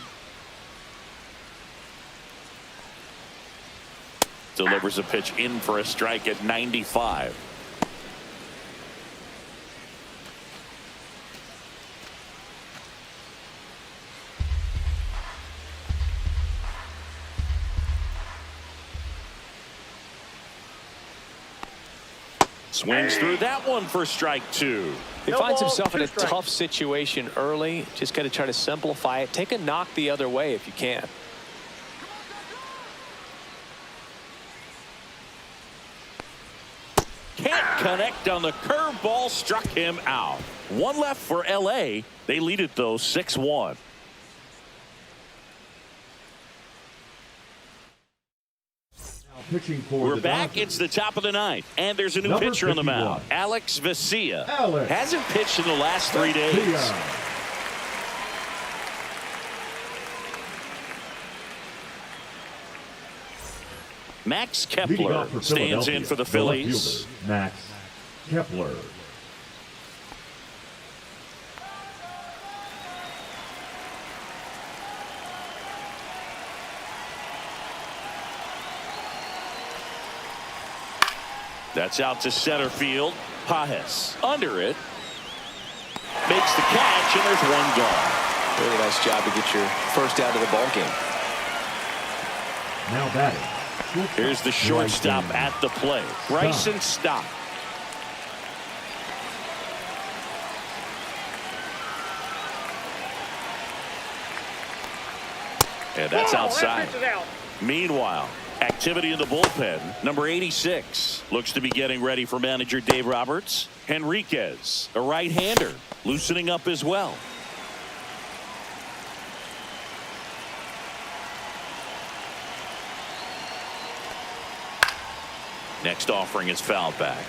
Delivers a pitch in for a strike at 95. Swings through that one for strike 2. He finds himself in a tough situation early. Just got to try to simplify it. Take a knock the other way if you can. Can't connect on the curveball, struck him out. 1 left for LA. They lead it though 6-1. We're back. It's the top of the 9th, and there's a new pitcher on the mound. Alex Vesia hasn't pitched in the last 3 days. Max Kepler stands in for the Phillies. Max Kepler. That's out to center field. Pajes under it. Makes makes the catch, and there's one gone. Really nice job to get your first out of the ball game. Now batting. Here's the shortstop at the plate. Bryson Stott. And that's outside. Meanwhile, activity in the bullpen. Number 86 looks to be getting ready for manager Dave Roberts. Henriquez, a right-hander, loosening up as well. Next offering is fouled back.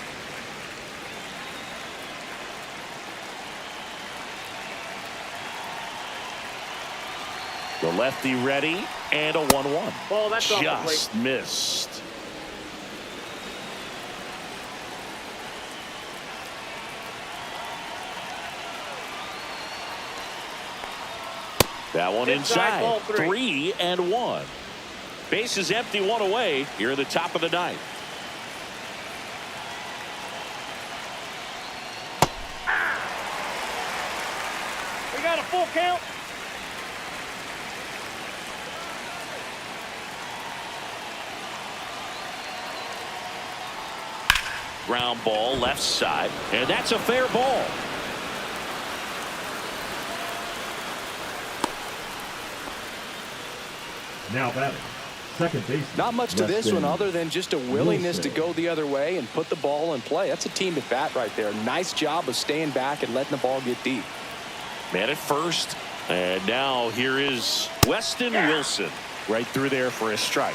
The lefty ready, and a 1-1. Ball, that's off the just plate. missed. That one inside. Ball 3-1. Base is empty, one away. Here in the top of the ninth. We got a full count. Ground ball left side, and that's a fair ball. Now batting. Second base. Not much to this one other than just a willingness to go the other way and put the ball in play. That's a team at bat right there. Nice job of staying back and letting the ball get deep. Man at first, and now here is Weston Wilson right through there for a strike.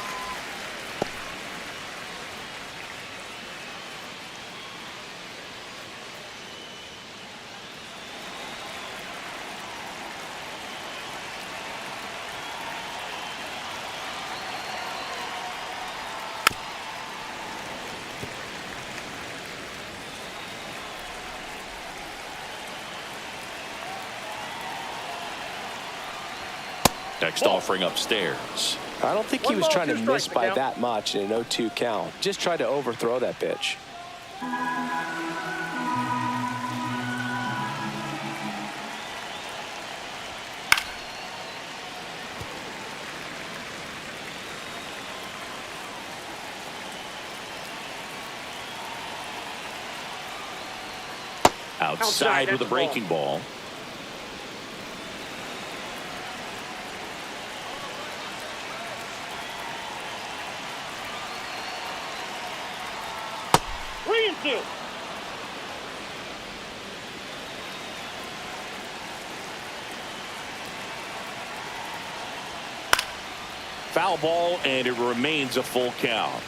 Next offering upstairs. I don't think he was trying to miss by count. that much in an 0-2 count. Just tried to overthrow that pitch. Outside with a breaking ball. Foul ball, and it remains a full count.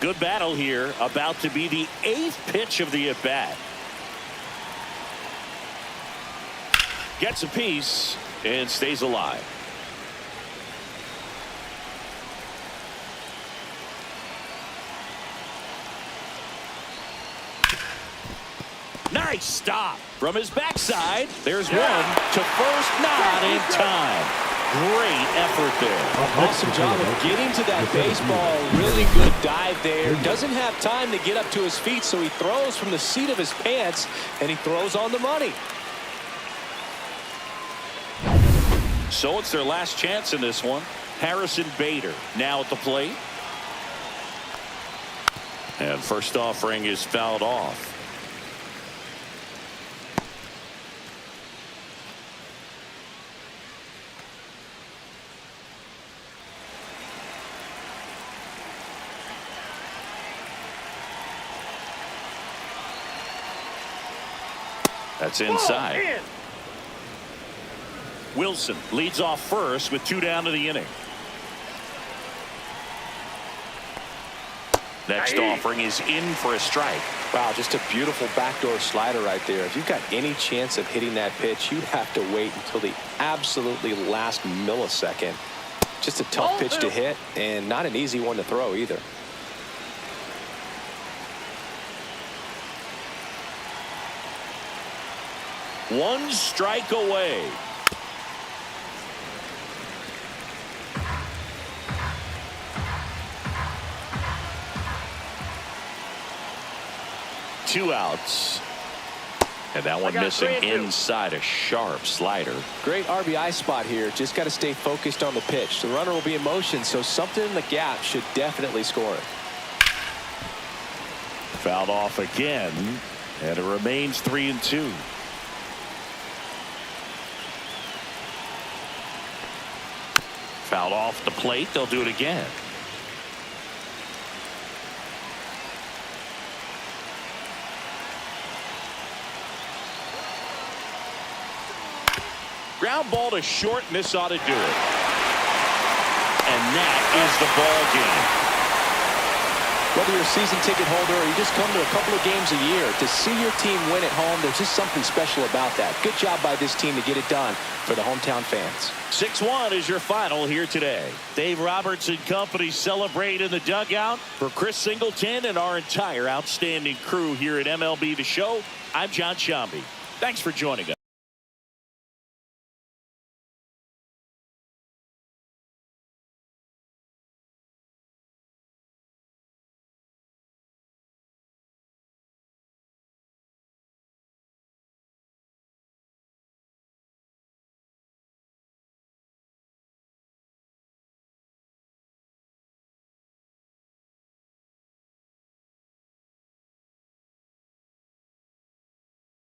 Good battle here, about to be the 8th pitch of the at-bat. Gets a piece and stays alive. Nice stop from his backside. There's one to first, not in time. Great effort there. Awesome job of getting to that baseball. Really good dive there. Doesn't have time to get up to his feet, so he throws from the seat of his pants, and he throws on the money. So it's their last chance in this one. Harrison Bader now at the plate. And first offering is fouled off. That's inside. Wilson leads off first with 2 down to the inning. Next offering is in for a strike. Wow, just a beautiful backdoor slider right there. If you've got any chance of hitting that pitch, you'd have to wait until the absolutely last millisecond. Just a tough pitch to hit, and not an easy one to throw either. One strike away. Two outs. And that one missing inside a sharp slider. Great RBI spot here. Just got to stay focused on the pitch. The runner will be in motion, so something in the gap should definitely score it. Fouled off again, and it remains 3-2. Fouled off the plate. They'll do it again. Ground ball to short, and this ought to do it. And that is the ball game. Whether you're a season ticket holder or you just come to a couple of games a year, to see your team win at home, there's just something special about that. Good job by this team to get it done for the hometown fans. 6-1 is your final here today. Dave Roberts and company celebrate in the dugout. For Chris Singleton and our entire outstanding crew here at MLB The Show, I'm John Shambi. Thanks for joining us.